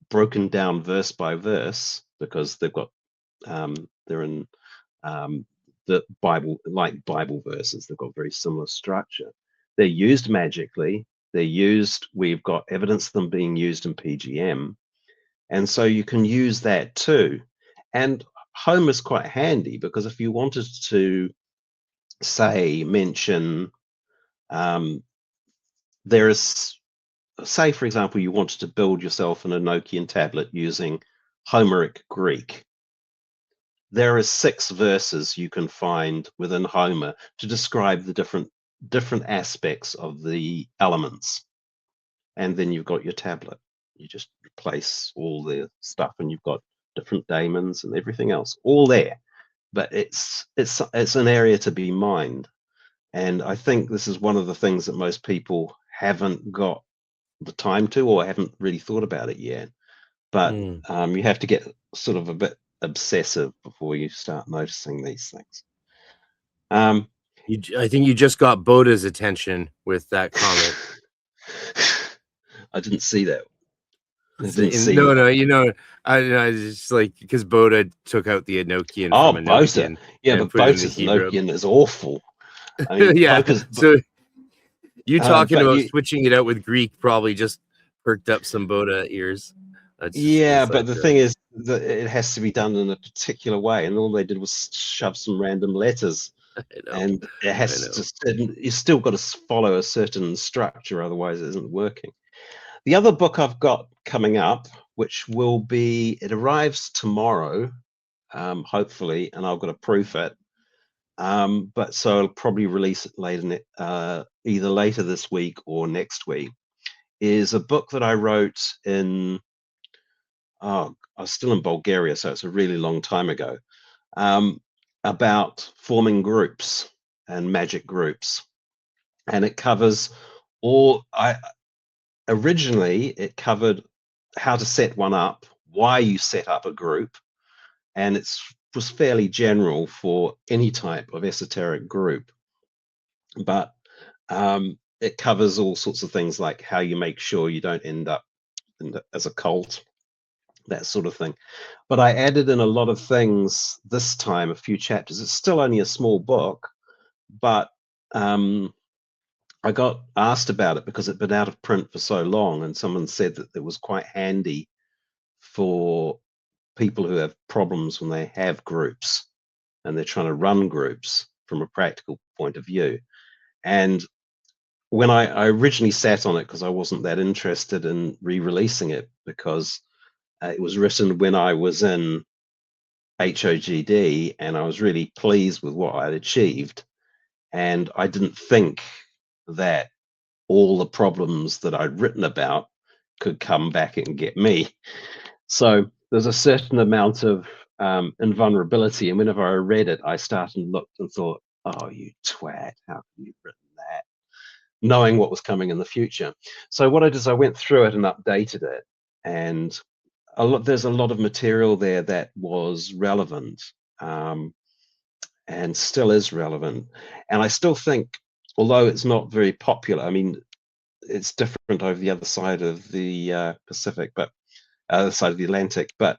broken down verse by verse, because they've got they're in the Bible, like Bible verses, they've got very similar structure. They're used magically. We've got evidence of them being used in PGM. And so you can use that too. And Homer's quite handy, because if you wanted to mention there is, say for example, you wanted to build yourself an Enochian tablet using Homeric Greek, there are 6 verses you can find within Homer to describe the different aspects of the elements, and then you've got your tablet. You just replace all the stuff and you've got different daemons and everything else all there. But it's an area to be mined. And I think this is one of the things that most people haven't got the time to, or haven't really thought about it yet. But you have to get sort of a bit obsessive before you start noticing these things. I think you just got Boda's attention with that comment. I didn't see that. I just like, because Boda took out the Enochian. Oh, Boda. Yeah, but Boda's Enochian is awful. I mean, yeah. So you talking about switching it out with Greek probably just perked up some Boda ears. But the thing is that it has to be done in a particular way, and all they did was shove some random letters. And it has to. You still got to follow a certain structure, otherwise it isn't working. The other book I've got coming up, which will be, it arrives tomorrow, hopefully, and I've got to proof it. But so I'll probably release it later, either later this week or next week, is a book that I wrote in, I was still in Bulgaria, so it's a really long time ago, about forming groups and magic groups. And it covers originally it covered how to set one up, why you set up a group, and it was fairly general for any type of esoteric group. But it covers all sorts of things, like how you make sure you don't end up as a cult, that sort of thing. But I added in a lot of things this time, a few chapters. It's still only a small book, but I got asked about it because it'd been out of print for so long, and someone said that it was quite handy for people who have problems when they have groups and they're trying to run groups from a practical point of view. And when I originally sat on it, because I wasn't that interested in re-releasing it, because it was written when I was in HOGD and I was really pleased with what I'd achieved. And I didn't think that all the problems that I'd written about could come back and get me. So there's a certain amount of invulnerability. And whenever I read it, I started and looked and thought, oh, you twat, how have you written that? Knowing what was coming in the future. So what I did is I went through it and updated it. And there's a lot of material there that was relevant and still is relevant. And I still think, although it's not very popular, I mean, it's different over the other side of the Pacific, but other side of the Atlantic, but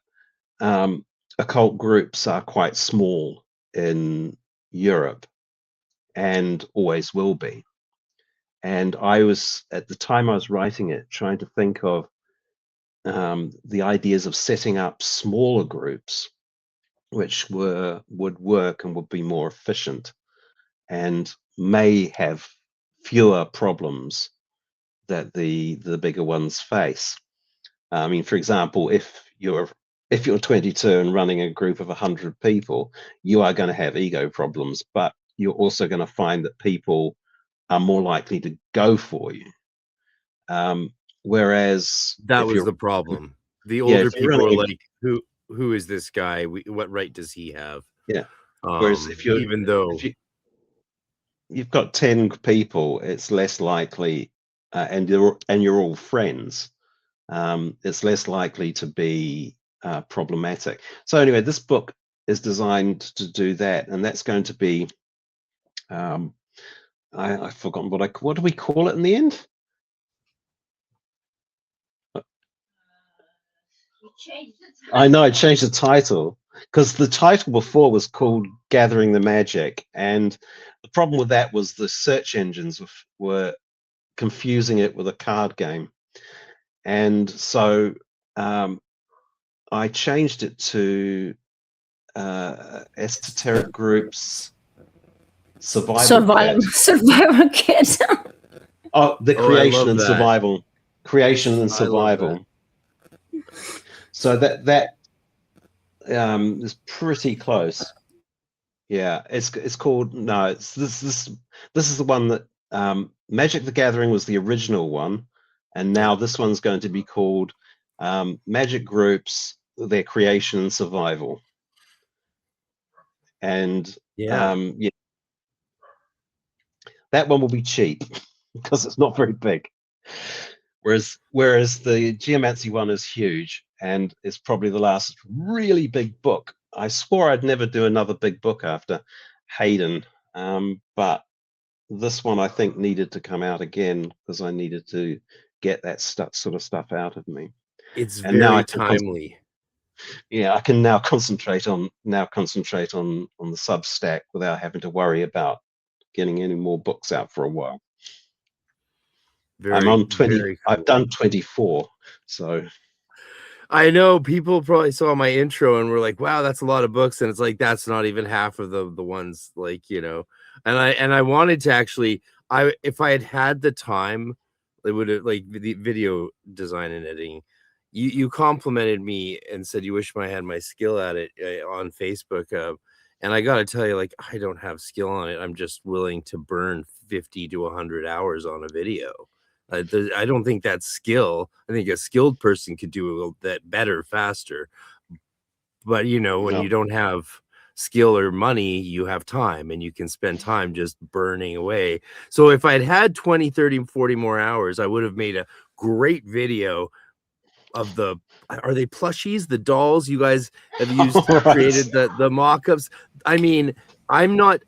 occult groups are quite small in Europe and always will be. And I was, at the time I was writing it, trying to think of the ideas of setting up smaller groups which would work and would be more efficient and may have fewer problems that the bigger ones face. I mean, for example, if you're 22 and running a group of 100 people, you are going to have ego problems, but you're also going to find that people are more likely to go for you. Whereas that was the problem. The yeah, older people were like, who is this guy? What right does he have? Yeah. Whereas if you're, even though you've got 10 people, it's less likely, and you're all friends. It's less likely to be problematic. So anyway, this book is designed to do that, and that's going to be. I've forgotten what do we call it in the end? I know I changed the title because the title before was called Gathering the Magic, and the problem with that was the search engines were confusing it with a card game, and so I changed it to Esoteric Groups Survival Kit. Oh, the creation and survival. Creation and survival. So that is pretty close. Yeah, it's called this is the one that Magic the Gathering was the original one, and now this one's going to be called Magic Groups, Their Creation and Survival. And yeah, that one will be cheap because it's not very big. Whereas the Geomancy one is huge, and it's probably the last really big book. I swore I'd never do another big book after Hayden, but this one I think needed to come out again because I needed to get that sort of stuff out of me. It's very timely. Yeah, I can now concentrate on the Substack without having to worry about getting any more books out for a while. I'm on 20. Cool. I've done 24, so. I know people probably saw my intro and were like, "Wow, that's a lot of books," and it's like that's not even half of the ones, like, you know. And I wanted to actually, if I had had the time, it would have, like, the video design and editing. You complimented me and said you wish I had my skill at it on Facebook, and I got to tell you, like, I don't have skill on it. I'm just willing to burn 50 to 100 hours on a video. I don't think that's skill. I think a skilled person could do that better, faster. But, you know, when you don't have skill or money, you have time, and you can spend time just burning away. So if I'd had 20, 30, 40 more hours, I would have made a great video of are they plushies, the dolls you guys have used created the mock-ups. I mean, I know on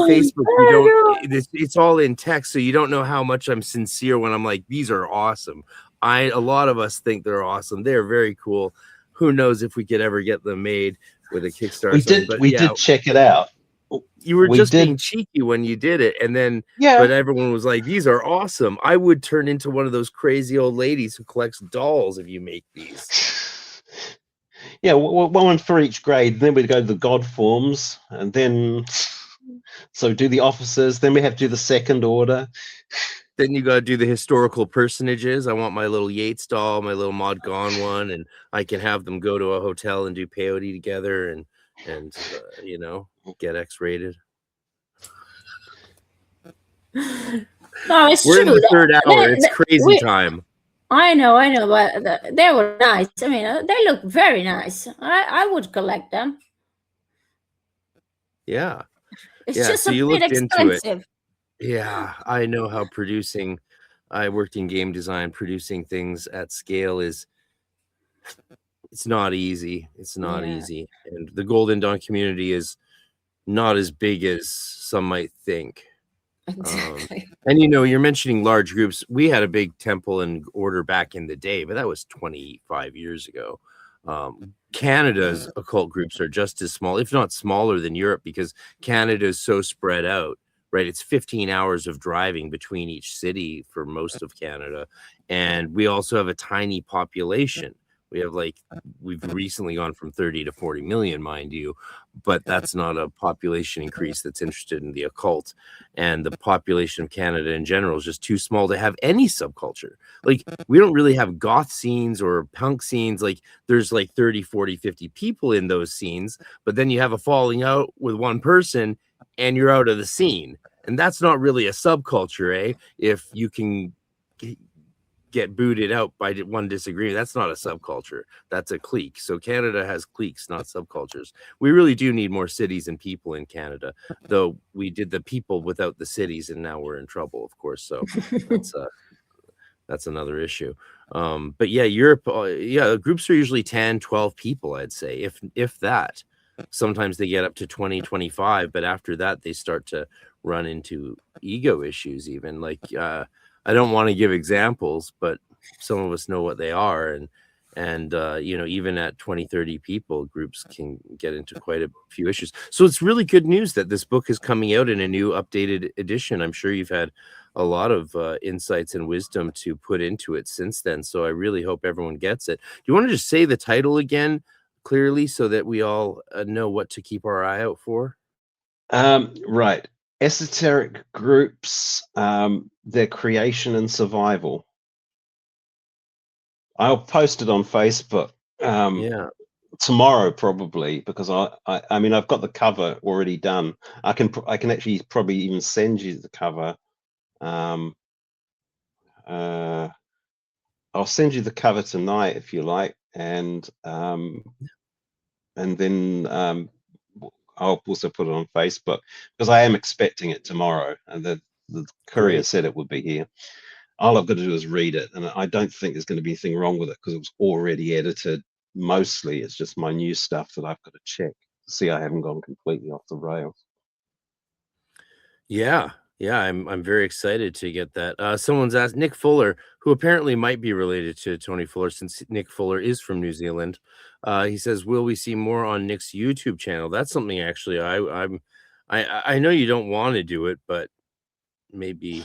Facebook you don't, it's all in text, so you don't know how much I'm sincere when I'm like, these are awesome. A lot of us think they're awesome. They're very cool. Who knows if we could ever get them made with a Kickstarter. We did check it out. You were being cheeky when you did it, and then but everyone was like, these are awesome. I would turn into one of those crazy old ladies who collects dolls if you make these. Yeah, one for each grade. Then we'd go to the God forms, and then so do the officers. Then we have to do the second order. Then you got to do the historical personages. I want my little Yates doll, my little Maud Gonne one, and I can have them go to a hotel and do peyote together, and you know, get X-rated. No, it's We're true. in the third hour. It's crazy time. I know, but they were nice. I mean, they look very nice. I would collect them. Yeah. It's Yeah. just So a you bit looked into it. expensive. Yeah, I know how producing. I worked in game design. Producing things at scale is it's not easy. It's not Yeah. easy, and the Golden Dawn community is not as big as some might think. Exactly. And you know, you're mentioning large groups. We had a big temple and order back in the day, but that was 25 years ago. Canada's occult groups are just as small, if not smaller than Europe, because Canada is so spread out, right? It's 15 hours of driving between each city for most of Canada. And we also have a tiny population. We have we've recently gone from 30 to 40 million, mind you, but that's not a population increase that's interested in the occult. And the population of Canada in general is just too small to have any subculture. Like, we don't really have goth scenes or punk scenes. Like, there's like 30, 40, 50 people in those scenes, but then you have a falling out with one person and you're out of the scene. And that's not really a subculture, eh? If you can get booted out by one disagreement, that's not a subculture, that's a clique. So Canada has cliques, not subcultures. We really do need more cities and people in Canada, though we did the people without the cities, and now we're in trouble, of course. So that's another issue. But yeah, Europe, yeah, groups are usually 10, 12 people, I'd say, if that. Sometimes they get up to 20, 25, but after that they start to run into ego issues. Even I don't want to give examples, but some of us know what they are. And you know, even at 20, 30 people, groups can get into quite a few issues. So it's really good news that this book is coming out in a new updated edition. I'm sure you've had a lot of insights and wisdom to put into it since then. So I really hope everyone gets it. Do you want to just say the title again clearly so that we all know what to keep our eye out for? Right. Esoteric groups, their creation and survival. I'll post it on Facebook Yeah. tomorrow, probably, because I mean, I've got the cover already done. I can actually probably even send you the cover. I'll send you the cover tonight if you like, and then I'll also put it on Facebook, because I am expecting it tomorrow, and the courier Great. said it would be here. All I've got to do is read it, and I don't think there's going to be anything wrong with it because it was already edited. Mostly, it's just my new stuff that I've got to check to see I haven't gone completely off the rails. Yeah. Yeah, I'm very excited to get that. Someone's asked Nick Fuller, who apparently might be related to Tony Fuller, since Nick Fuller is from New Zealand. He says, "Will we see more on Nick's YouTube channel?" That's something actually I know you don't want to do it, but maybe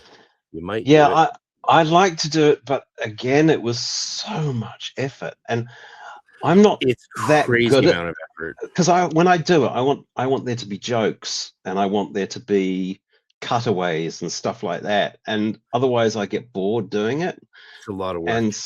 you might. Yeah, do it. I'd like to do it, but again, it was so much effort, and I'm not It's that crazy good amount of effort. because when I do it, I want there to be jokes, and I want there to be cutaways and stuff like that, and otherwise I get bored doing it. It's a lot of work. And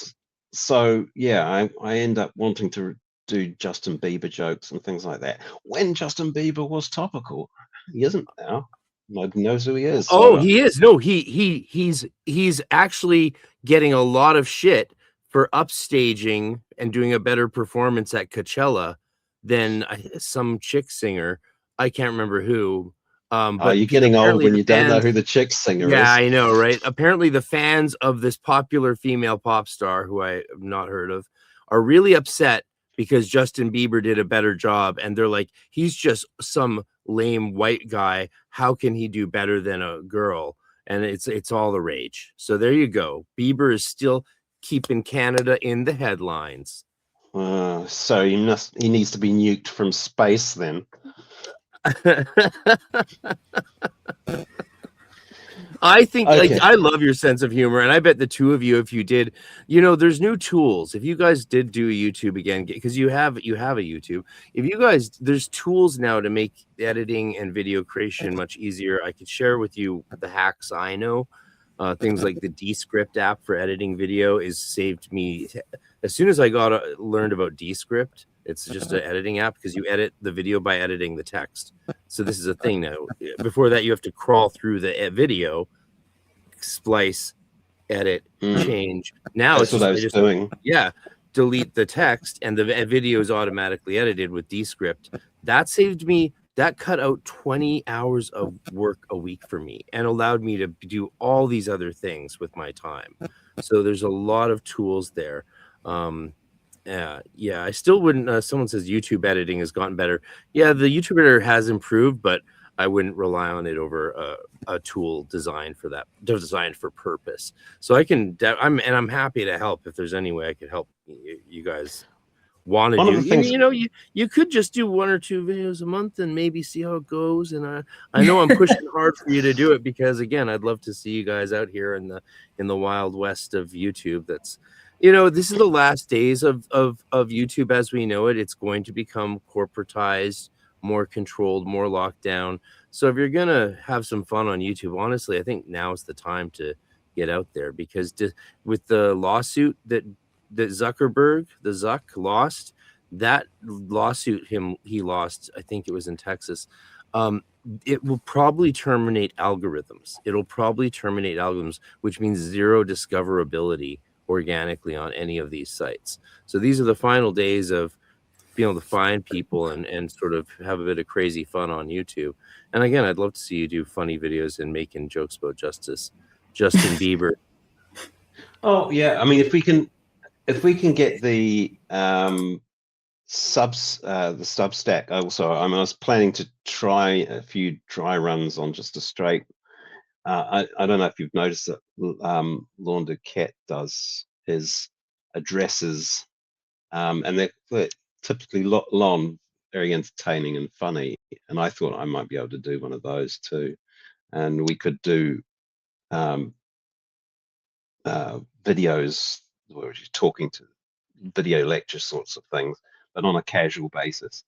so yeah, I end up wanting to do Justin Bieber jokes and things like that, when Justin Bieber was topical. He isn't now. Nobody knows who he is. Oh, So, he is. No, he's actually getting a lot of shit for upstaging and doing a better performance at Coachella than some chick singer. I can't remember who. But you're getting old apparently when the you don't know fans, who the chick singer yeah, is. I know, right? Apparently the fans of this popular female pop star, who I have not heard of, are really upset because Justin Bieber did a better job, and they're like, he's just some lame white guy. How can he do better than a girl? And it's all the rage. So there you go. Bieber is still keeping Canada in the headlines. So he needs to be nuked from space then. I think Okay. I love your sense of humor, and I bet the two of you, if you did, you know, there's new tools. If you guys did do a YouTube again, because you have a YouTube. If you guys, there's tools now to make editing and video creation much easier. I could share with you the hacks I know. Things like the Descript app for editing video is saved me. As soon as I learned about Descript, it's just an editing app because you edit the video by editing the text. So this is a thing now. Before that, you have to crawl through the video, splice, edit, change. Now That's it's what I was doing. Yeah, delete the text and the video is automatically edited with Descript. That saved me. That cut out 20 hours of work a week for me and allowed me to do all these other things with my time. So there's a lot of tools there. Yeah, I still wouldn't. Someone says YouTube editing has gotten better. Yeah, the YouTube editor has improved, but I wouldn't rely on it over a tool designed for that, designed for purpose. So I'm happy to help if there's any way I could help you guys want to do. Things, you could just do 1 or 2 videos a month and maybe see how it goes. And I know I'm pushing hard for you to do it because again, I'd love to see you guys out here in the wild west of YouTube. That's this is the last days of YouTube as we know it. It's going to become corporatized, more controlled, more locked down. So if you're gonna have some fun on YouTube, honestly, I think now's the time to get out there because with the lawsuit that Zuckerberg, the Zuck lost, that lawsuit he lost, I think it was in Texas. It will probably terminate algorithms. It'll probably terminate algorithms, which means zero discoverability organically on any of these sites. So these are the final days of being able to find people and sort of have a bit of crazy fun on YouTube. And again, I'd love to see you do funny videos and making jokes about Justin Bieber. Oh yeah, I mean, if we can get the Substack also. I was planning to try a few dry runs on just a straight. I don't know if you've noticed that Launder Cat does his addresses, and they're typically long, very entertaining and funny. And I thought I might be able to do one of those too, and we could do videos where you're talking to video lecture sorts of things, but on a casual basis,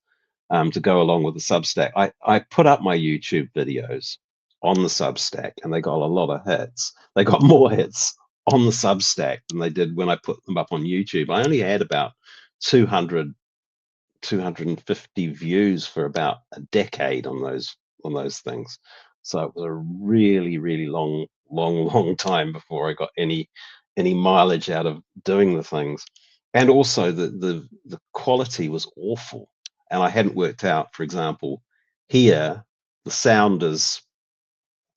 to go along with the Substack. I put up my YouTube videos on the Substack and they got a lot of hits. They got more hits on the Substack than they did when I put them up on YouTube. I only had about 250 views for about a decade on those things. So it was a really, really long time before I got any mileage out of doing the things. And also the quality was awful. And I hadn't worked out, for example, here the sound is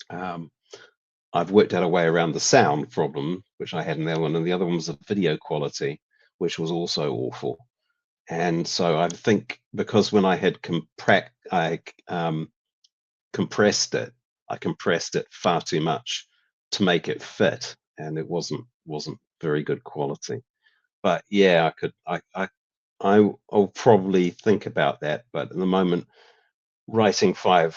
I've worked out a way around the sound problem, which I had in that one, and the other one was the video quality, which was also awful. And so I think because when I had compressed it, I compressed it far too much to make it fit, and it wasn't very good quality. But yeah, I'll probably think about that. But at the moment, writing 4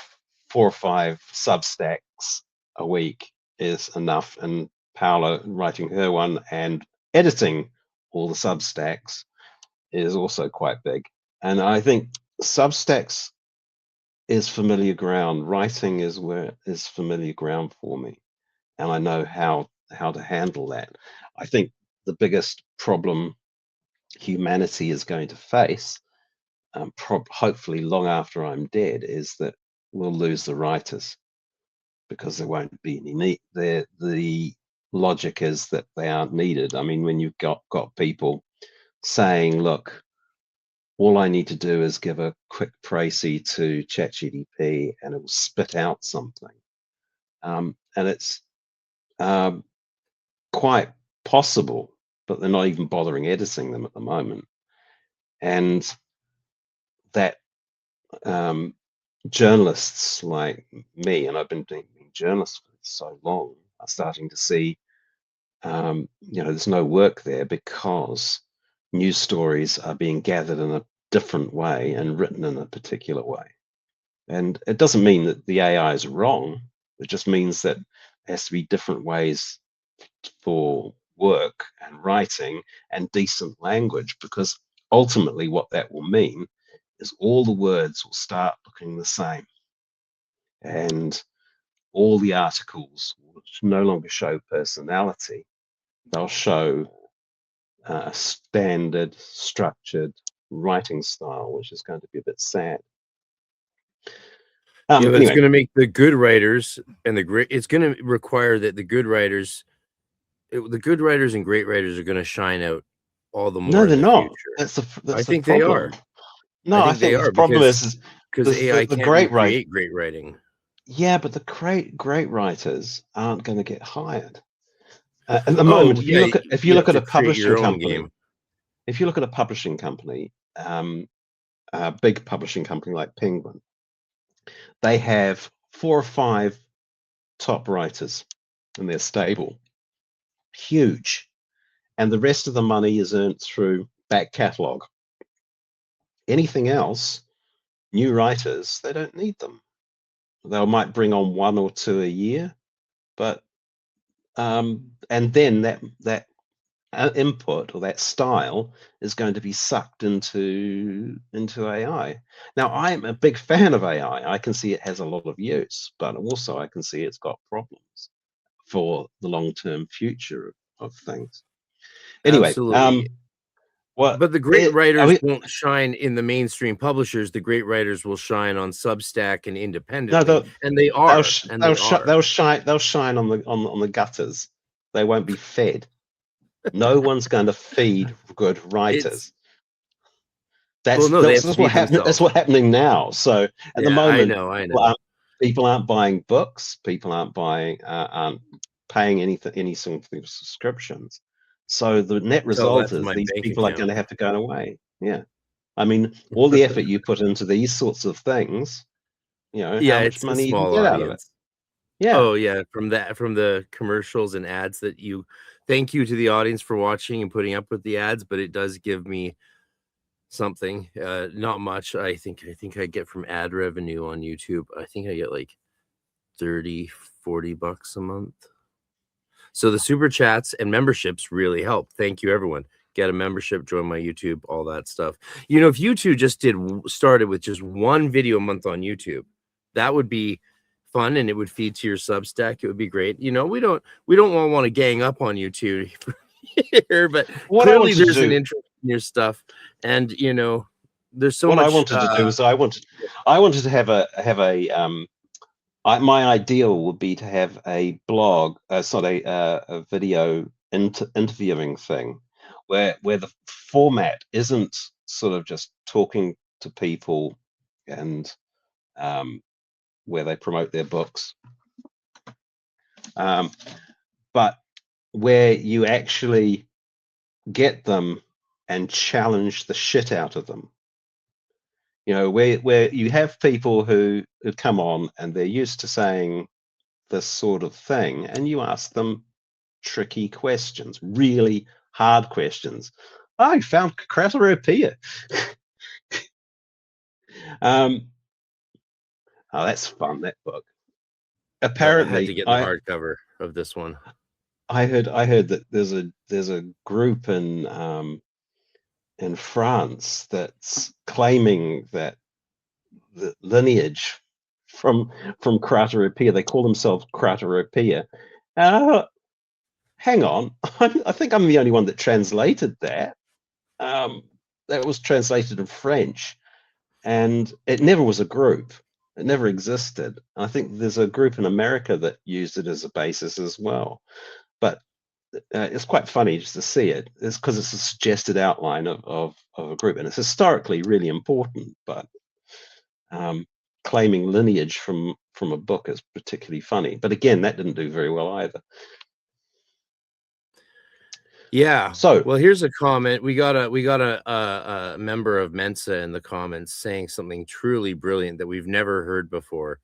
or 5 Substacks a week is enough, and Paola writing her one and editing all the Substacks is also quite big. And I think Substacks is familiar ground. Writing is familiar ground for me, and I know how to handle that. I think the biggest problem humanity is going to face, hopefully long after I'm dead, is that we'll lose the writers because there won't be any need. The logic is that they aren't needed. I mean, when you've got people saying, look, all I need to do is give a quick précis to ChatGPT and it will spit out something. And it's quite possible, but they're not even bothering editing them at the moment. And that journalists like me, and I've been being journalist for so long, are starting to see, there's no work there because news stories are being gathered in a different way and written in a particular way. And it doesn't mean that the AI is wrong. It just means that there has to be different ways for work and writing and decent language, because ultimately what that will mean is all the words will start looking the same. And all the articles which no longer show personality. They'll show a standard, structured writing style, which is going to be a bit sad. Yeah, but it's Anyway, going to make the good writers and the great. It's going to require that the good writers and great writers are going to shine out all the more. no, they're in the not. future. That's I the think problem. they are. No, I think they the are problem is because AI the can't great recreate great writing. Yeah, but the great writers aren't going to get hired at the moment. If you look at a publishing company, if you look at a publishing company, a big publishing company like Penguin, they have 4 or 5 top writers in their stable, huge, and the rest of the money is earned through back catalog. Anything else, new writers, they don't need them. They might bring on 1 or 2 a year, but and then that input or that style is going to be sucked into AI. Now, I'm a big fan of AI. I can see it has a lot of use, but also I can see it's got problems for the long-term future of things. Anyway, Absolutely. But the great writers won't shine in the mainstream publishers. The great writers will shine on Substack and independently, and they are. They'll shine on the gutters. They won't be fed. No one's going to feed good writers. That's what's happening now. So at the moment, I know. People aren't buying books. People aren't paying any sort of subscriptions. So the net result is these people are going to have to go away. Yeah, I mean, all the effort you put into these sorts of things, how much money you can get out of it. Yeah. Oh yeah, from the commercials and ads that you. Thank you to the audience for watching and putting up with the ads, but it does give me something. Not much. I think I get from ad revenue on YouTube. I think I get like $30-40 a month. So the super chats and memberships really help. Thank you, everyone. Get a membership, join my YouTube, all that stuff. If YouTube just started with just one video a month on YouTube, that would be fun, and it would feed to your Substack. It would be great. We don't want to gang up on YouTube here, but clearly there's an interest in your stuff, and there's so much. What I wanted to do is I wanted to have a my ideal would be to have a blog, a video interviewing thing, where the format isn't sort of just talking to people and where they promote their books, but where you actually get them and challenge the shit out of them. Where you have people who come on and they're used to saying this sort of thing, and you ask them tricky questions, really hard questions. I found Crateropia. Oh, that's fun, that book. Apparently, I had to get the hardcover of this one. I heard that there's a group in France that's claiming that the lineage from Crateropia, they call themselves Crateropia. Hang on, I think I'm the only one that translated that. That was translated in French, and it never was a group. It never existed. I think there's a group in America that used it as a basis as well. But it's quite funny just to see it. It's because it's a suggested outline of a group, and it's historically really important. But claiming lineage from a book is particularly funny. But again, that didn't do very well either. Yeah. So, well, here's a comment. We got a member of Mensa in the comments saying something truly brilliant that we've never heard before.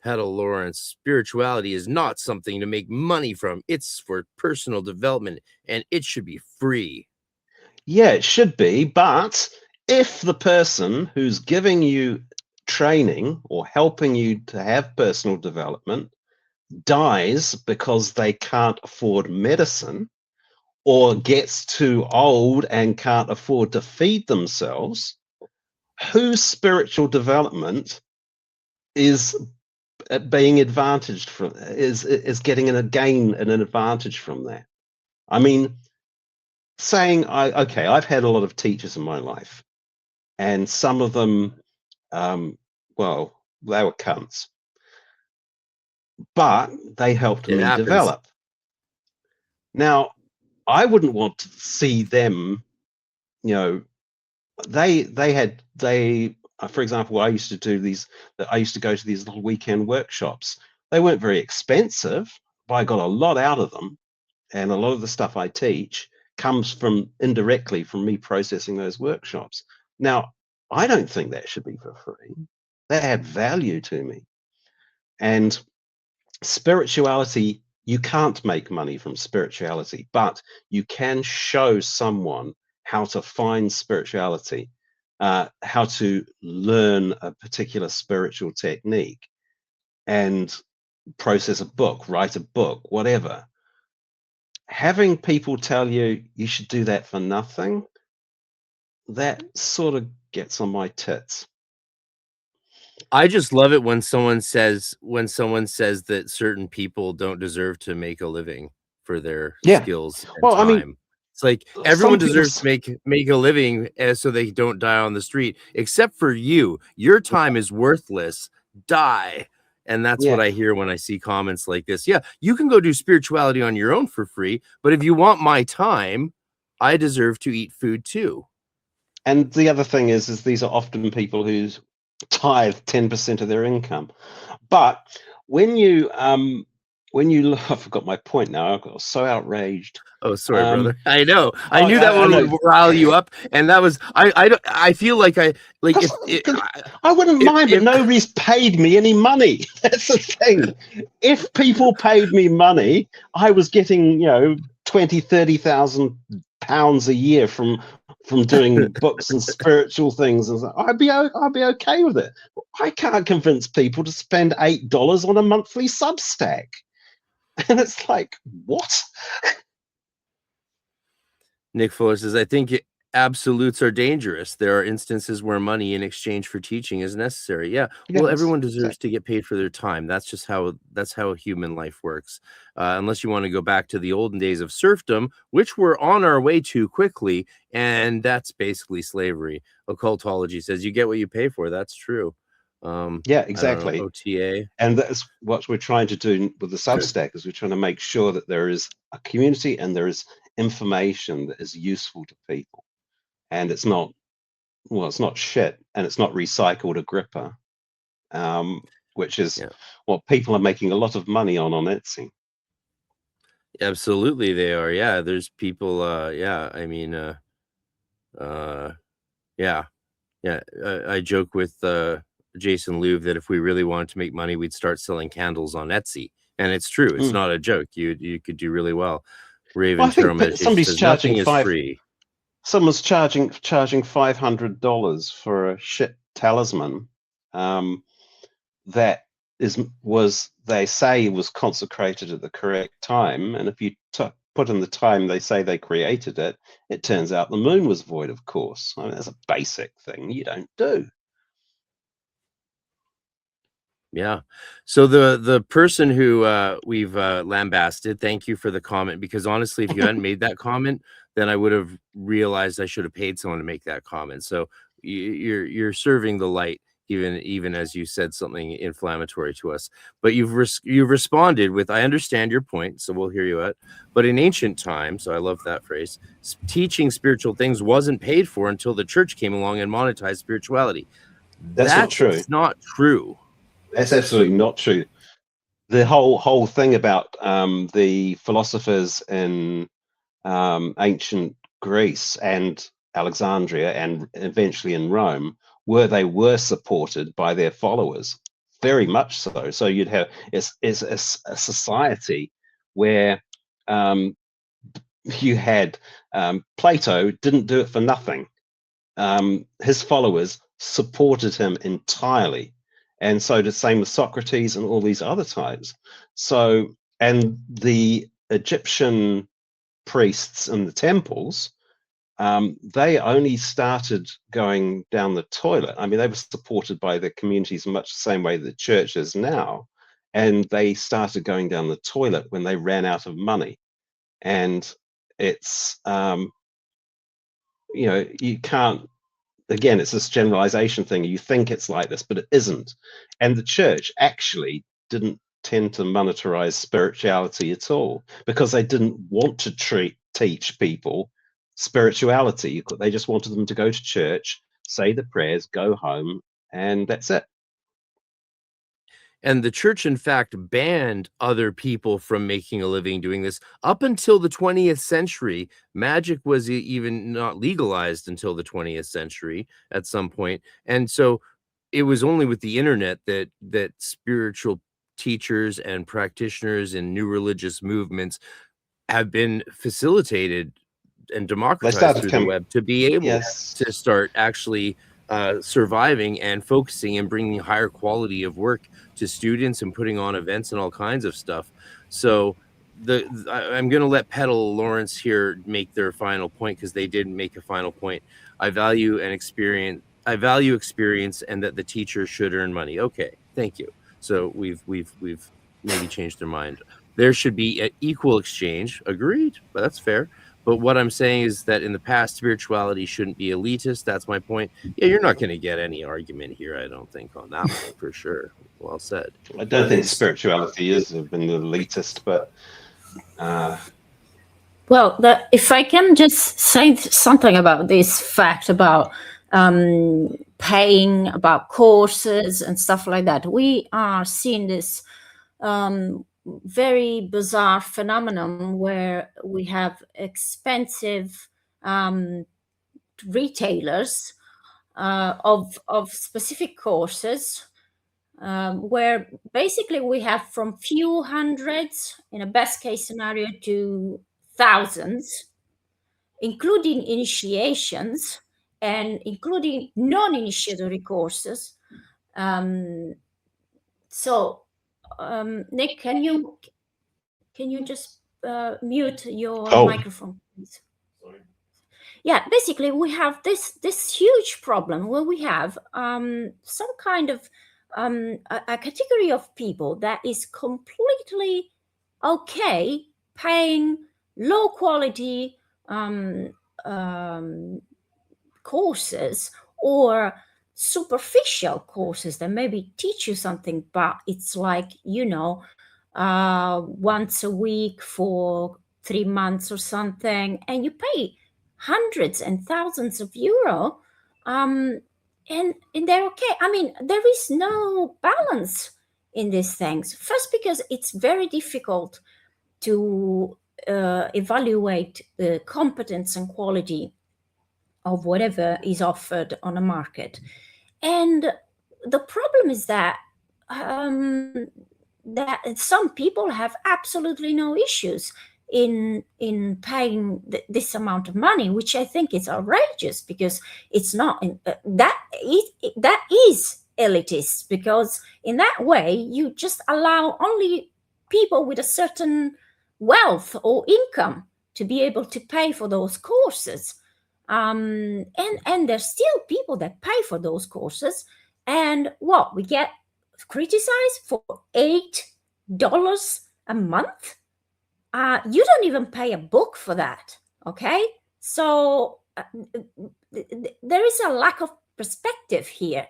Petal Lawrence, spirituality is not something to make money from. It's for personal development, and it should be free. Yeah, it should be. But if the person who's giving you training or helping you to have personal development dies because they can't afford medicine, or gets too old and can't afford to feed themselves, whose spiritual development is at being advantaged from, is getting an advantage from that. I mean, saying, okay, I've had a lot of teachers in my life, and some of them, well, they were cunts, but they helped It me happens. develop. Now, I wouldn't want to see them, you know, for example, I used to go to these little weekend workshops. They weren't very expensive, but I got a lot out of them. And a lot of the stuff I teach comes from indirectly from me processing those workshops. Now, I don't think that should be for free. That had value to me. And spirituality, you can't make money from spirituality, but you can show someone how to find spirituality, how to learn a particular spiritual technique and process a book, write a book, whatever. Having people tell you you should do that for nothing, that sort of gets on my tits. I just love it when someone says that certain people don't deserve to make a living for their skills and well, time. I mean, it's like everyone deserves to make a living so they don't die on the street, except for you. Your time is worthless. Die. And that's what I hear when I see comments like this. Yeah, you can go do spirituality on your own for free, but if you want my time, I deserve to eat food too. And the other thing is these are often people who tithe 10% of their income. But when you I forgot my point now. I got so outraged. Oh, sorry, brother. I know. I knew that one would rile you up, and that was I feel like I wouldn't mind, but nobody's paid me any money. That's the thing. If people paid me money, I was getting 20,000-30,000 pounds a year from doing books and spiritual things, and I'd be okay with it. I can't convince people to spend $8 on a monthly Substack. And it's like, what? Nick Fuller says, I think absolutes are dangerous. There are instances where money in exchange for teaching is necessary. Yeah. Well, everyone deserves to get paid for their time. That's just how human life works. Unless you want to go back to the olden days of serfdom, which we're on our way to quickly. And that's basically slavery. Occultology says you get what you pay for. That's true. Yeah, exactly. OTA. And that's what we're trying to do with the Substack, is we're trying to make sure that there is a community and there is information that is useful to people. And it's not shit, and it's not recycled Agrippa, which is what people are making a lot of money on Etsy. Absolutely, they are. Yeah, there's people. I mean, I joke with Jason Louv that if we really wanted to make money, we'd start selling candles on Etsy, and it's true. It's not a joke. You could do really well. Raven Tarot Meditation says nothing is free. Someone's charging $500 for a shit talisman that they say was consecrated at the correct time, and if you put in the time they say they created it, it turns out the moon was void, of course. I mean, that's a basic thing you don't do. Yeah. So the person who we've lambasted, thank you for the comment, because honestly, if you hadn't made that comment, then I would have realized I should have paid someone to make that comment. So you're serving the light, even as you said something inflammatory to us. But you've responded with, I understand your point, so we'll hear you out. But in ancient times, so I love that phrase, teaching spiritual things wasn't paid for until the church came along and monetized spirituality. That's not true. It's not true. That's absolutely not true. The whole thing about the philosophers in ancient Greece and Alexandria and eventually in Rome, they were supported by their followers, very much so. So you'd have it's a society where you had Plato didn't do it for nothing. His followers supported him entirely. And so the same with Socrates and all these other types. So, and the Egyptian priests in the temples, they only started going down the toilet. I mean, they were supported by the communities in much the same way the church is now. and they started going down the toilet when they ran out of money. And it's, you know, you can't, again, it's this generalization thing. You think it's like this, but it isn't. And the church actually didn't tend to monetize spirituality at all, because they didn't want to teach people spirituality. They just wanted them to go to church, say the prayers, go home, and that's it. And the church, in fact, banned other people from making a living doing this. Up until the 20th century, magic was even not legalized until the 20th century at some point. And so it was only with the internet that spiritual teachers and practitioners in new religious movements have been facilitated and democratized through the web to be able to start actually surviving and focusing and bringing higher quality of work to students and putting on events and all kinds of stuff. So I'm going to let Petal Lawrence here make their final point, because they didn't make a final point. I value experience, and that the teacher should earn money. Okay, thank you. So we've maybe changed their mind. There should be an equal exchange. Agreed, but that's fair. But what I'm saying is that in the past, spirituality shouldn't be elitist. That's my point. Yeah, you're not going to get any argument here, I don't think, on that one for sure. Well said. I don't think spirituality has been elitist, but well, if I can just say something about this fact about paying, about courses and stuff like that, we are seeing this very bizarre phenomenon where we have expensive retailers of specific courses, where basically we have from few hundreds in a best case scenario to thousands, including initiations and including non-initiatory courses. So Nick, can you just mute your microphone, please? Sorry. Yeah, basically we have this huge problem where we have some kind of a category of people that is completely okay paying low quality courses or superficial courses that maybe teach you something, but it's like, you know, once a week for 3 months or something, and you pay hundreds and thousands of euro, and they're okay. I mean, there is no balance in these things. First, because it's very difficult to evaluate the competence and quality of whatever is offered on a market. And the problem is that that some people have absolutely no issues in paying this amount of money, which I think is outrageous, because it's not that is elitist, because in that way you just allow only people with a certain wealth or income to be able to pay for those courses. And there's still people that pay for those courses, and what we get criticized for $8 a month. You don't even pay a book for that. Okay, so there is a lack of perspective here.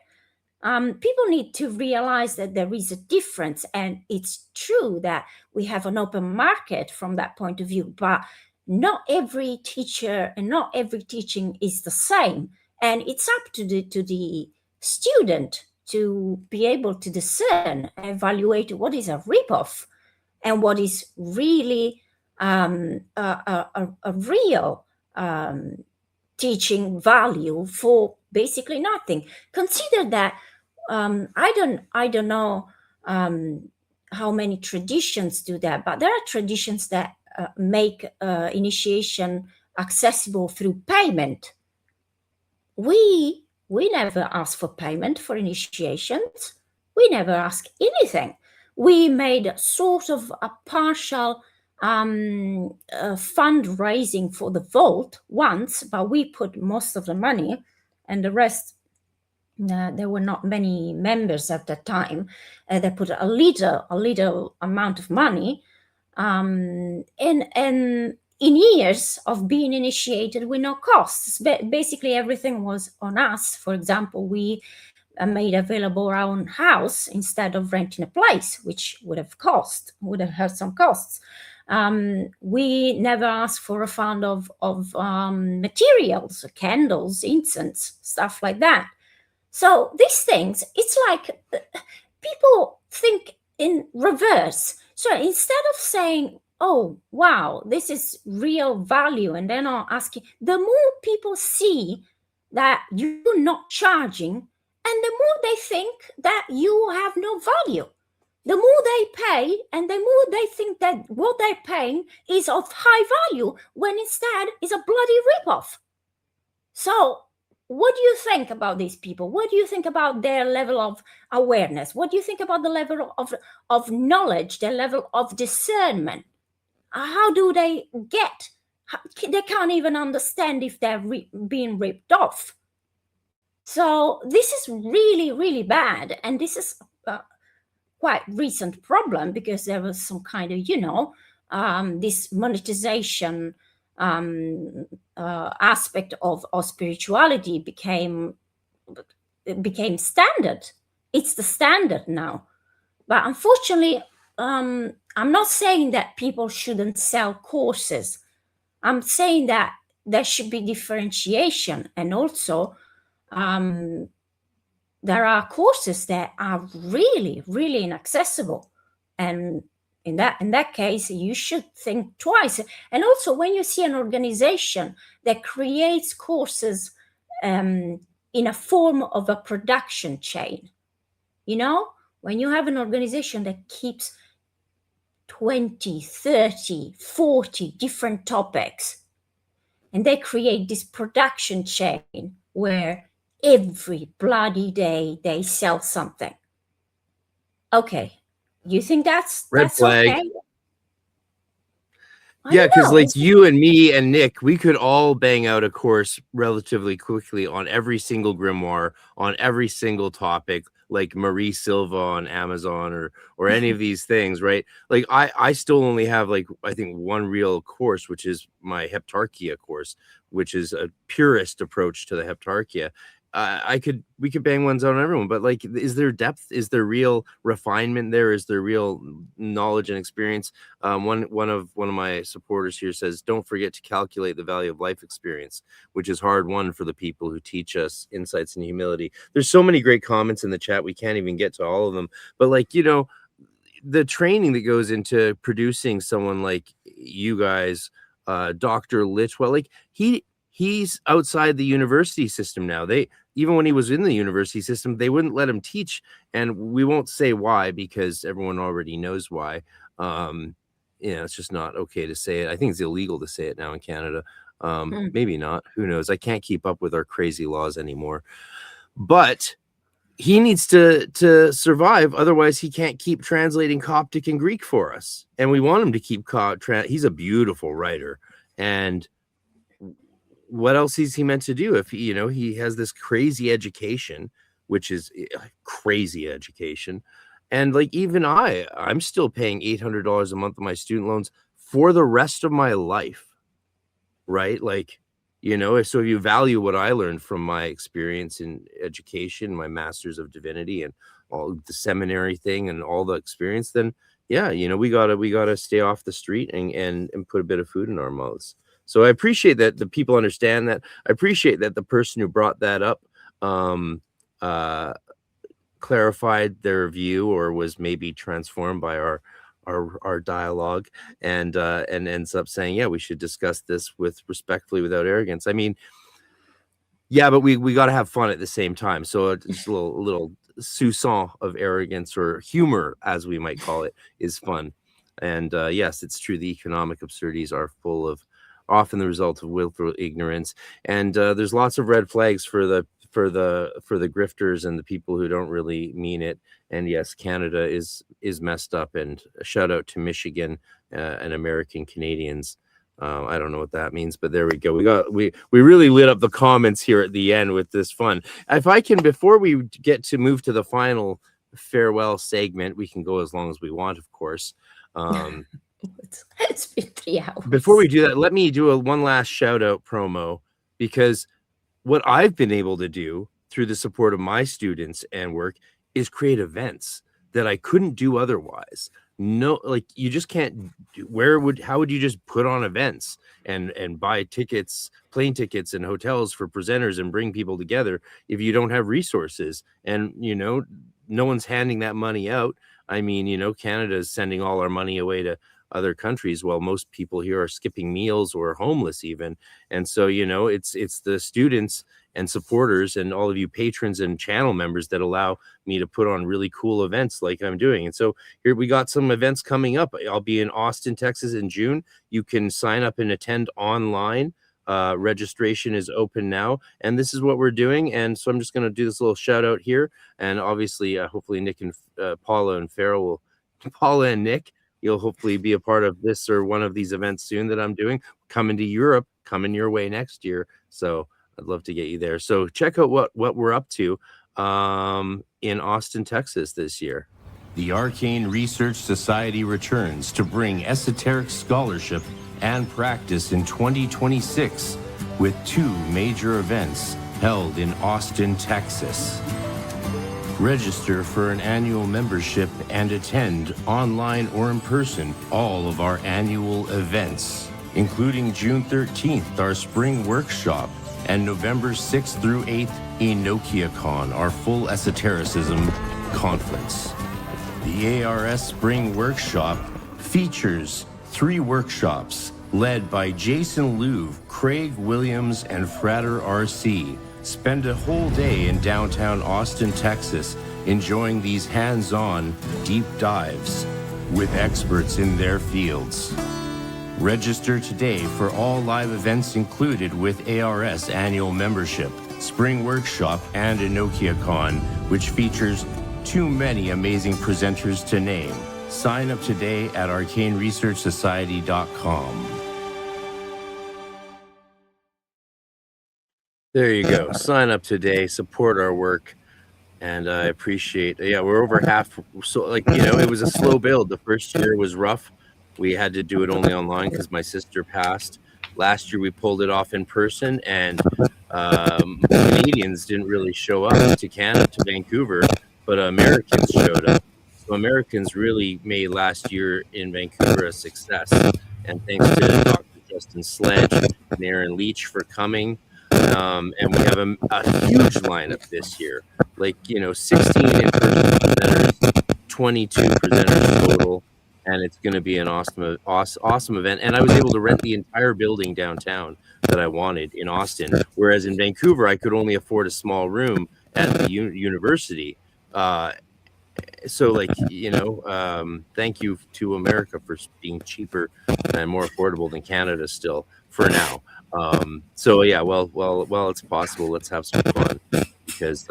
People need to realize that there is a difference, and it's true that we have an open market from that point of view, but not every teacher and not every teaching is the same, and it's up to the student to be able to discern and evaluate what is a ripoff and what is really a real teaching value for basically nothing. Consider that I don't know how many traditions do that, but there are traditions that make initiation accessible through payment. We never ask for payment for initiations. We never ask anything. We made sort of a partial fundraising for the vault once, but we put most of the money, and the rest there were not many members at that time. They put a little amount of money, and in years of being initiated with no costs. Basically, everything was on us. For example, we made available our own house instead of renting a place, which would have had some costs. We never asked for a fund of materials, candles, incense, stuff like that. So these things, it's like people think in reverse. So instead of saying, oh, wow, this is real value, and then asking, the more people see that you're not charging, and the more they think that you have no value. The more they pay, and the more they think that what they're paying is of high value, when instead is a bloody ripoff. So what do you think about these people? What do you think about their level of awareness? What do you think about the level of knowledge, their level of discernment? How do they get? They can't even understand if they're being ripped off. So this is really, really bad. And this is a quite recent problem, because there was some kind of, this monetization aspect of spirituality became standard. It's the standard now. But unfortunately, I'm not saying that people shouldn't sell courses. I'm saying that there should be differentiation, and also there are courses that are really, really inaccessible, and in that case, you should think twice. And also, when you see an organization that creates courses in a form of a production chain, when you have an organization that keeps 20, 30, 40 different topics, and they create this production chain where every bloody day they sell something. Okay. You think that's flag. okay? Yeah, because like you and me and Nick, we could all bang out a course relatively quickly on every single grimoire, on every single topic, like Marie Silva on Amazon or any of these things, right? Like I still only have, like, I think one real course, which is my Heptarchia course, which is a purist approach to the Heptarchia. We could bang ones out on everyone, but like, is there depth? Is there real refinement there? Is there real knowledge and experience? One of my supporters here says, don't forget to calculate the value of life experience, which is hard won for the people who teach us insights and humility. There's so many great comments in the chat, we can't even get to all of them, but like, the training that goes into producing someone like you guys, Dr. Litchwell, like he's outside the university system now. Even when he was in the university system, they wouldn't let him teach, and we won't say why, because everyone already knows why. It's just not okay to say it. I think it's illegal to say it now in Canada. Maybe not, who knows? I can't keep up with our crazy laws anymore, but he needs to survive, otherwise he can't keep translating Coptic and Greek for us, and we want him to keep he's a beautiful writer, and what else is he meant to do if he has this crazy education, which is crazy education? And like, even I'm still paying $800 a month of my student loans for the rest of my life, right? Like, so if you value what I learned from my experience in education, my master's of divinity and all the seminary thing and all the experience, then yeah, we gotta stay off the street and put a bit of food in our mouths. So I appreciate that the people understand that. I appreciate that the person who brought that up clarified their view, or was maybe transformed by our dialogue, and ends up saying, yeah, we should discuss this respectfully without arrogance. I mean, yeah, but we got to have fun at the same time. So just a little soupçon of arrogance, or humor, as we might call it, is fun. And yes, it's true. The economic absurdities are often the result of willful ignorance, and there's lots of red flags for the grifters and the people who don't really mean it. And yes, Canada is messed up, and a shout out to Michigan and American Canadians I don't know what that means, but there we go. We really lit up the comments here at the end with this fun. If I can, before we get to move to the final farewell segment, we can go as long as we want, of course. It's been 3 hours. Before we do that, let me do one last shout out promo, because what I've been able to do through the support of my students and work is create events that I couldn't do otherwise. No, like, you just can't how would you just put on events and buy tickets, plane tickets and hotels for presenters and bring people together if you don't have resources? And no one's handing that money out. I mean, Canada is sending all our money away to other countries, while most people here are skipping meals or homeless even. And so it's the students and supporters and all of you patrons and channel members that allow me to put on really cool events like I'm doing. And so here we got some events coming up. I'll be in Austin, Texas in June. You can sign up and attend online. Registration is open now, and this is what we're doing. And so I'm just going to do this little shout out here, and obviously hopefully Nick and Paula and Farrell will Paula and Nick, you'll hopefully be a part of this or one of these events soon that I'm doing. Coming to Europe, coming your way next year. So I'd love to get you there. So check out what we're up to in Austin, Texas this year. The Arcane Research Society returns to bring esoteric scholarship and practice in 2026 with 2 major events held in Austin, Texas. Register for an annual membership and attend online or in person all of our annual events, including June 13th, our spring workshop, and November 6th through 8th, EnokiaCon, our full esotericism conference. The ARS Spring Workshop features 3 workshops led by Jason Louv, Craig Williams, and Frater RC. Spend a whole day in downtown Austin, Texas, enjoying these hands-on deep dives with experts in their fields. Register today for all live events included with ARS annual membership, spring workshop, and EnokiaCon, which features too many amazing presenters to name. Sign up today at arcaneresearchsociety.com. There you go. Sign up today, support our work, and I appreciate. Yeah, we're over half. So, it was a slow build. The first year was rough. We had to do it only online because my sister passed. Last year we pulled it off in person, and Canadians didn't really show up to Canada, to Vancouver, but Americans showed up. So Americans really made last year in Vancouver a success. And thanks to Dr. Justin Sledge and Aaron Leach for coming. And we have a huge lineup this year, 16 in-person presenters, 22 presenters total, and it's going to be an awesome event. And I was able to rent the entire building downtown that I wanted in Austin, whereas in Vancouver I could only afford a small room at the university. So thank you to America for being cheaper and more affordable than Canada still for now. So yeah, well, it's possible. Let's have some fun, because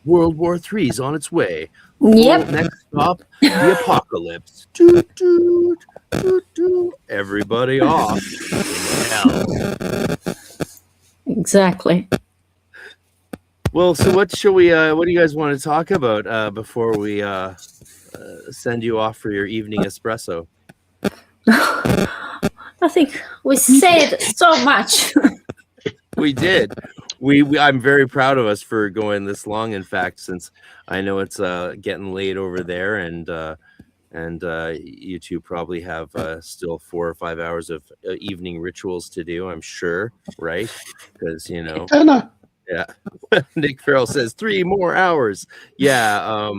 World War III is on its way. Yep. Next stop, the apocalypse. Doot, doot, doot, doot. Everybody off in hell. Exactly. Well, so what do you guys want to talk about before we send you off for your evening espresso? I think we said so much. We did. I'm very proud of us for going this long. In fact, since I know it's getting late over there, and you two probably have still 4 or 5 hours of evening rituals to do, I'm sure, right? Because yeah. Nick Farrell says 3 more hours. Yeah.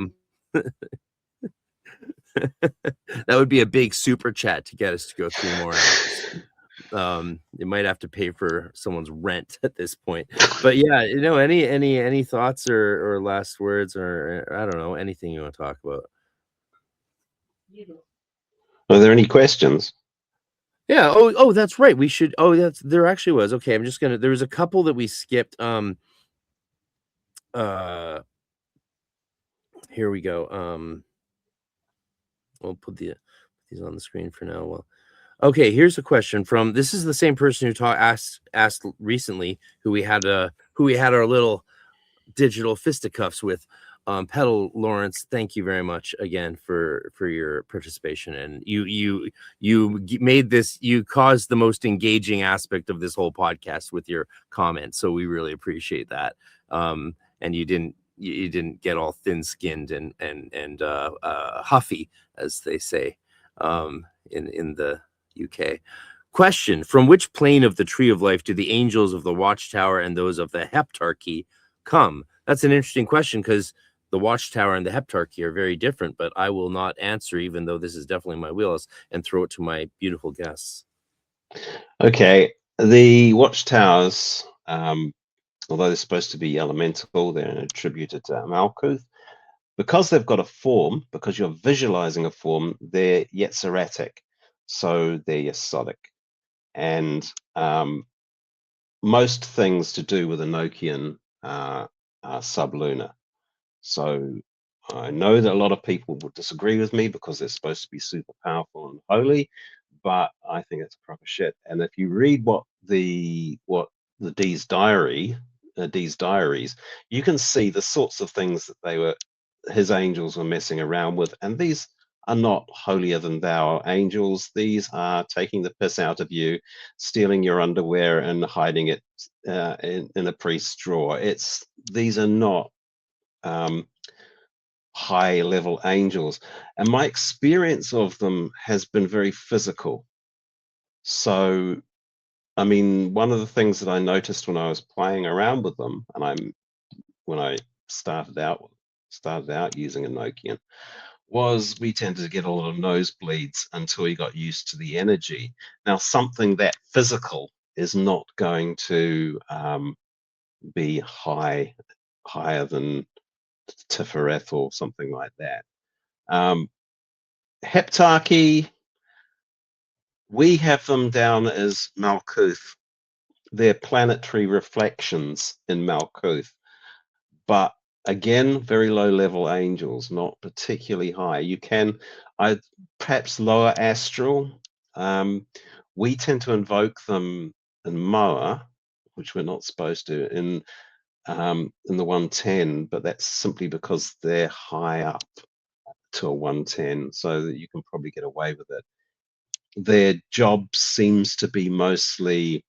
That would be a big super chat to get us to go 3 more hours. You might have to pay for someone's rent at this point. But yeah, any thoughts or last words, or I don't know, anything you want to talk about? Are there any questions? Yeah. Oh, that's right. We should. Oh, there actually was. Okay, I'm just gonna. There was a couple that we skipped. Here we go. We'll put these on the screen for now. Well, Okay, here's a question from, this is the same person who asked recently, who we had our little digital fisticuffs with. Petal Lawrence, thank you very much again for your participation, and you caused the most engaging aspect of this whole podcast with your comments, so we really appreciate that. And you didn't get all thin-skinned and huffy, as they say in the UK. Question: from which plane of the tree of life do the angels of the watchtower and those of the heptarchy come? That's an interesting question, because the watchtower and the heptarchy are very different, but I will not answer, even though this is definitely my wheelhouse, and throw it to my beautiful guests. Okay, the watchtowers, although they're supposed to be elemental, they're attributed to Malkuth. Because they've got a form, because you're visualizing a form, they're Yetziratic, so they're Yesodic. And most things to do with Enochian are sublunar. So I know that a lot of people would disagree with me because they're supposed to be super powerful and holy, but I think it's proper shit. And if you read what the Dee's diaries, you can see the sorts of things that his angels were messing around with, and these are not holier than thou angels. These are taking the piss out of you, stealing your underwear and hiding it in a priest's drawer. These are not high level angels, and my experience of them has been very physical. So I mean, one of the things that I noticed when I was playing around with them, and when I started out using Enochian, was we tended to get a lot of nosebleeds until we got used to the energy. Now, something that physical is not going to be higher than Tifereth or something like that. Heptarchy, we have them down as Malkuth. They're planetary reflections in Malkuth, but again, very low level angels, not particularly high. Perhaps lower astral. We tend to invoke them in Moa, which we're not supposed to, in the 110, but that's simply because they're high up to a 110, so that you can probably get away with it. Their job seems to be mostly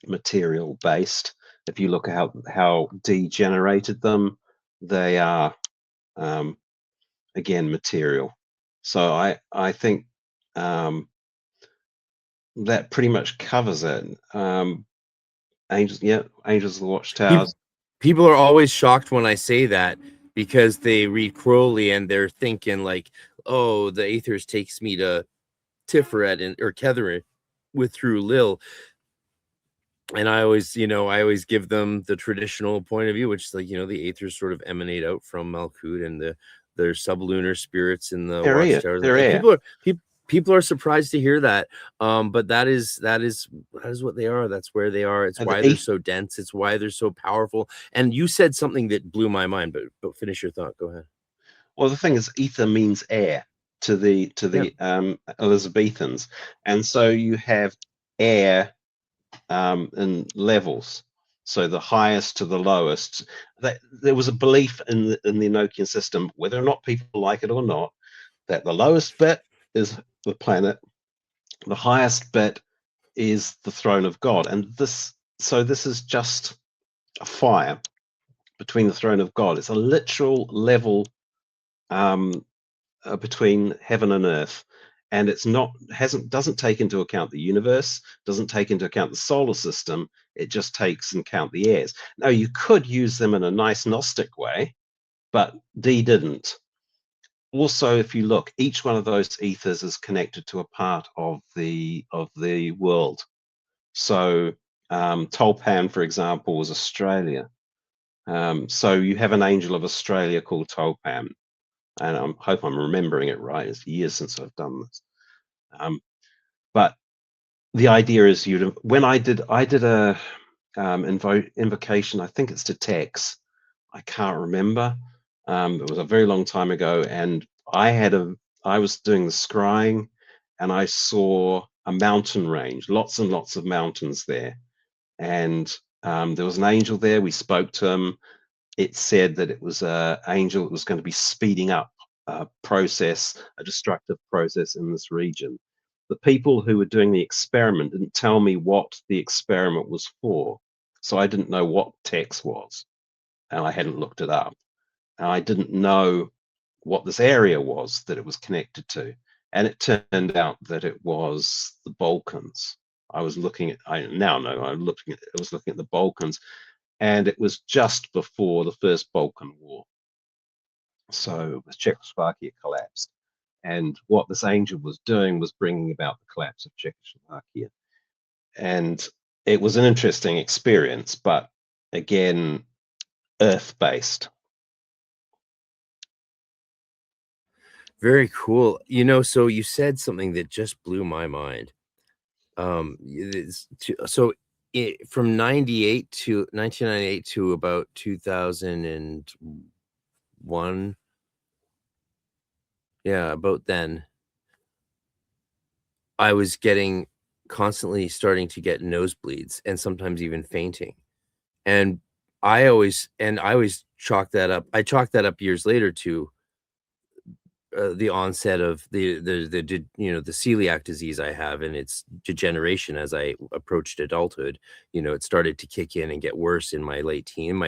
material based. If you look at how degenerated them, they are again material. So I think that pretty much covers it. Angels of the Watchtowers. People are always shocked when I say that, because they read Crowley and they're thinking like, oh, the Aethers takes me to Tiferet or Kethereth with through Lil. And I always give them the traditional point of view, which is like, the Aethers sort of emanate out from Malkuth, and their sublunar spirits in the watchtowers. People are surprised to hear that, but that is what they are. That's where they are. It's why they're so dense. It's why they're so powerful. And you said something that blew my mind, but finish your thought. Go ahead. Well, the thing is, ether means air to the Elizabethans, and so you have air in levels. So the highest to the lowest. There was a belief in the Enochian system, whether or not people like it or not, that the lowest bit is the planet, the highest bit is the throne of God, and this is just a fire between the throne of God. It's a literal level between heaven and earth, and doesn't take into account the universe, doesn't take into account the solar system. It just takes into account the airs. Now, you could use them in a nice Gnostic way, but Dee didn't. Also, if you look, each one of those ethers is connected to a part of the world. So Tolpan, for example, was Australia. So you have an angel of Australia called Tolpan, and I hope I'm remembering it right. It's years since I've done this. But the idea is, when I did a invocation, I think it's to Tex. I can't remember. It was a very long time ago, and I was doing the scrying, and I saw a mountain range, lots and lots of mountains there. And there was an angel there. We spoke to him. It said that it was an angel that was going to be speeding up a process, a destructive process in this region. The people who were doing the experiment didn't tell me what the experiment was for. So I didn't know what TEX was, and I hadn't looked it up. And I didn't know what this area was that it was connected to. And it turned out that it was the Balkans. I was looking at, I now know, I was looking at the Balkans, and it was just before the First Balkan War. So the Czechoslovakia collapsed. And what this angel was doing was bringing about the collapse of Czechoslovakia. And it was an interesting experience, but again, earth-based. Very cool. You know, so you said something that just blew my mind. So from 98 to 1998 to about 2001, yeah, about then, I was constantly starting to get nosebleeds and sometimes even fainting. And I always chalk that up. I chalked that up years later to the onset of the celiac disease I have, and its degeneration as I approached adulthood. It started to kick in and get worse in my late teen,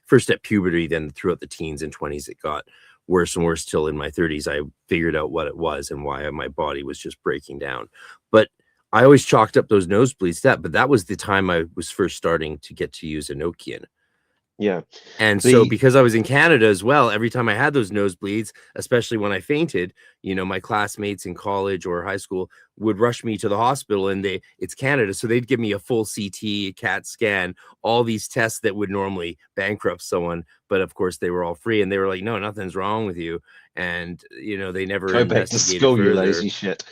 first at puberty, then throughout the teens and 20s, it got worse and worse till in my 30s I figured out what it was and why my body was just breaking down. But I always chalked up those nosebleeds but that was the time I was first starting to get to use Enochian. Yeah. And so because I was in Canada as well, every time I had those nosebleeds, especially when I fainted, my classmates in college or high school would rush me to the hospital, and it's Canada. So they'd give me a full CT, CAT scan, all these tests that would normally bankrupt someone. But of course they were all free, and they were like, no, nothing's wrong with you. And, they never go back to school, you lazy shit.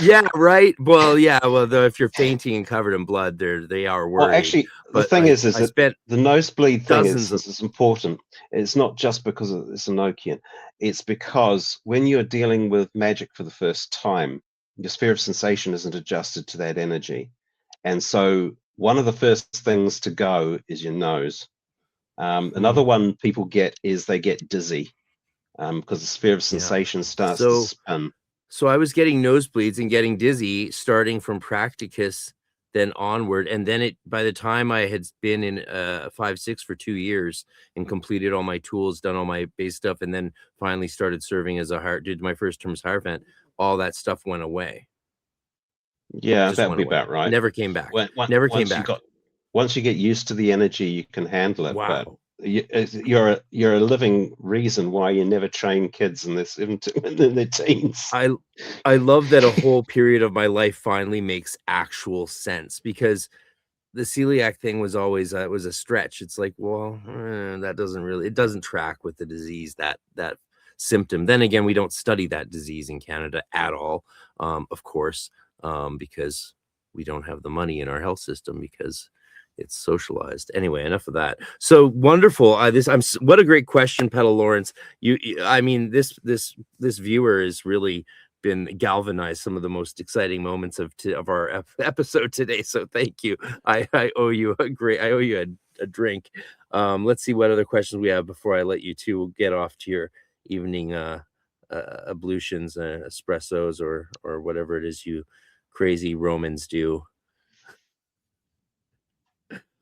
Yeah, right. Well, yeah. Well, though, if you're fainting and covered in blood, they are worried. Well, actually, the thing is that the nosebleed thing is important. It's not just because it's Enochian. It's because when you're dealing with magic for the first time, your sphere of sensation isn't adjusted to that energy. And so one of the first things to go is your nose. Another one people get is they get dizzy because the sphere of sensation starts to spin. So I was getting nosebleeds and getting dizzy starting from practicus, then onward. And then by the time I had been in 5-6 for 2 years and completed all my tools, done all my base stuff, and then finally started serving as did my first term as Hierophant, all that stuff went away. Yeah, that would be about right. Never came back. Once you get used to the energy, you can handle it. Wow. But you're a living reason why you never train kids in their teens. I love that a whole period of my life finally makes actual sense, because the celiac thing was always it was a stretch. It's like, well, that doesn't track with the disease, that symptom. Then again, we don't study that disease in Canada at all, of course, because we don't have the money in our health system because it's socialized. Anyway, enough of that. So wonderful. What a great question, Petal Lawrence. This viewer has really been galvanized some of the most exciting moments of our episode today. So thank you. I owe you a drink. Let's see what other questions we have before I let you two get off to your evening ablutions, espressos, or whatever it is you crazy Romans do.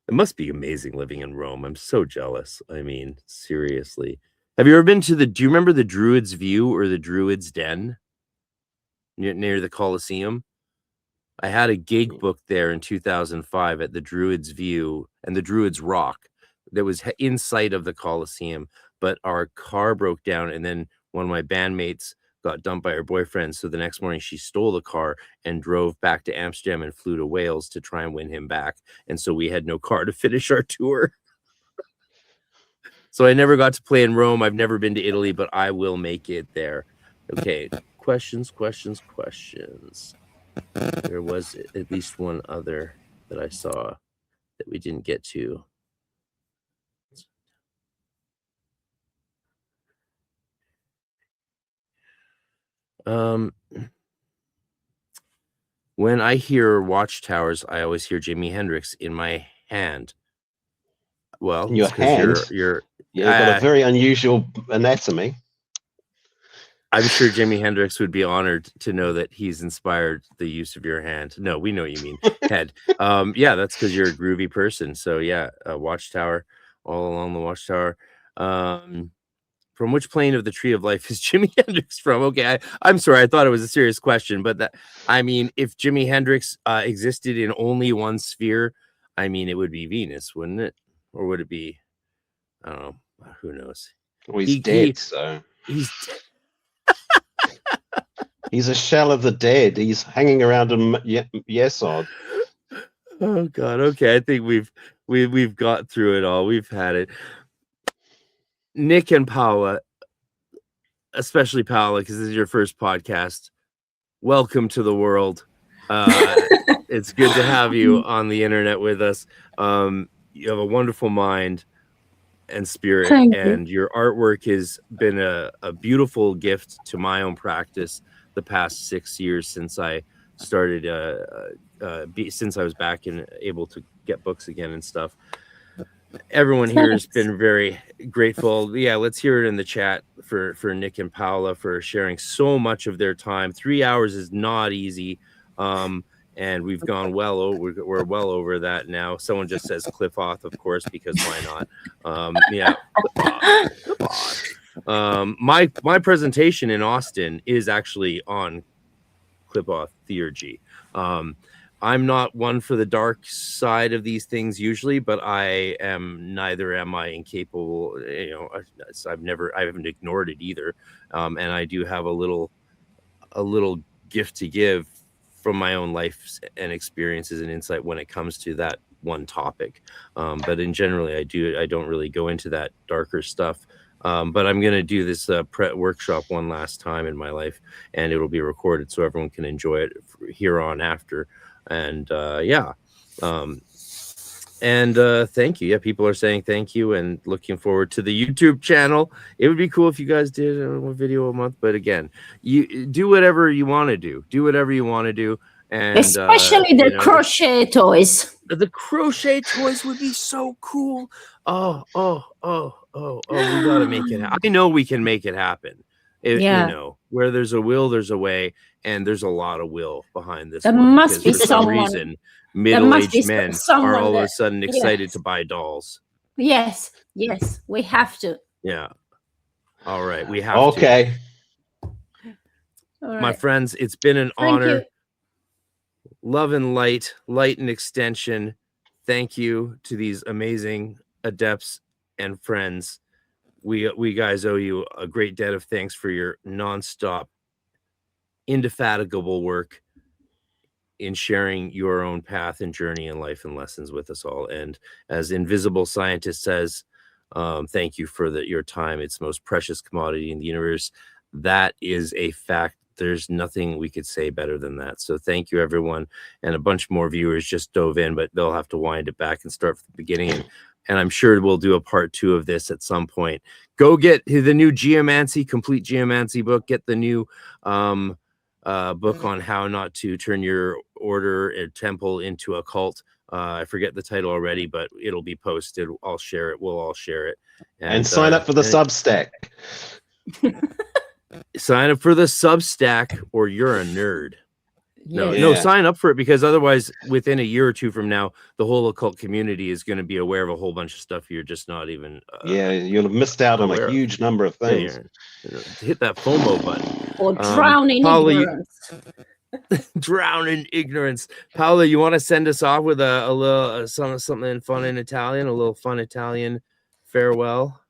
It must be amazing living in Rome. I'm so jealous. I mean, seriously. Have you ever been do you remember the Druid's View or the Druid's Den near the Colosseum? I had a gig booked there in 2005 at the Druid's View and the Druid's Rock that was in sight of the Colosseum, but our car broke down, and then one of my bandmates got dumped by her boyfriend. So the next morning she stole the car and drove back to Amsterdam and flew to Wales to try and win him back. And so we had no car to finish our tour. So I never got to play in Rome. I've never been to Italy, but I will make it there. Okay. Questions. There was at least one other that I saw that we didn't get to. When I hear watchtowers, I always hear Jimi Hendrix in my hand. Well, In your it's 'cause hand? you're Yeah, you've got a very unusual anatomy. I'm sure Jimi Hendrix would be honored to know that he's inspired the use of your hand. No, we know what you mean, head. Yeah, that's because you're a groovy person. So yeah, a watchtower, all along the watchtower. From which plane of the tree of life is Jimi Hendrix from? Okay, I'm sorry, I thought it was a serious question, but I mean, if Jimi Hendrix existed in only one sphere, I mean, it would be Venus, wouldn't it? Or would it be? I don't know. Who knows? Well, he's dead, so he's. He's a shell of the dead. He's hanging around in Yesod. Oh God. Okay, I think we've got through it all. We've had it. Nick and Paola, especially Paola, because this is your first podcast. Welcome to the world. It's good to have you on the internet with us. You have a wonderful mind and spirit. Thank and your artwork has been a beautiful gift to my own practice the past 6 years since I started since I was back and able to get books again and stuff. Everyone here has been very grateful. Yeah, let's hear it in the chat for Nick and Paola for sharing so much of their time. 3 hours is not easy. And we've gone we're well over that now. Someone just says Cliff Oth, of course, because why not? Yeah. My presentation in Austin is actually on Cliff Oth theurgy. I'm not one for the dark side of these things usually, but neither am I incapable. You know, I haven't ignored it either. And I do have a little gift to give from my own life and experiences and insight when it comes to that one topic. But in generally, I don't really go into that darker stuff. But I'm going to do this workshop one last time in my life, and it'll be recorded so everyone can enjoy it here on after. And thank you. Yeah, people are saying thank you and looking forward to the YouTube channel. It would be cool if you guys did a video a month, but again, you do whatever you want to do. Do whatever you want to do, and especially the crochet toys. The crochet toys would be so cool. Oh, we gotta make it happen. I know we can make it happen. You know, where there's a will, there's a way, and there's a lot of will behind this. There one, must be for some reason middle-aged men are all of a sudden excited to buy dolls. Yes, we have to. Yeah. All right, we have to. Okay. My friends, it's been an honor. Love and light and extension. Thank you to these amazing adepts and friends. We guys owe you a great debt of thanks for your nonstop, indefatigable work in sharing your own path and journey in life and lessons with us all. And as Invisible Scientist says, thank you for your time. It's the most precious commodity in the universe. That is a fact. There's nothing we could say better than that. So thank you, everyone. And a bunch more viewers just dove in, but they'll have to wind it back and start from the beginning. And I'm sure we'll do a part 2 of this at some point. Go get the new complete geomancy book. Get the new book on how not to turn your order and temple into a cult. I forget the title already, but it'll be posted. I'll share it. We'll all share it. And sign up for the Substack. Sign up for the Substack, or you're a nerd. No, sign up for it, because otherwise, within a year or two from now, the whole occult community is going to be aware of a whole bunch of stuff you're just not even. You'll have missed out on a huge number of things. Hit that FOMO button. Or drown in ignorance. Drown in ignorance. Paola, you want to send us off with a little something fun in Italian, a little fun Italian farewell?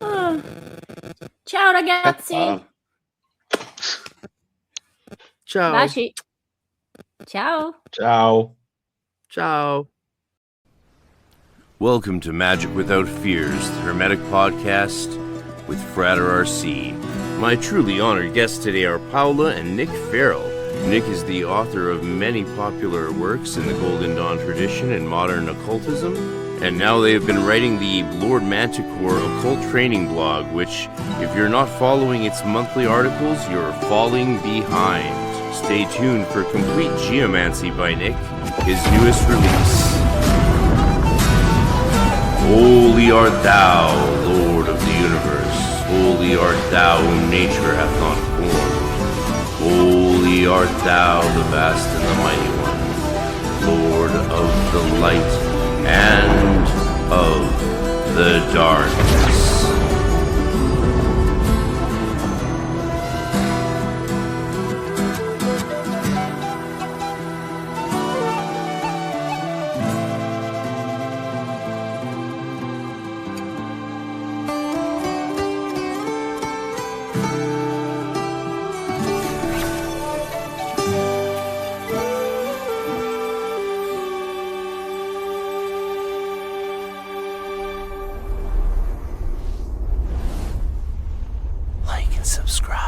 Ciao ragazzi. Ciao. Baci. Ciao. Ciao. Ciao. Welcome to Magic Without Fears, the Hermetic podcast with Frater RC. My truly honored guests today are Paola and Nick Farrell. Nick is the author of many popular works in the Golden Dawn tradition and modern occultism, and now they have been writing the Lord Manticore Occult Training blog, which, if you're not following its monthly articles, you're falling behind. Stay tuned for Complete Geomancy by Nick, his newest release. Holy art thou, Lord of the universe. Holy art thou whom nature hath not formed. Holy art thou, the vast and the mighty one, Lord of the light and of the darkness. Like and subscribe.